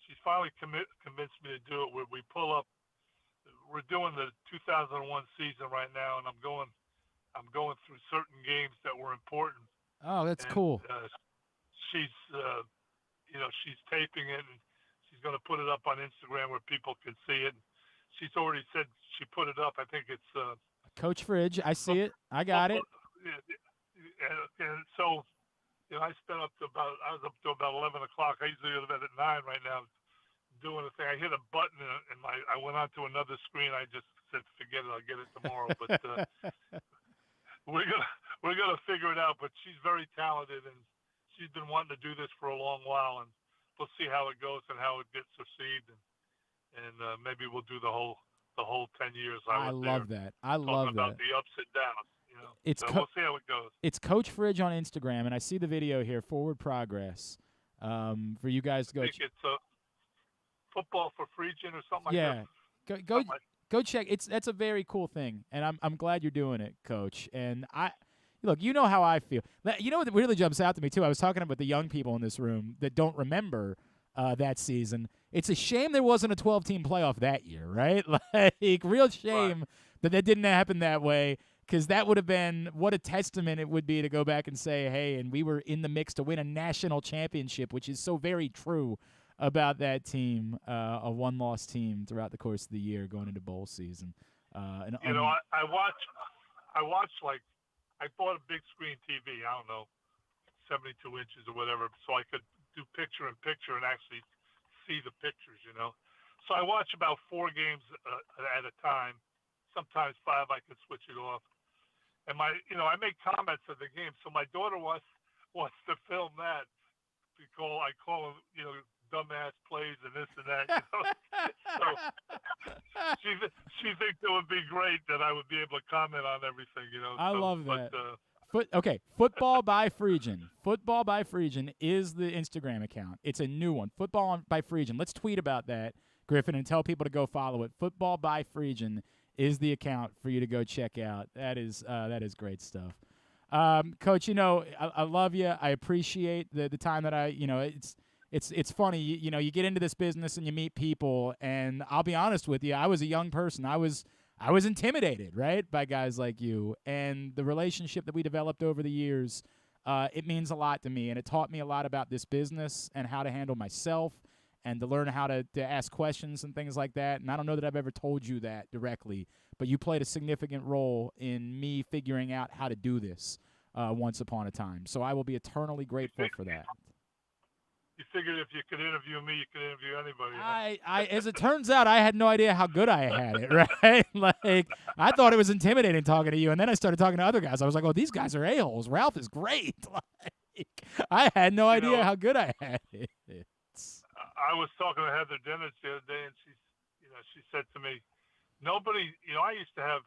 she's finally convinced me to do it. Where we pull up, we're doing the 2001 season right now, and I'm going through certain games that were important. Oh, that's cool. She's she's taping it, and she's going to put it up on Instagram where people can see it. She's already said she put it up. I think it's Coach Fridge. I see it. I got it. And so, I was up to about 11 o'clock. I usually go to bed at 9 right now, doing a thing. I hit a button, and I went on to another screen. I just said, forget it. I'll get it tomorrow. But we're gonna figure it out. But she's very talented, and she's been wanting to do this for a long while. And we'll see how it goes and how it gets received, and maybe we'll do the whole 10 years. I love that. I love about that. the ups and downs. It's so we'll see how it goes. It's Coach Friedgen on Instagram, and I see the video here, Forward Progress, for you guys to go. I think it's football for Friedgen or something yeah. like that. Go check. That's a very cool thing, and I'm glad you're doing it, Coach. And look, you know how I feel. You know what really jumps out to me too? I was talking about the young people in this room that don't remember that season. It's a shame there wasn't a 12-team playoff that year, right? Like, real shame that didn't happen that way, because that would have been what a testament it would be to go back and say, hey, and we were in the mix to win a national championship, which is so very true about that team, a one-loss team throughout the course of the year going into bowl season. I watched, like, I bought a big screen TV, I don't know, 72 inches or whatever, so I could do picture-in-picture and actually see the pictures, So I watch about 4 games at a time, sometimes 5. I could switch it off. And I make comments of the game. So my daughter wants to film that. I call them, dumbass plays and this and that. So she thinks it would be great that I would be able to comment on everything. I love that. Football by Friedgen. Football by Friedgen is the Instagram account. It's a new one. Football by Friedgen. Let's tweet about that, Griffin, and tell people to go follow it. Football by Friedgen is the account for you to go check out. That is great stuff. Coach, I love you. I appreciate the time that it's funny. You get into this business and you meet people, and I'll be honest with you, I was a young person. I was intimidated, right, by guys like you, and the relationship that we developed over the years, it means a lot to me, and it taught me a lot about this business and how to handle myself and to learn how to ask questions and things like that. And I don't know that I've ever told you that directly, but you played a significant role in me figuring out how to do this once upon a time. So I will be eternally grateful for that. You figured if you could interview me, you could interview anybody. Huh? As it turns out, I had no idea how good I had it, right? Like, I thought it was intimidating talking to you, and then I started talking to other guys. I was like, oh, these guys are a-holes. Ralph is great. Like, I had no idea how good I had it. I was talking to Heather Dennis the other day, and she said to me, nobody, I used to have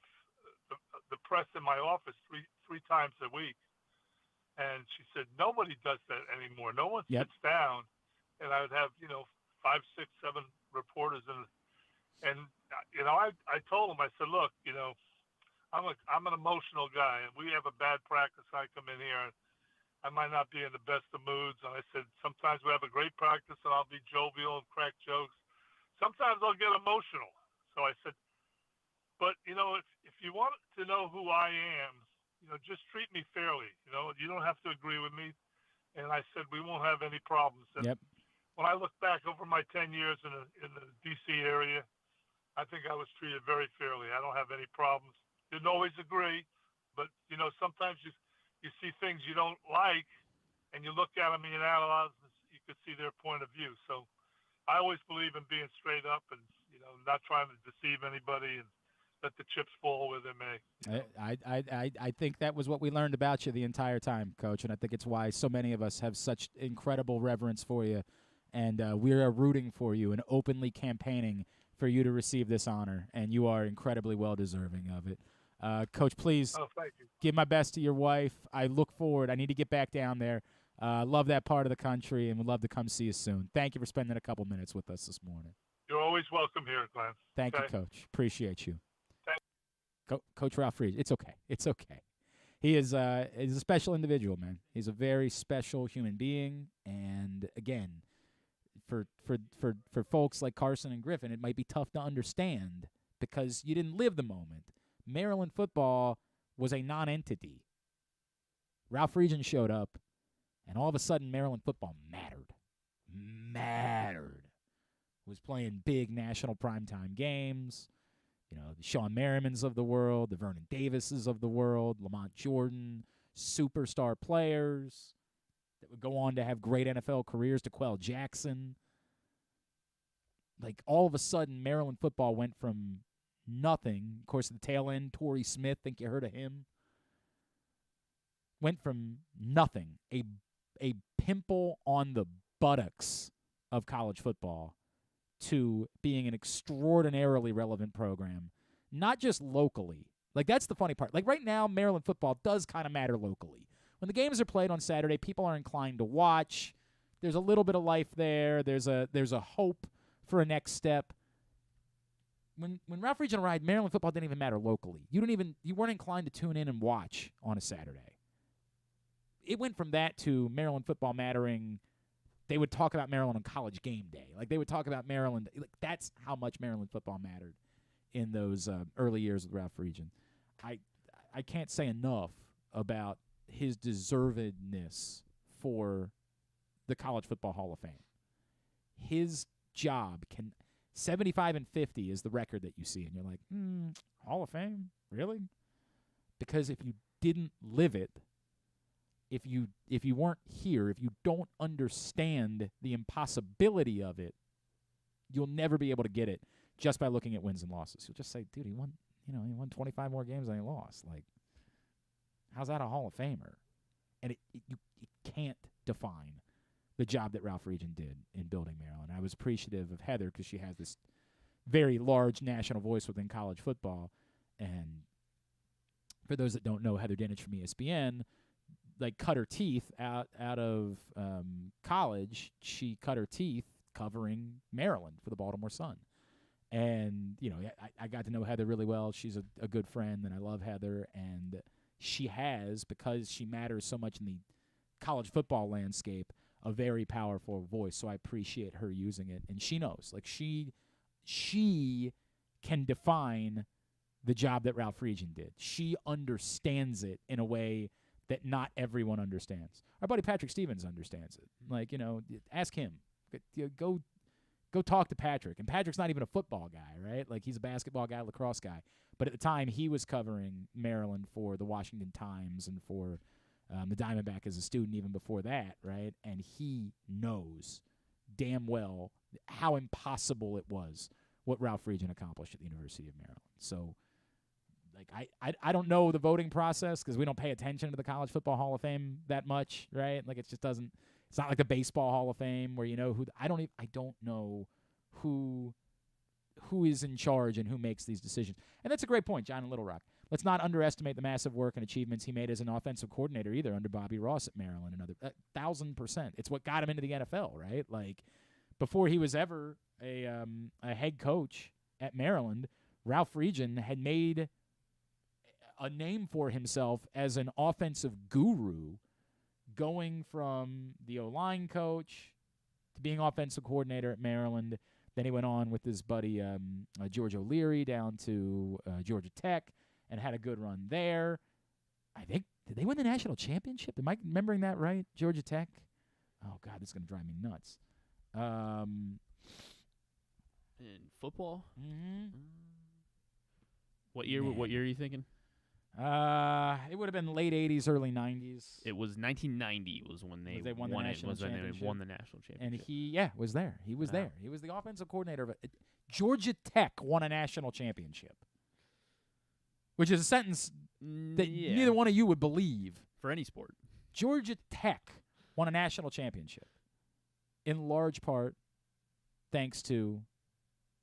the press in my office three times a week. And she said, nobody does that anymore. No one sits down. And I would have, 5, 6, 7 reporters. And I told them, I said, look, I'm an emotional guy, and we have a bad practice. I come in here, and I might not be in the best of moods. And I said, sometimes we have a great practice, and I'll be jovial and crack jokes. Sometimes I'll get emotional. So I said, but, if you want to know who I am, just treat me fairly. You don't have to agree with me. And I said, we won't have any problems. And when I look back over my 10 years in the D.C. area, I think I was treated very fairly. I don't have any problems. Didn't always agree, but, sometimes you see things you don't like, and you look at them and you analyze, and you can see their point of view. So I always believe in being straight up and, not trying to deceive anybody and let the chips fall where they may. I think that was what we learned about you the entire time, Coach, and I think it's why so many of us have such incredible reverence for you, and we are rooting for you and openly campaigning for you to receive this honor, and you are incredibly well-deserving of it. Coach, please give my best to your wife. I look forward. I need to get back down there. Love that part of the country, and would love to come see you soon. Thank you for spending a couple minutes with us this morning. You're always welcome here, Glenn. Thank you, Coach. Appreciate you. Coach Ralph Friedgen. It's okay. It's okay. He's a special individual, man. He's a very special human being. And again, for folks like Carson and Griffin, it might be tough to understand because you didn't live the moment. Maryland football was a non-entity. Ralph Friedgen showed up, and all of a sudden Maryland football mattered. Was playing big national primetime games. The Sean Merrimans of the world, the Vernon Davises of the world, Lamont Jordan, superstar players that would go on to have great NFL careers, DeQuell Jackson. Like, all of a sudden, Maryland football went from nothing. Of course, at the tail end, Torrey Smith, think you heard of him? Went from nothing, a pimple on the buttocks of college football to being an extraordinarily relevant program, not just locally. Like, that's the funny part. Like, right now, Maryland football does kind of matter locally. When the games are played on Saturday, people are inclined to watch. There's a little bit of life there. There's a hope for a next step. When Ralph Friedgen arrived, Maryland football didn't even matter locally. You weren't inclined to tune in and watch on a Saturday. It went from that to Maryland football mattering. They would talk about Maryland on College Game Day. Like, they would talk about Maryland. Like, that's how much Maryland football mattered in those early years with Ralph Friedgen. I can't say enough about his deservedness for the College Football Hall of Fame. His job 75-50 is the record that you see, and you're like, Hall of Fame? Really? Because if you didn't live it, if you weren't here, if you don't understand the impossibility of it, you'll never be able to get it just by looking at wins and losses. You'll just say, dude, he won 25 more games than he lost. Like, how's that a Hall of Famer? And you can't define the job that Ralph Friedgen did in building Maryland. I was appreciative of Heather because she has this very large national voice within college football. And for those that don't know, Heather Dinich from ESPN, like, cut her teeth out of college. She cut her teeth covering Maryland for the Baltimore Sun. And, I got to know Heather really well. She's a good friend, and I love Heather. And she has, because she matters so much in the college football landscape, a very powerful voice. So I appreciate her using it. And she knows. Like, she can define the job that Ralph Friedgen did. She understands it in a way that not everyone understands. Our buddy Patrick Stevens understands it. Like, ask him. Go talk to Patrick. And Patrick's not even a football guy, right? Like, he's a basketball guy, lacrosse guy. But at the time, he was covering Maryland for the Washington Times and for the Diamondback as a student even before that, right? And he knows damn well how impossible it was what Ralph Friedgen accomplished at the University of Maryland. So, like, I don't know the voting process because we don't pay attention to the College Football Hall of Fame that much, right? Like, it just doesn't. It's not like the Baseball Hall of Fame where you know who. I don't know who is in charge and who makes these decisions. And that's a great point, John in Little Rock. Let's not underestimate the massive work and achievements he made as an offensive coordinator either under Bobby Ross at Maryland. Another 1,000%. It's what got him into the NFL, right? Like, before he was ever a head coach at Maryland, Ralph Friedgen had made a name for himself as an offensive guru, going from the O-line coach to being offensive coordinator at Maryland. Then he went on with his buddy George O'Leary down to Georgia Tech and had a good run there. I think, did they win the national championship? Am I remembering that right? Georgia Tech? Oh, God, this is going to drive me nuts. In football? Mm-hmm. What year are you thinking? It would have been late 80s, early 90s. It was 1990 was when they won the national championship. They won the national championship. And he was there. He was there. He was the offensive coordinator of it. Georgia Tech won a national championship, which is a sentence that neither one of you would believe. For any sport. Georgia Tech won a national championship, in large part thanks to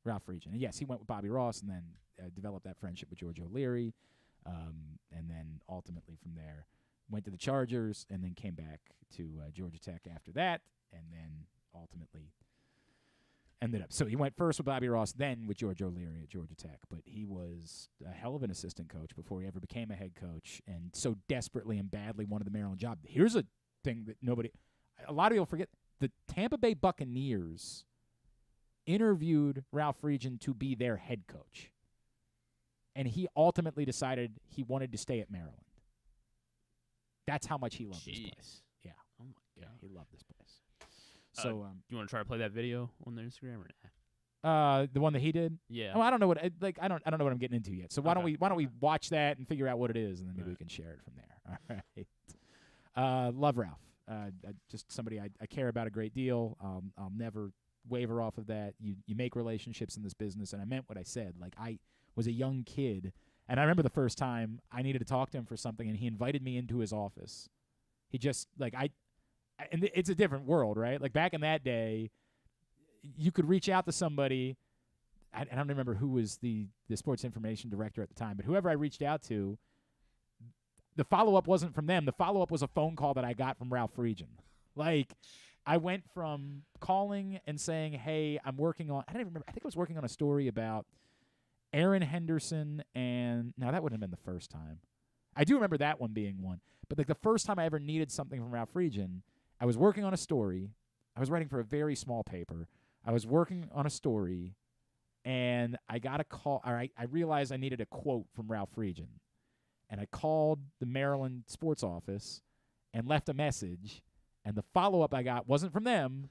Ralph Friedgen. And yes, he went with Bobby Ross and then developed that friendship with George O'Leary. And then ultimately from there went to the Chargers and then came back to Georgia Tech after that, and then ultimately ended up. So he went first with Bobby Ross, then with George O'Leary at Georgia Tech. But he was a hell of an assistant coach before he ever became a head coach, and so desperately and badly wanted the Maryland job. Here's a thing that a lot of people forget. The Tampa Bay Buccaneers interviewed Ralph Friedgen to be their head coach. And he ultimately decided he wanted to stay at Maryland. That's how much he loved this place. Yeah. Oh my God. Yeah, he loved this place. So, you want to try to play that video on their Instagram or not? the one that he did? Yeah. Oh, I don't know what I don't know what I'm getting into yet. So why don't we watch that and figure out what it is, and then maybe we can share it from there. All right. Love Ralph. Just somebody I care about a great deal. I'll never waver off of that. You make relationships in this business, and I meant what I said. Like, I was a young kid, and I remember the first time I needed to talk to him for something, and he invited me into his office. He just, and it's a different world, right? Like, back in that day, you could reach out to somebody. I don't remember who was the sports information director at the time, but whoever I reached out to, the follow-up wasn't from them. The follow-up was a phone call that I got from Ralph Friedgen. Like, I went from calling and saying, hey, I'm working on – I don't even remember. I think I was working on a story about Aaron Henderson and – now, that wouldn't have been the first time. I do remember that one being one. But, like, the first time I ever needed something from Ralph Friedgen, I was working on a story. I was writing for a very small paper. I was working on a story, and I got a call – or I realized I needed a quote from Ralph Friedgen. And I called the Maryland sports office and left a message. And the follow-up I got wasn't from them.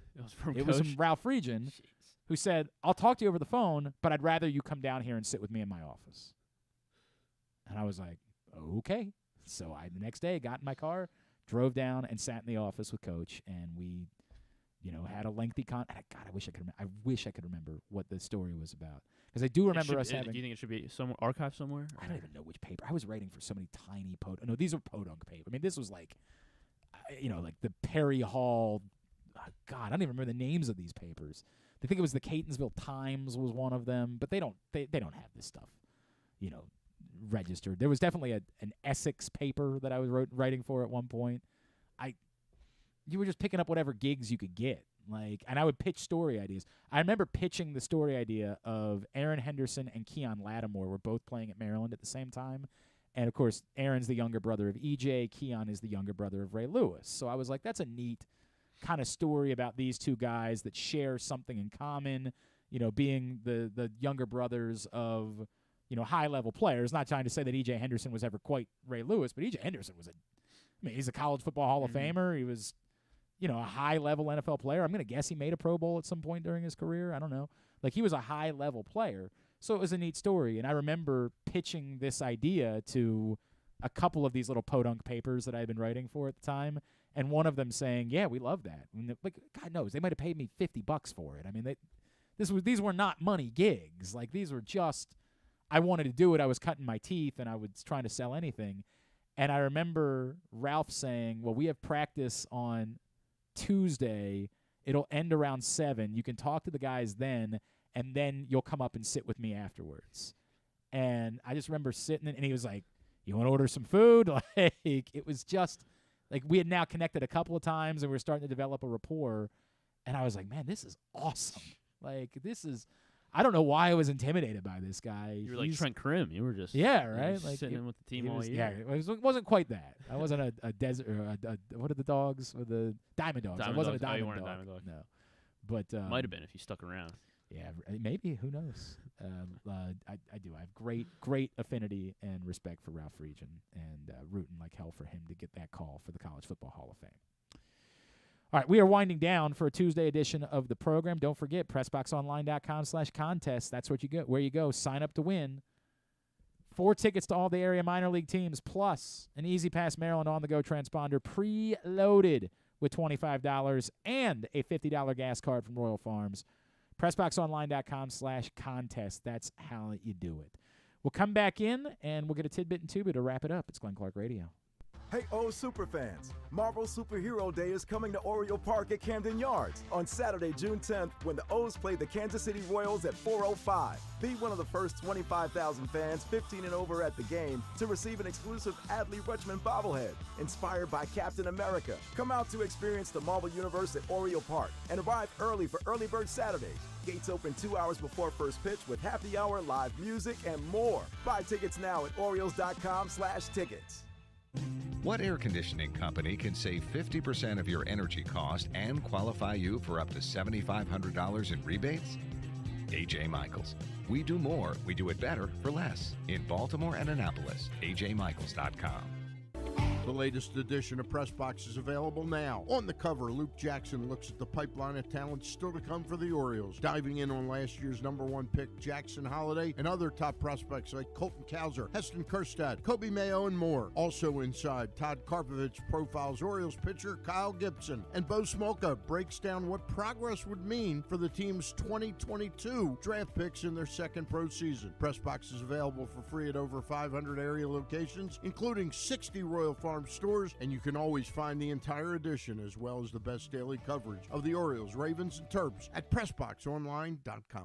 It was from Ralph Friedgen, who said, I'll talk to you over the phone, but I'd rather you come down here and sit with me in my office. And I was like, okay. So I, the next day, got in my car, drove down, and sat in the office with Coach. And we, had a lengthy God, I wish I could remember what the story was about. Because I do remember us having. Do you think it should be archived somewhere? I don't even know which paper. I was writing for so many tiny No, these are podunk paper. I mean, this was like, like the Perry Hall. God, I don't even remember the names of these papers. I think it was the Catonsville Times was one of them, but they don't have this stuff, registered. There was definitely an Essex paper that I was writing for at one point. You were just picking up whatever gigs you could get. And I would pitch story ideas. I remember pitching the story idea of Aaron Henderson and Keon Lattimore were both playing at Maryland at the same time. And, of course, Aaron's the younger brother of EJ. Keon is the younger brother of Ray Lewis. So I was like, that's a neat kind of story about these two guys that share something in common, being the younger brothers of, high-level players. Not trying to say that EJ Henderson was ever quite Ray Lewis, but EJ Henderson was he's a college football Hall of Famer. He was a high-level NFL player. I'm going to guess he made a Pro Bowl at some point during his career. I don't know. He was a high-level player. So it was a neat story. And I remember pitching this idea to a couple of these little podunk papers that I had been writing for at the time, and one of them saying, yeah, we love that. I mean, God knows, they might have paid me $50 for it. I mean, these were not money gigs. These were just, I wanted to do it. I was cutting my teeth, and I was trying to sell anything. And I remember Ralph saying, well, we have practice on Tuesday. It'll end around 7. You can talk to the guys then, and then you'll come up and sit with me afterwards. And I just remember sitting, and he was like, you want to order some food? It was just, we had now connected a couple of times, and we were starting to develop a rapport. And I was like, man, this is awesome. I don't know why I was intimidated by this guy. You were like Trent Krim. You were just right, sitting in with the team all year. Yeah, it wasn't quite that. I wasn't a desert. What are the dogs? Or the Diamond Dogs. I wasn't a diamond dog. No, but might have been if you stuck around. Yeah, maybe. Who knows? I do. I have great affinity and respect for Ralph Friedgen, and rooting like hell for him to get that call for the College Football Hall of Fame. All right, we are winding down for a Tuesday edition of the program. Don't forget, PressBoxOnline.com/contest. That's where you go. Sign up to win 4 tickets to all the area minor league teams, plus an Easy Pass Maryland on-the-go transponder preloaded with $25 and a $50 gas card from Royal Farms. PressBoxOnline.com/contest. That's how you do it. We'll come back in, and we'll get a tidbit and tuba to wrap it up. It's Glenn Clark Radio. Hey, superfans! Marvel Superhero Day is coming to Oriole Park at Camden Yards on Saturday, June 10th, when the O's play the Kansas City Royals at 4:05. Be one of the first 25,000 fans 15 and over at the game to receive an exclusive Adley Rutschman bobblehead inspired by Captain America. Come out to experience the Marvel Universe at Oriole Park and arrive early for Early Bird Saturdays. Gates open 2 hours before first pitch with happy hour, live music, and more. Buy tickets now at Orioles.com/tickets. What air conditioning company can save 50% of your energy cost and qualify you for up to $7,500 in rebates? AJ Michaels. We do more, we do it better for less. In Baltimore and Annapolis, ajmichaels.com. The latest edition of Press Box is available now. On the cover, Luke Jackson looks at the pipeline of talent still to come for the Orioles, diving in on last year's #1 pick Jackson Holliday and other top prospects like Colton Cowser, Heston Kjerstad, Kobe Mayo, and more. Also inside, Todd Karpovich profiles Orioles pitcher Kyle Gibson, and Bo Smolka breaks down what progress would mean for the team's 2022 draft picks in their second pro season. Press Box is available for free at over 500 area locations, including 60 Royal Farms Farm stores, and you can always find the entire edition as well as the best daily coverage of the Orioles, Ravens, and Terps at PressBoxOnline.com.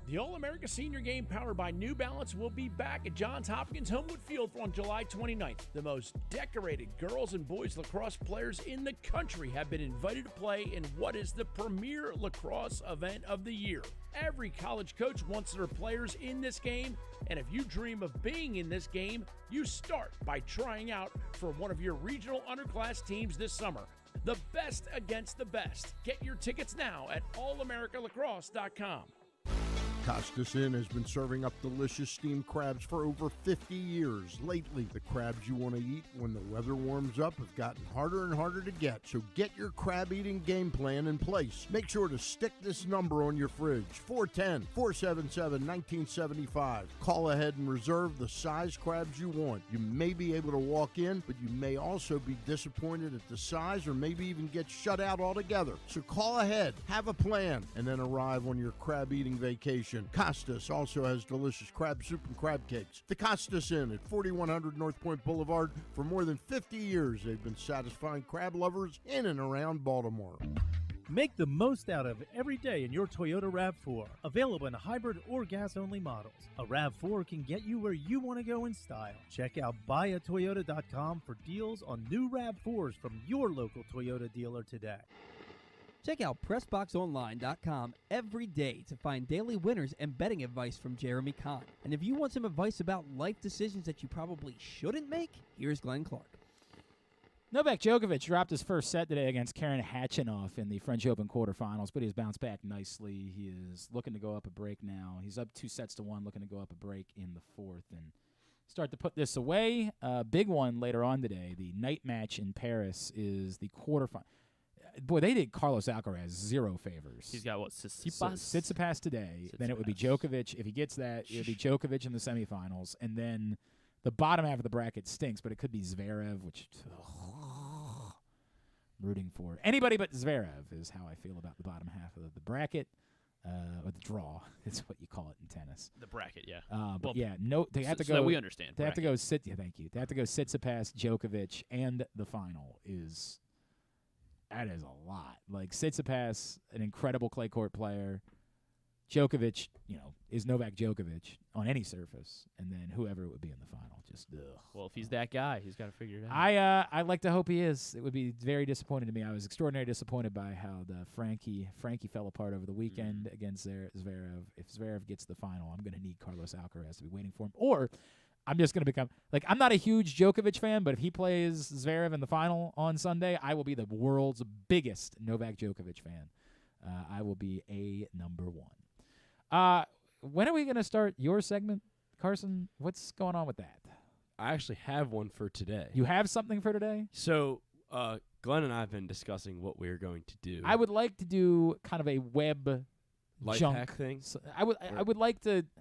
The All-America Senior Game powered by New Balance will be back at Johns Hopkins Homewood Field on July 29th. The most decorated girls and boys lacrosse players in the country have been invited to play in what is the premier lacrosse event of the year. Every college coach wants their players in this game, and if you dream of being in this game, you start by trying out for one of your regional underclass teams this summer. The best against the best. Get your tickets now at allamericalacrosse.com. Costas Inn has been serving up delicious steamed crabs for over 50 years. Lately, the crabs you want to eat when the weather warms up have gotten harder and harder to get. So get your crab-eating game plan in place. Make sure to stick this number on your fridge, 410-477-1975. Call ahead and reserve the size crabs you want. You may be able to walk in, but you may also be disappointed at the size or maybe even get shut out altogether. So call ahead, have a plan, and then arrive on your crab-eating vacation. Costas also has delicious crab soup and crab cakes. The Costas Inn at 4100 North Point Boulevard. For more than 50 years, they've been satisfying crab lovers in and around Baltimore. Make the most out of every day in your Toyota RAV4. Available in hybrid or gas-only models. A RAV4 can get you where you want to go in style. Check out buyatoyota.com for deals on new RAV4s from your local Toyota dealer today. Check out PressBoxOnline.com every day to find daily winners and betting advice from Jeremy Kahn. And if you want some advice about life decisions that you probably shouldn't make, here's Glenn Clark. Novak Djokovic dropped his first set today against Karen Khachanov in the French Open quarterfinals, but he's bounced back nicely. He is looking to go up a break now. He's up 2-1, looking to go up a break in the fourth and start to put this away. Big one later on today. The night match in Paris is the quarterfinal. Boy, they did Carlos Alcaraz 0 favors. He's got what? Tsitsipas today. Then it would be Djokovic. If he gets that, it would be Djokovic in the semifinals. And then the bottom half of the bracket stinks, but it could be Zverev, which I'm rooting for. Anybody but Zverev is how I feel about the bottom half of the bracket. Or the draw is what you call it in tennis. The bracket, yeah. But yeah, no, they have to go. So that we understand. They have to go thank you. They have to go Tsitsipas, Djokovic, and the final is. That is a lot. Like, Tsitsipas, an incredible clay court player. Djokovic, is Novak Djokovic on any surface. And then whoever it would be in the final. Just, ugh. Well, if he's that guy, he's got to figure it out. I like to hope he is. It would be very disappointing to me. I was extraordinarily disappointed by how the Frankie fell apart over the weekend against Zverev. If Zverev gets the final, I'm going to need Carlos Alcaraz to be waiting for him. Or I'm just going to become – I'm not a huge Djokovic fan, but if he plays Zverev in the final on Sunday, I will be the world's biggest Novak Djokovic fan. I will be a number one. When are we going to start your segment, Carson? What's going on with that? I actually have one for today. You have something for today? So Glenn and I have been discussing what we're going to do. I would like to do kind of a web life junk hack thing. So I would like to –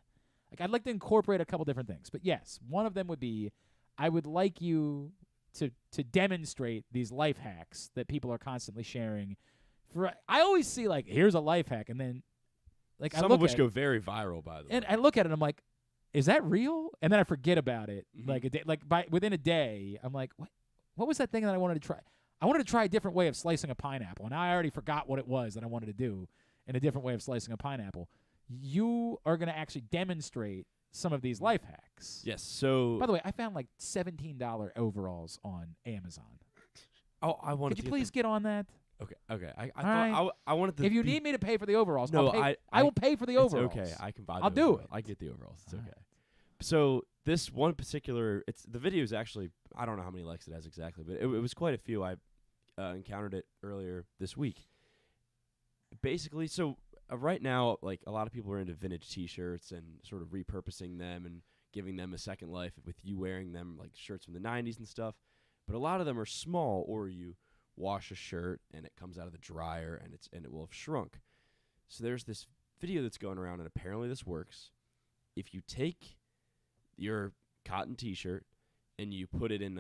I'd like to incorporate a couple different things. But, yes, one of them would be I would like you to demonstrate these life hacks that people are constantly sharing. I always see, here's a life hack, and then, some of which go very viral, by the way. And I look at it, and I'm like, is that real? And then I forget about it. Mm-hmm. Within a day, I'm like, what was that thing that I wanted to try? I wanted to try a different way of slicing a pineapple, and I already forgot what it was that I wanted to do in a different way of slicing a pineapple. You are going to actually demonstrate some of these life hacks. Yes. So, by the way, I found $17 overalls on Amazon. Oh, I wanted. Could you please get on that? Okay. I wanted to. If you need me to pay for the overalls, no, I will pay for the overalls. Okay, I can buy. I'll do it. I get the overalls. It's okay. So this one particular, the video is actually, I don't know how many likes it has exactly, but it was quite a few. I encountered it earlier this week. Basically, so. Right now, a lot of people are into vintage T-shirts and sort of repurposing them and giving them a second life with you wearing them, like shirts from the 90s and stuff. But a lot of them are small, or you wash a shirt and it comes out of the dryer and it will have shrunk. So there's this video that's going around, and apparently this works. If you take your cotton T-shirt and you put it in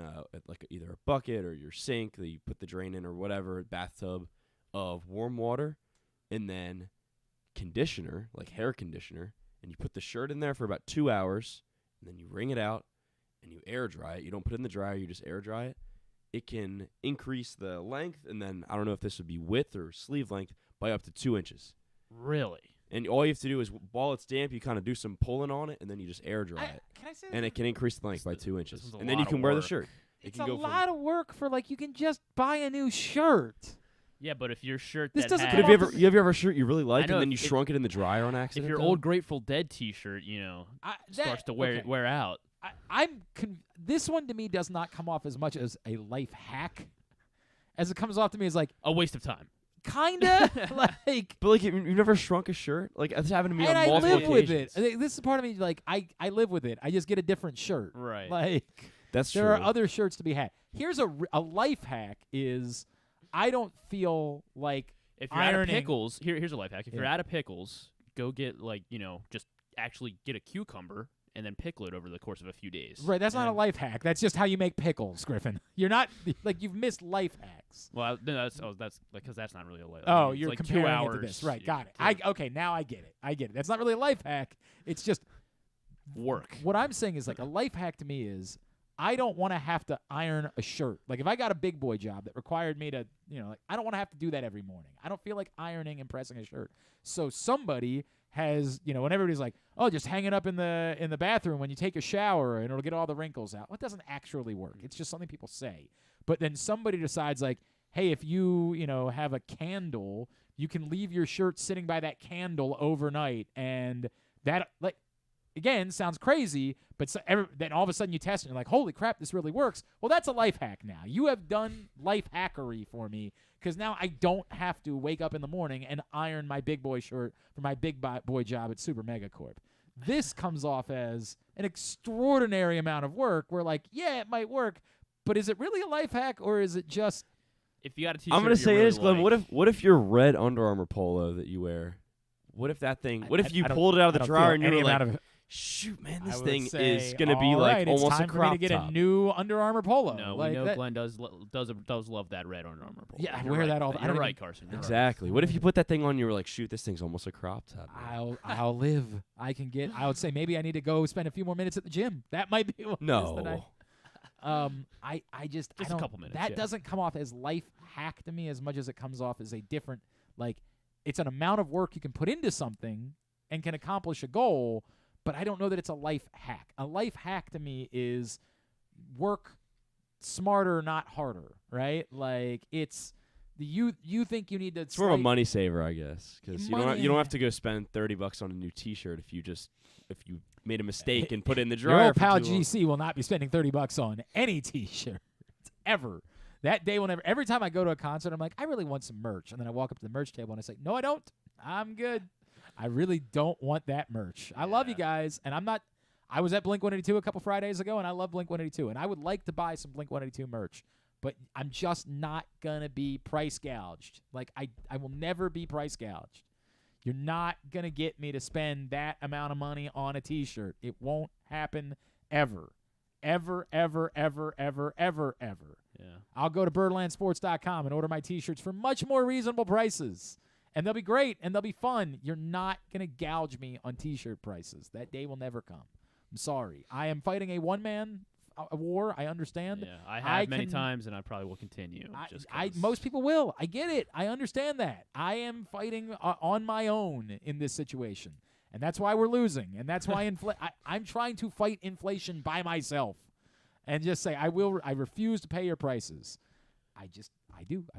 either a bucket or your sink that you put the drain in or whatever, bathtub of warm water, and then conditioner, like hair conditioner, and you put the shirt in there for about 2 hours, and then you wring it out and you air dry it. You don't put it in the dryer, you just air dry it. it can increase the length, and then I don't know if this would be width or sleeve length, by up to 2 inches. Really? And all you have to do is, while it's damp, you kind of do some pulling on it, and then you just air dry it. Can I say and it can increase the length by 2 inches. This is a And then lot you can of wear the work. shirt. It's a lot of work for, like, you can just buy a new shirt. Yeah, but if your shirt This that doesn't has, But have you ever have a shirt you really like, I know and then you if- shrunk it in the dryer on if accident? your though? old Grateful Dead T-shirt, starts to wear out. This one to me does not come off as much as a life hack as it comes off to me as, like, A waste of time. kinda like. But like, you've never shrunk a shirt? Like, it's happened to me And on I multiple live with occasions. it. I think this is part of me, like, I live with it. I just get a different shirt. Right. Like, That's there true. are other shirts to be had. Here's a life hack is I don't feel like If you're ironing. out of pickles, here's a life hack. If you're Yeah. out of pickles, go get just actually get a cucumber and then pickle it over the course of a few days. Right, that's not a And- life hack. That's just how you make pickles, Griffin. You're not like you've missed life hacks. Well, no, that's because that's not really a life. Oh, it's you're like comparing 2 it hours. to this, right? yeah, Got it. to Okay, now I get it. I get it. That's not really a life hack. It's just work. what I'm saying is like a life hack to me is I don't want to have to iron a shirt. Like if I got a big boy job that required me to, like I don't want to have to do that every morning. I don't feel like ironing and pressing a shirt. So somebody has, when everybody's like, "Oh, just hang it up in the bathroom when you take a shower and it'll get all the wrinkles out." Well, it doesn't actually work. It's just something people say. But then somebody decides like, "Hey, if you, have a candle, you can leave your shirt sitting by that candle overnight." And that like again, sounds crazy, but then all of a sudden you test it and you're like, holy crap, this really works. Well, that's a life hack now. You have done life hackery for me because now I don't have to wake up in the morning and iron my big boy shirt for my big boy job at Super Mega Corp. This comes off as an extraordinary amount of work where like, yeah, it might work, but is it really a life hack or is it just... If you got a T-shirt, I'm gonna say really this, Glenn. like, What if your red Under Armour polo that you wear? What if that thing? What if you I don't- pulled it out of I the don't dryer feel and you any were like, amount of- shoot, man, I this would thing say, is gonna be all like right, almost it's time a for me crop to get top. a new Under Armour polo. No, like we know that, Glenn does love that red Under Armour polo. Yeah, I You're wear right. that all the- I You're don't right, even- Carson. You're right. Exactly. What if you put that thing on and you were like, shoot, this thing's almost a crop top. man. I'll live. I would say maybe I need to go spend a few more minutes at the gym. That might be what it is that No. I just Just I a don't, couple minutes, that yeah. doesn't come off as life hack to me as much as it comes off as a different, like, it's an amount of work you can put into something and can accomplish a goal, but I don't know that it's a life hack. A life hack to me is work smarter, not harder, right? Like it's you think you need to It's more of a money saver, I guess, because you Money- don't have to go spend $30 on a new T-shirt if you made a mistake and put it in the Your dryer. old for pal too long. GC will not be spending $30 on any T-shirt ever. That day, whenever every time I go to a concert, I'm like, I really want some merch, and then I walk up to the merch table and I say, no, I don't. I'm good. I really don't want that merch. I love you guys, and I'm not. I was at Blink-182 a couple Fridays ago, and I love Blink-182, and I would like to buy some Blink-182 merch, but I'm just not gonna be price gouged. Like I will never be price gouged. You're not going to get me to spend that amount of money on a T-shirt. It won't happen ever. Ever, ever, ever, ever, ever, ever. Yeah. I'll go to birdlandsports.com and order my T-shirts for much more reasonable prices. And they'll be great, and they'll be fun. You're not going to gouge me on T-shirt prices. That day will never come. I'm sorry. I am fighting a one-man war. I understand. Yeah, I have many times, and I probably will continue. Most people will. I get it. I understand that. I am fighting on my own in this situation, and that's why we're losing, and that's why I'm trying to fight inflation by myself, and just say I refuse to pay your prices. I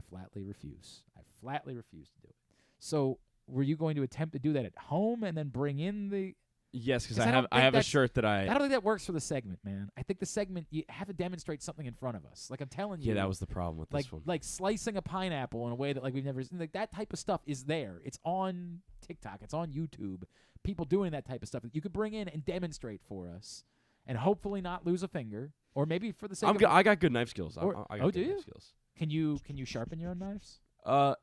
flatly refuse. I flatly refuse to do it. So, were you going to attempt to do that at home and then bring in the? Yes, because I have a shirt that I don't think that works for the segment, man. I think the segment, you have to demonstrate something in front of us. Like I'm telling you. Yeah, that was the problem with like, this one. Like slicing a pineapple in a way that like we've never seen. Like that type of stuff is there. It's on TikTok. It's on YouTube. People doing that type of stuff that you could bring in and demonstrate for us, and hopefully not lose a finger, or maybe for the sake of I got good knife skills. I got do good you? knife skills. Can you sharpen your own knives?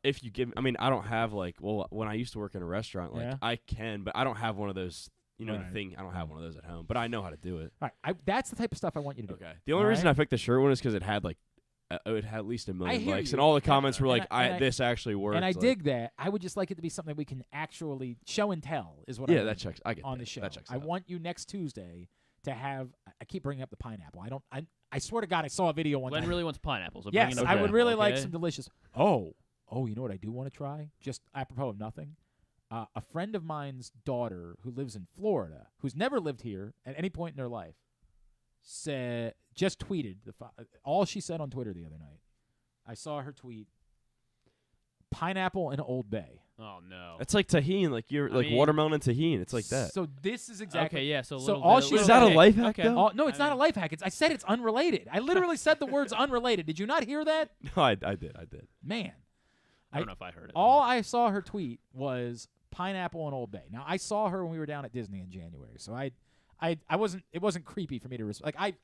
If you give, I mean, I don't have when I used to work in a restaurant, I can, but I don't have one of those. The thing, I don't have one of those at home, but I know how to do it. All right, that's the type of stuff I want you to do. Okay. The only reason I picked the shirt one is because it had it had at least 1 million hear likes, you. and all the comments were And like, "This actually works." And I dig that. I would just like it to be something we can actually show and tell. Is what I Yeah, mean that checks. I get on that. the show. That checks I out. want you next Tuesday to have. I keep bringing up the pineapple. I swear to God, I saw a video one Glenn time. really wants pineapples. So Yes, bring it I over. would really like Okay. some delicious. Oh, you know what I do want to try? Just apropos of nothing. A friend of mine's daughter who lives in Florida, who's never lived here at any point in her life, just tweeted all she said on Twitter the other night. I saw her tweet, pineapple in Old Bay. Oh no, It's like tahini, like watermelon and tahini. It's like that. So this is exactly Okay, yeah, so a so little all bit- she Is said, that a life hack, Okay. though? no, it's not a life hack. I said it's unrelated. I literally said the words unrelated. Did you not hear that? No, I did. Man, I don't know if I heard it. all I saw her tweet was pineapple in Old Bay. Now I saw her when we were down at Disney in January, so I wasn't. It wasn't creepy for me to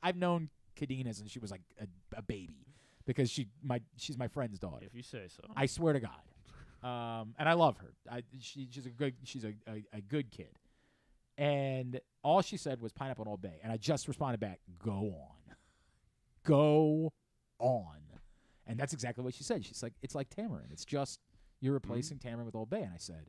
I've known Kadena since she was like a baby because she's my friend's daughter. If you say so. I swear to God, and I love her. She's a good kid, and all she said was pineapple in Old Bay, and I just responded back, "Go on," and that's exactly what she said. She's like, "It's like tamarind. It's just you're replacing tamarind with Old Bay," and I said,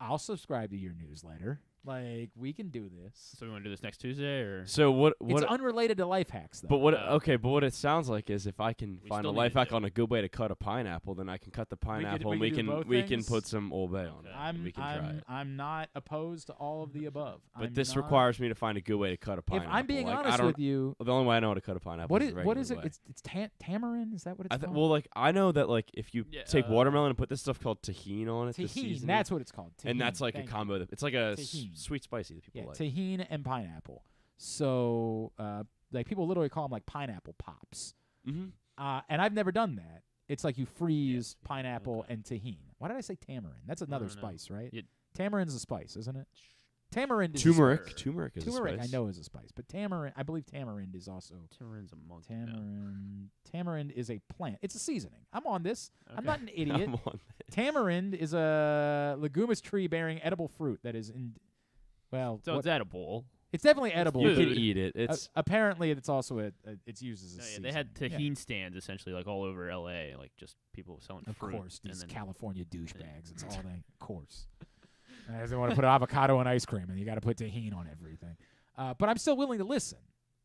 "I'll subscribe to your newsletter. Like, we can do this." So we want to do this next Tuesday, or So what? It's unrelated to life hacks, though. But what it sounds like is if I can find a still life need hack to- on a good way to cut a pineapple, then I can cut the pineapple and we can do both we can things? put some Old Bay on it. We can try it. I'm not opposed to all of the above. But this requires me to find a good way to cut a If pineapple. I'm being Like, I honest don't- with you, the only way I know how to cut a pineapple what is is the what regular is it? way. It's tamarind. Is that what it's called? Well, like I know that like if you Yeah, take watermelon and put this stuff called tahini on it, the Tahini. seasoning, That's what it's called. and that's Tahini, like a thank you. combo. It's like a Tahini. sweet spicy that people Yeah, like. tahini and pineapple. So, like people literally call them like pineapple pops. Mm-hmm. And I've never done that. It's like you freeze pineapple and tahini. Why did I say tamarind? That's another don't know. spice, right? Yeah. Tamarind's a spice, isn't it? Tamarind is Turmeric. A spice. Turmeric is Turmeric, a spice. I know is a spice, but tamarind, I believe tamarind is also Tamarind's a monkey. Tamarind is a plant. It's a seasoning. I'm on this. I'm Okay. not an idiot. I'm on Tamarind is a leguminous tree bearing edible fruit that is in. Well, So it's edible. it's definitely edible. You food. can eat it. It's apparently it's also it's used as a No, yeah, seasoning. they had Yeah. tahini stands essentially like all over LA, like just people selling Of fruit. course, and these then California douchebags. It's all they. Of course. They want to put avocado and ice cream, and you got to put tahini on everything. But I'm still willing to listen.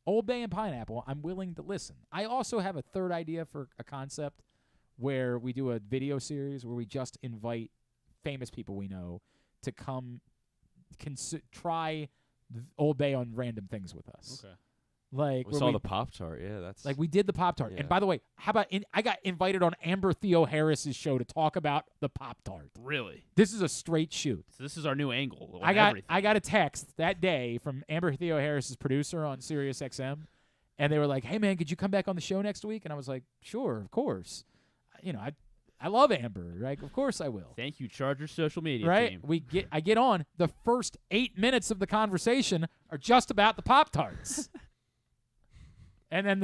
Old Bay and pineapple, I'm willing to listen. I also have a third idea for a concept where we do a video series where we just invite famous people we know to come try Old Bay on random things with us. Okay. Like we where saw the Pop-Tart. Yeah, that's like we did the Pop-Tart. Yeah. And by the way, how about I got invited on Amber Theo Harris's show to talk about the Pop-Tart. Really? This is a straight shoot. So this is our new angle. on I everything. got a text that day from Amber Theo Harris's producer on Sirius XM, and they were like, "Hey man, could you come back on the show next week?" And I was like, "Sure, of course." You know, I love Amber, right? Of course I will. Thank you, Chargers social media Right? team. I get on. The first 8 minutes of the conversation are just about the Pop-Tarts. And then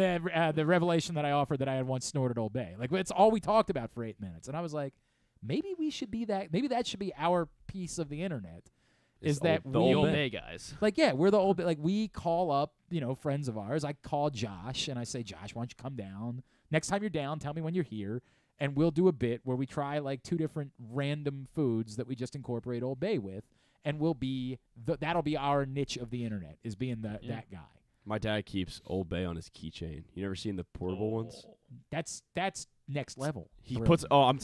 the revelation that I offered that I had once snorted Old Bay. Like, it's all we talked about for 8 minutes. And I was like, maybe we should be that. Maybe that should be our piece of the internet. Is that the we, Old Bay guys? Like, yeah, we're the Old Bay. Like, we call up, friends of ours. I call Josh, and I say, Josh, why don't you come down? Next time you're down, tell me when you're here. And we'll do a bit where we try, like, 2 different random foods that we just incorporate Old Bay with. And we'll be that'll be our niche of the internet, is being that guy. My dad keeps Old Bay on his keychain. You never seen the portable ones? That's next level. He puts I'm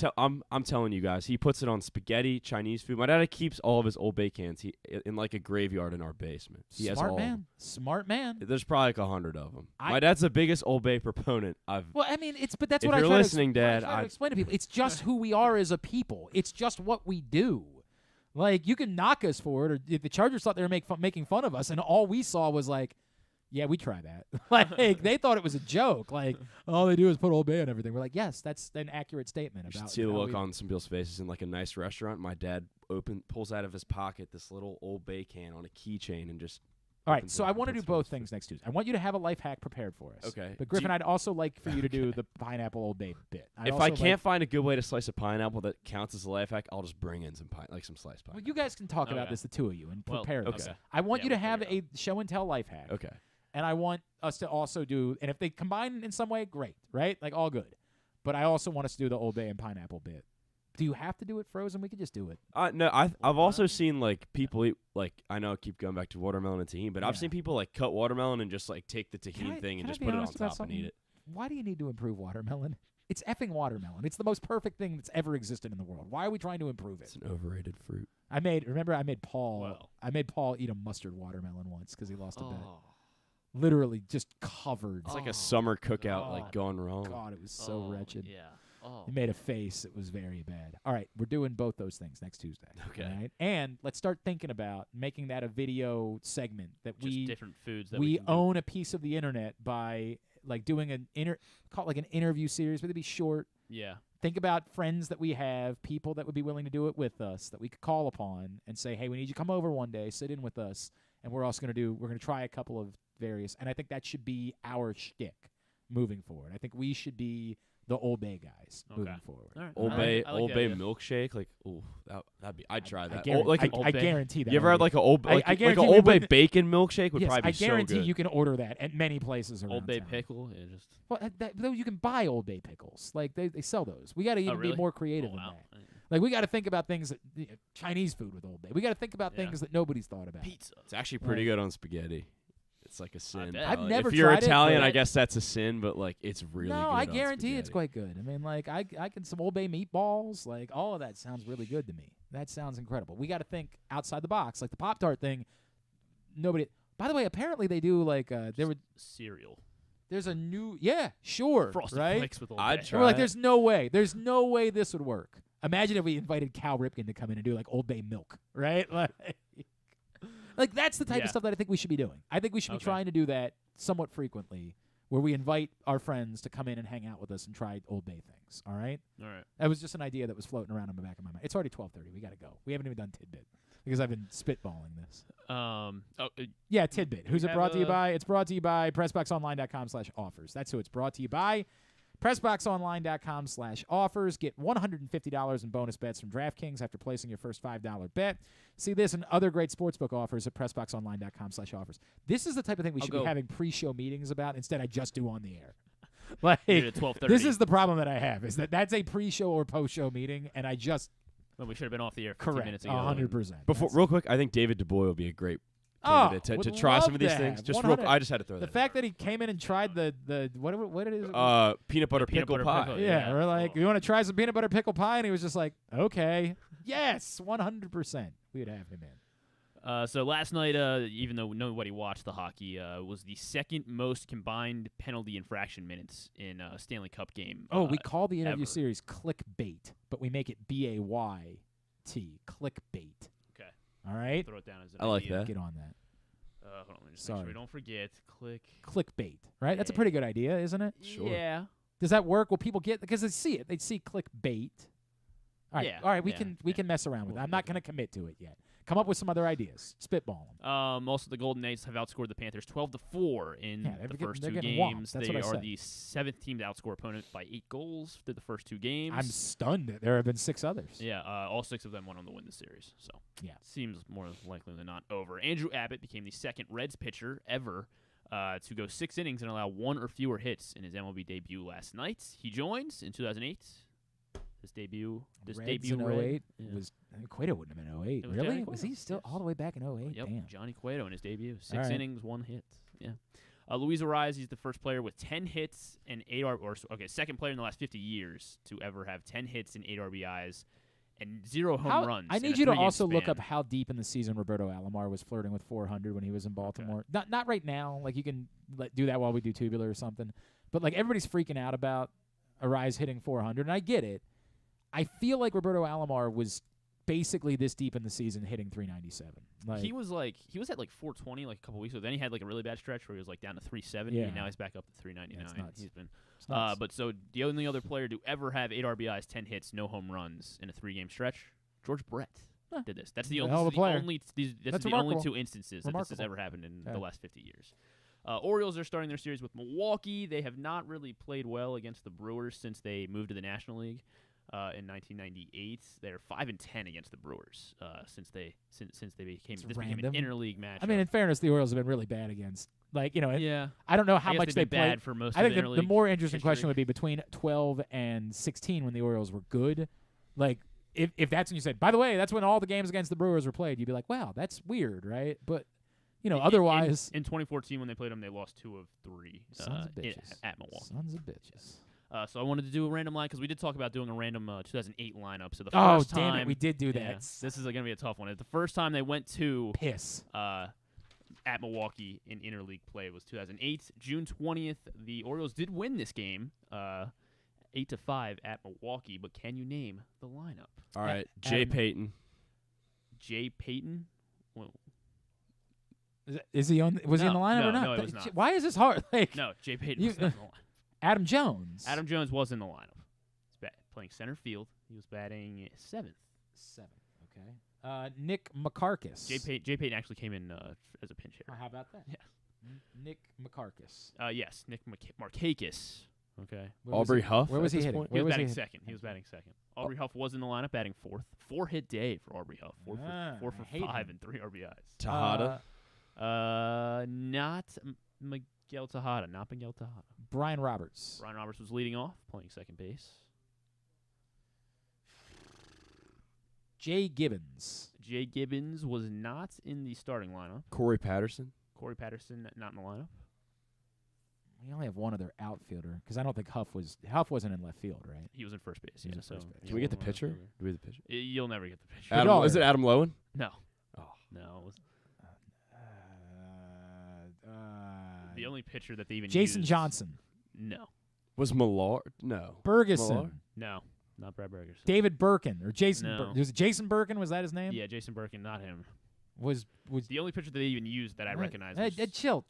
telling you guys, he puts it on spaghetti, Chinese food. My dad keeps all of his Old Bay cans in like a graveyard in our basement. He has all of them. Smart man. There's probably like 100 of them. My dad's the biggest Old Bay proponent I've. Well, I mean, but that's if what I you're try listening, to, Dad. I try to explain to people. It's just who we are as a people. It's just what we do. Like, you can knock us for it, or if the Chargers thought they were making fun of us, and all we saw was like, yeah, we try that. Like, they thought it was a joke. Like, all they do is put Old Bay on everything. We're like, yes, that's an accurate statement. You should about see the how look we- on some people's faces in like a nice restaurant. My dad pulls out of his pocket this little Old Bay can on a keychain and just. All right, opens so it I up want to and do puts both it things next Tuesday. I want you to have a life hack prepared for us. Okay. But Griffin, I'd also like for you to do the pineapple Old Bay bit. If I can't find a good way to slice a pineapple that counts as a life hack, I'll just bring in some some sliced pineapple. Well, you guys can talk about this, the two of you, and prepare this. okay. I want you to have a show and tell life hack. Okay. And I want us to also do, and if they combine in some way, great, right? Like, all good. But I also want us to do the Old Bay and pineapple bit Do you have to do it frozen? We could just do it. No, I've also seen like people eat like I know I keep going back to watermelon and tahini, but I've seen people like cut watermelon and just like take the tahini thing and just put it on top and eat it. Why do you need to improve watermelon? It's effing watermelon. It's the most perfect thing that's ever existed in the world. Why are we trying to improve it? It's an overrated fruit. I made Paul eat a mustard watermelon once because he lost a bet. Literally just covered. It's like a summer cookout like gone wrong. God, it was so wretched. Yeah. Oh. He made a face. It was very bad. All right, we're doing both those things next Tuesday. Okay. Right? And let's start thinking about making that a video segment that Just different foods that we can own a piece of the internet by like doing call it like an interview series, but it'd be short. Yeah. Think about friends that we have, people that would be willing to do it with us, that we could call upon and say, hey, we need you to come over one day, sit in with us, and we're going to try a couple of various, and I think that should be our shtick moving forward. I think we should be the Old Bay guys moving forward. All right. Old Bay milkshake, like that'd be. I'd try that. I guarantee that. You ever had like an Old Bay bacon milkshake? Would probably be so good. I guarantee you can order that at many places around Old Bay town. pickle, just. Well, though you can buy Old Bay pickles. Like they sell those. We got to even really? be more creative than that. Like we got to think about things that Chinese food with Old Bay. We got to think about things that nobody's thought about. Pizza. It's actually pretty good on spaghetti. It's like a sin. I've never if you're tried Italian, it, I guess that's a sin, but like it's really good. No, I guarantee on it's quite good. I mean, like I can some Old Bay meatballs, like all of that sounds really good to me. That sounds incredible. We got to think outside the box, like the Pop-Tart thing. Nobody. By the way, apparently they do like there would cereal. There's a new Frosted right? Flakes with Old Bay. I'd try. We're like, there's no way this would work. Imagine if we invited Cal Ripken to come in and do like Old Bay milk, right? Like that's the type of stuff that I think we should be doing. I think we should be trying to do that somewhat frequently, where we invite our friends to come in and hang out with us and try Old Bay things. All right. All right. That was just an idea that was floating around in the back of my mind. It's already 12:30. We got to go. We haven't even done Tidbit because I've been spitballing this. Yeah, Tidbit. Who's it brought to you by? It's brought to you by PressBoxOnline.com/offers. That's who it's brought to you by. PressBoxOnline.com/offers. Get $150 in bonus bets from DraftKings after placing your first $5 bet. See this and other great sportsbook offers at PressBoxOnline.com/offers. This is the type of thing we should be having pre-show meetings about. Instead, I just do on the air. Like, this is the problem that I have, is that's a pre-show or post-show meeting, and I just... Well, we should have been off the air 15 minutes ago. 100%. Before, real quick, I think David Du Bois will be a great candidate to try some of these things. Just I just had to throw that. The fact that he came in and tried the what it is? Peanut butter pickle pie. Yeah, we're like, you want to try some peanut butter pickle pie? And he was just like, okay, yes, 100%. We would have him in. So last night, even though nobody watched the hockey, was the second most combined penalty infraction minutes in a Stanley Cup game. We call the interview series Clickbait, but we make it B-A-Y-T, Clickbait. Okay. All right? Throw it down as an I like idea. that. Get on that. Hold on, let me just make sure we don't forget. Clickbait, right? That's a pretty good idea, isn't it? Sure. Yeah. Does that work? Will people get, because they see it. They'd see clickbait. All right, all right. We can mess around with it. I'm not going to commit to it yet. Come up with some other ideas. Spitball them. Also, the Golden Knights have outscored the Panthers 12-4 in the first two getting games. That's they what I are said. the 7th team to outscore opponent by 8 goals through the first 2 games. I'm stunned that there have been 6 others. Yeah, all 6 of them went on to win the series. So yeah, seems more likely than not over. Andrew Abbott became the second Reds pitcher ever to go 6 innings and allow 1 or fewer hits in his MLB debut last night. He joins in 2008. His debut in Red. 08 was Cueto wouldn't have been 08. Really? Johnny Was Cueto. Yes. he still all the way back in 08? Yep, Damn. Johnny Cueto in his debut. 6 right. innings, 1 hit. Yeah. Luis Arraez, he's the first player with 10 hits and 8 second player in the last 50 years to ever have 10 hits and 8 RBIs and 0 home runs. I in need a you to 3-game also look span. up how deep in the season Roberto Alomar was flirting with 400 when he was in Baltimore. Not right now. Like, you can do that while we do Tubular or something. But, like, everybody's freaking out about Arraez hitting 400, and I get it. I feel like Roberto Alomar was basically this deep in the season hitting 397. Like, he was at like 420 like a couple weeks ago. Then he had like a really bad stretch where he was like down to 370, Yeah. and now he's back up to 399. Yeah, it's nuts. He's been It's nuts. but so the only other player to ever have 8 RBIs, 10 hits, no home runs in a 3-game stretch, George Brett did this. That's the Hell of a player. only That's the only remarkable. 2 instances that this has Remarkable. ever happened in Yeah. the last 50 years. Orioles are starting their series with Milwaukee. They have not really played well against the Brewers since they moved to the National League. In 1998, they're 5-10 against the Brewers since they became became an interleague match. I mean, in fairness, the Orioles have been really bad against, like, Yeah. I don't know I how guess much they've they been played. bad for most I of think the the interleague more interesting history. question would be between 12 and 16 when the Orioles were good. Like, if that's when you said, by the way, that's when all the games against the Brewers were played, you'd be like, wow, that's weird, right? But, otherwise. In 2014, when they played them, they lost 2 of 3 Sons of bitches. at Milwaukee. Sons of bitches. So I wanted to do a random line because we did talk about doing a random 2008 lineup. So the Oh, first damn time it, we did do that. Yeah, this is going to be a tough one. The first time they went to Piss. At Milwaukee in interleague play was 2008. June 20th, the Orioles did win this game 8-5 at Milwaukee, but can you name the lineup? All right, Jay Payton. Jay Payton? Well, is he on? Was he in the lineup or not? No, it was not. Why is this hard? Like, no, Jay Payton was not in the lineup. Adam Jones. Adam Jones was in the lineup. He's playing center field. He was batting 7th. Okay. Nick McCarkis. Jay Payton actually came in as a pinch hitter. How about that? Yeah. Nick McCarkis. Yes, Nick Markakis. Okay. Aubrey Huff. Where was he hitting? He was batting second. He was batting second. Aubrey Huff was in the lineup, batting 4th. 4-hit day for Aubrey Huff. 4 for 5 and 3 RBIs. Tejada. Not Miguel Tejada. Not Miguel Tejada. Brian Roberts. Brian Roberts was leading off, playing second base. Jay Gibbons. Jay Gibbons was not in the starting lineup. Corey Patterson. Corey Patterson not in the lineup. We only have one other outfielder because I don't think Huff wasn't in left field, right? He was in first base. He was in first base. Can we get the pitcher? Do we have the pitcher? You'll never get the pitcher. Adam, is it Adam Lowen? No. Oh. No. It was the only pitcher that they even Jason used. Johnson. No. Was Millard? No. Bergeson. Millard? No. Not Brad Bergeson. David Birkin or Jason. No. Was it Jason Birkin? Was that his name? Yeah, Jason Birkin, not him. Was the only pitcher that they even used that I recognize. Chill.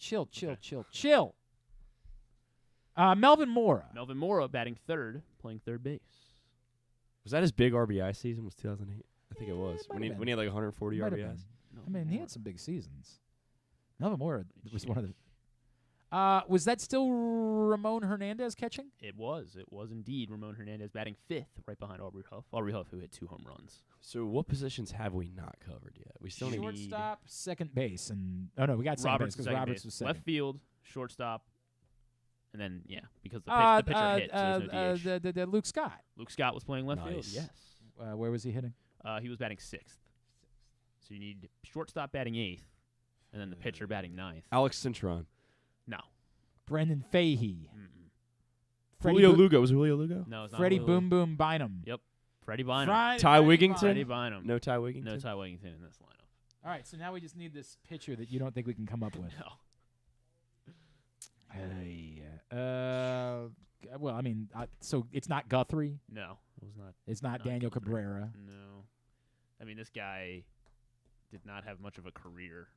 Melvin Mora. Melvin Mora batting 3rd, playing 3rd base. Was that his big RBI season? Was 2008? I think it was when he had like 140 Might have RBIs. been. I mean, he had some big seasons. Melvin Mora was one of the. Was that still Ramon Hernandez catching? It was. It was indeed Ramon Hernandez batting 5th, right behind Aubrey Huff. Aubrey Huff, who hit 2 home runs. So what positions have we not covered yet? We still need shortstop, second base, and we got second base because Roberts was second. Left field, shortstop, and then because the pitcher hit, so there's no DH. The Luke Scott. Luke Scott was playing left field. Yes. Where was he hitting? He was batting 6th. So you need shortstop batting 8th, and then the pitcher batting 9th. Alex Cintron. No. Brendan Fahey. Julio Lugo. Was it Julio Lugo? No, it's not. Freddie Julio. Boom Boom Bynum. Yep. Freddie Bynum. Ty Wigington. Freddie Bynum. No Ty Wigington. No Ty Wigington in this lineup. All right, so now we just need this pitcher that you don't think we can come up with. No. Well, I mean, so it's not Guthrie. No, it was not. It's not Daniel Guthrie. Cabrera. No. I mean, this guy did not have much of a career.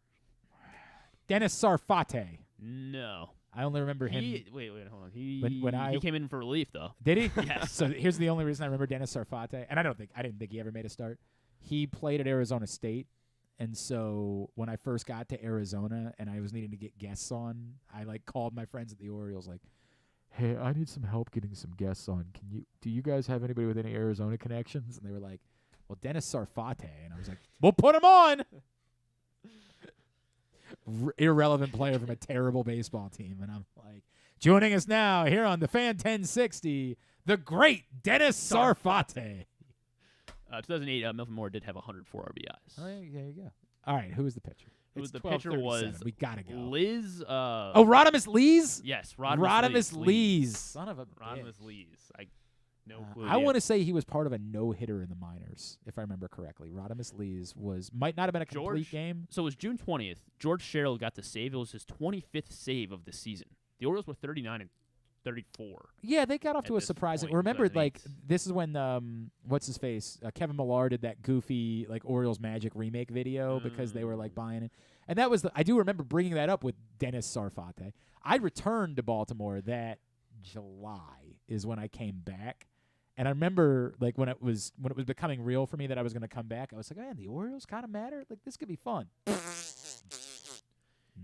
Dennis Sarfate. No. I only remember him. Wait, hold on. He came in for relief though. Did he? Yes. So here's the only reason I remember Dennis Sarfate, and I didn't think he ever made a start. He played at Arizona State, and so when I first got to Arizona and I was needing to get guests on, I called my friends at the Orioles hey, I need some help getting some guests on. Do you guys have anybody with any Arizona connections? And they were like, well, Dennis Sarfate, and I was like, we'll put him on. Irrelevant player from a terrible baseball team, and I'm like, joining us now here on the Fan 1060, the great Dennis Sarfate. 2008, Melvin Moore did have 104 RBIs. Oh, there you go. All right, who was the pitcher? The pitcher was we gotta go. Liz. Rodimus Lees. Yes, Rodimus Lees. Son of a Rodimus Lees. No clue. I want to say he was part of a no-hitter in the minors, if I remember correctly. Rodimus Lees might not have been a complete game. So it was June 20th. George Sherrill got the save. It was his 25th save of the season. The Orioles were 39 and 34. Yeah, they got off to a surprising. Remember, this is when what's his face, Kevin Millar did that goofy Orioles Magic remake video because they were buying it, and that was I do remember bringing that up with Dennis Sarfate. I returned to Baltimore that July is when I came back. And I remember, when it was becoming real for me that I was going to come back, I was like, man, the Orioles kind of matter. This could be fun.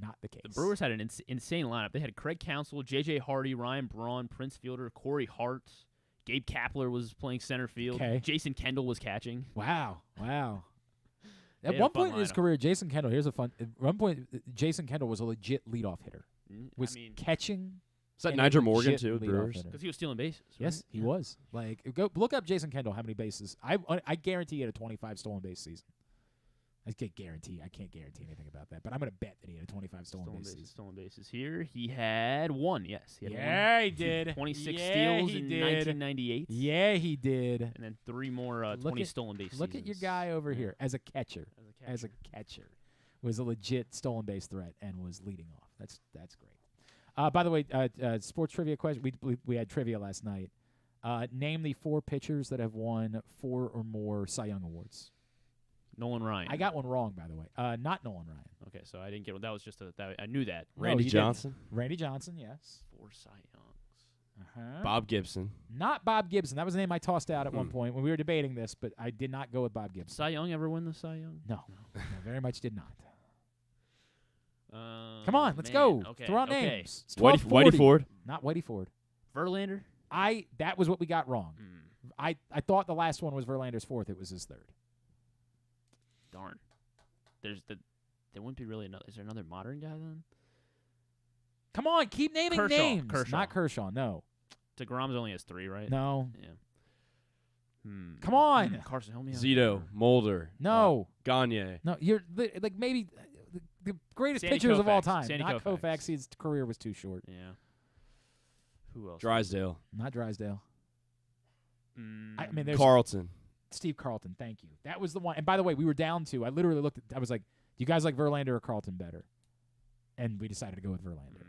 Not the case. The Brewers had an insane lineup. They had Craig Counsell, J.J. Hardy, Ryan Braun, Prince Fielder, Corey Hart, Gabe Kapler was playing center field. Okay. Jason Kendall was catching. Wow. At They had one a fun point in his lineup. career, Jason Kendall, at one point, Jason Kendall was a legit leadoff hitter. Was catching Is that and Niger a Morgan, legit too, leadoff Brewers? hitter. Because he was stealing bases. Yes, right? he was. Like, go look up Jason Kendall, how many bases. I guarantee he had a 25 stolen base season. I can't guarantee anything about that, but I'm going to bet that he had a 25 stolen base season. Stolen bases here. He had one, yes. He had Yeah, one. he did. 26 Yeah, steals he in did. 1998. Yeah, he did. And then 3 more 20 stolen base Look at your guy over here as a catcher. As a catcher. Was a legit stolen base threat and was leading off. That's great. By the way, sports trivia question. We had trivia last night. Name the 4 pitchers that have won 4 or more Cy Young awards. Nolan Ryan. I got one wrong, by the way. Not Nolan Ryan. Okay, so I didn't get one. That was just I knew that. Randy Johnson. Randy Johnson, yes. 4 Cy Youngs. Uh-huh. Bob Gibson. Not Bob Gibson. That was the name I tossed out at one point when we were debating this, but I did not go with Bob Gibson. Cy Young ever win the Cy Young? No, very much did not. Come on, let's go. Okay, Throw out okay. names. It's Whitey Ford. Not Whitey Ford. Verlander? That was what we got wrong. I thought the last one was Verlander's 4th. It was his 3rd. Darn. There wouldn't be really another. Is there another modern guy then? Come on, keep naming Kershaw. names. Kershaw. Not Kershaw, no. DeGrom's only has 3, right? No. Yeah. Come on. Carson, help me out. Zito, Mulder. No. Gagne. No, you're like maybe the greatest Sandy pitchers of all Koufax. time. Sandy Not Koufax. Koufax. His career was too short. Yeah. Who else? Drysdale. Not Drysdale. I mean, there's Carlton. Steve Carlton. Thank you. That was the one. And by the way, we were down to. I literally looked at. I was like, "Do you guys like Verlander or Carlton better?" And we decided to go with Verlander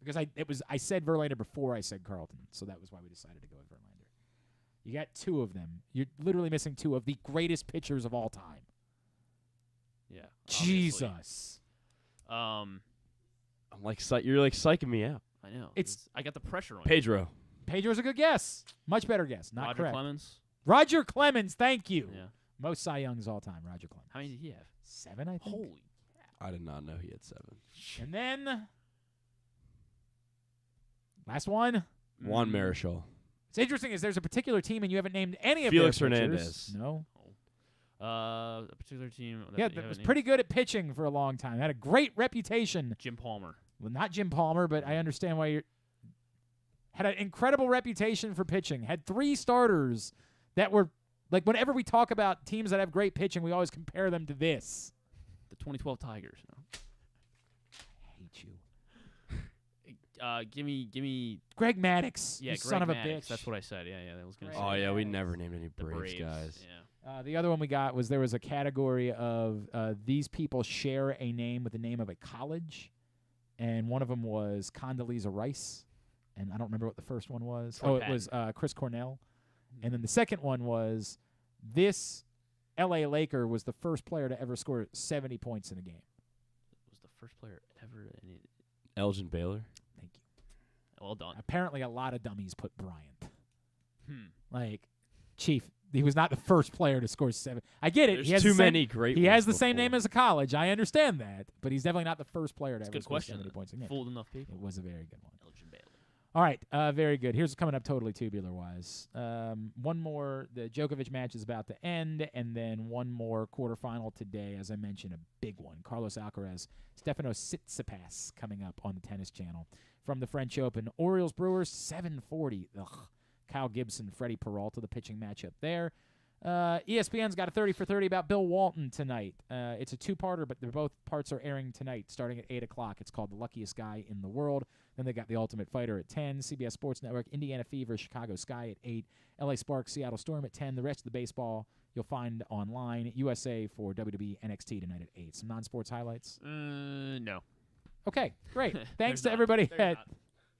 because I said Verlander before I said Carlton, so that was why we decided to go with Verlander. You got 2 of them. You're literally missing 2 of the greatest pitchers of all time. Yeah. Jesus. I'm like you're like psyching me out. I know. It's I got the pressure on. Pedro. Pedro's a good guess. Much better guess. Not Roger correct. Clemens. Roger Clemens. Thank you. Yeah. Most Cy Youngs all time. Roger Clemens. How many did he have? 7, I think. Holy. I did not know he had 7. And then last one. Juan Marichal. It's interesting is there's a particular team and you haven't named any of Felix their pitchers. Hernandez. No. A particular team. That was pretty good at pitching for a long time. Had a great reputation. Jim Palmer. Well, not Jim Palmer, but I understand why you're. Had an incredible reputation for pitching. Had 3 starters that were like whenever we talk about teams that have great pitching, we always compare them to this. The 2012 Tigers. No. I hate you. Give me Greg Maddux. Yeah, you Greg son of a Maddux. bitch. That's what I said. Yeah, that was gonna say. Oh yeah, we never named any The Braves guys. Yeah. The other one we got was there was a category of these people share a name with the name of a college, and one of them was Condoleezza Rice, and I don't remember what the first one was. Troy It was Chris Cornell, and then the second one was this L.A. Laker was the first player to ever score 70 points in a game. Was the first player ever. Elgin Baylor. Thank you. Well done. Apparently, a lot of dummies put Bryant. Like, Chief, he was not the first player to score 7. I get it. There's he has too the same, many great He ones has the same before. name as a college. I understand that, but he's definitely not the first player to That's a ever good score question. 70 points in a game. Fooled enough people. It was a very good one. Elgin Baylor. All right, very good. Here's what's coming up totally tubular-wise. One more. The Djokovic match is about to end, and then one more quarterfinal today. As I mentioned, a big one. Carlos Alcaraz, Stefanos Tsitsipas coming up on the Tennis Channel from the French Open. Orioles-Brewers, 7:40. Ugh. Kyle Gibson, Freddie Peralta, the pitching matchup there. ESPN's got a 30 for 30 about Bill Walton tonight. It's a 2-parter, but both parts are airing tonight starting at 8 o'clock. It's called The Luckiest Guy in the World. Then they got The Ultimate Fighter at 10, CBS Sports Network, Indiana Fever, Chicago Sky at 8, LA Sparks, Seattle Storm at 10. The rest of the baseball you'll find online. USA for WWE NXT tonight at 8. Some non-sports highlights? No. Okay, great. Thanks There's to not. everybody. There's not.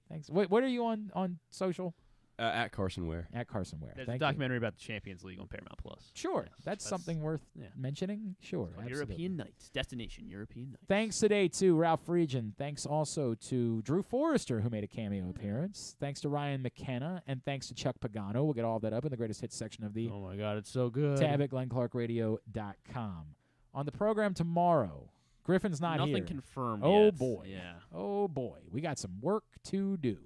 Thanks. What are you on social? At Carson Ware. At Carson Ware. There's Thank a you. documentary about the Champions League on Paramount Plus. Sure. Yes, that's something worth mentioning. Sure. called Absolutely. European Nights. Destination European Nights. Thanks today to Ralph Friedgen. Thanks also to Drew Forrester, who made a cameo appearance. Thanks to Ryan McKenna. And thanks to Chuck Pagano. We'll get all of that up in the greatest hits section of the Oh, my God. It's so good. tab at glennclarkradio.com. On the program tomorrow, Griffin's not here. Nothing confirmed Oh, yet. boy. Yeah. Oh, boy. We got some work to do.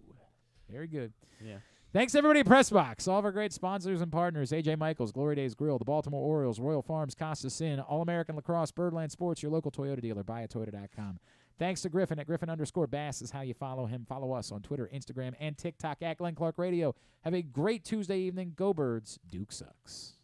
Very good. Yeah. Thanks, everybody at Pressbox. All of our great sponsors and partners, A.J. Michaels, Glory Days Grill, the Baltimore Orioles, Royal Farms, Costa Sin, All-American Lacrosse, Birdland Sports, your local Toyota dealer, buyatoyota.com. Thanks to Griffin at Griffin_Bass is how you follow him. Follow us on Twitter, Instagram, and TikTok at Glenn Clark Radio. Have a great Tuesday evening. Go Birds. Duke sucks.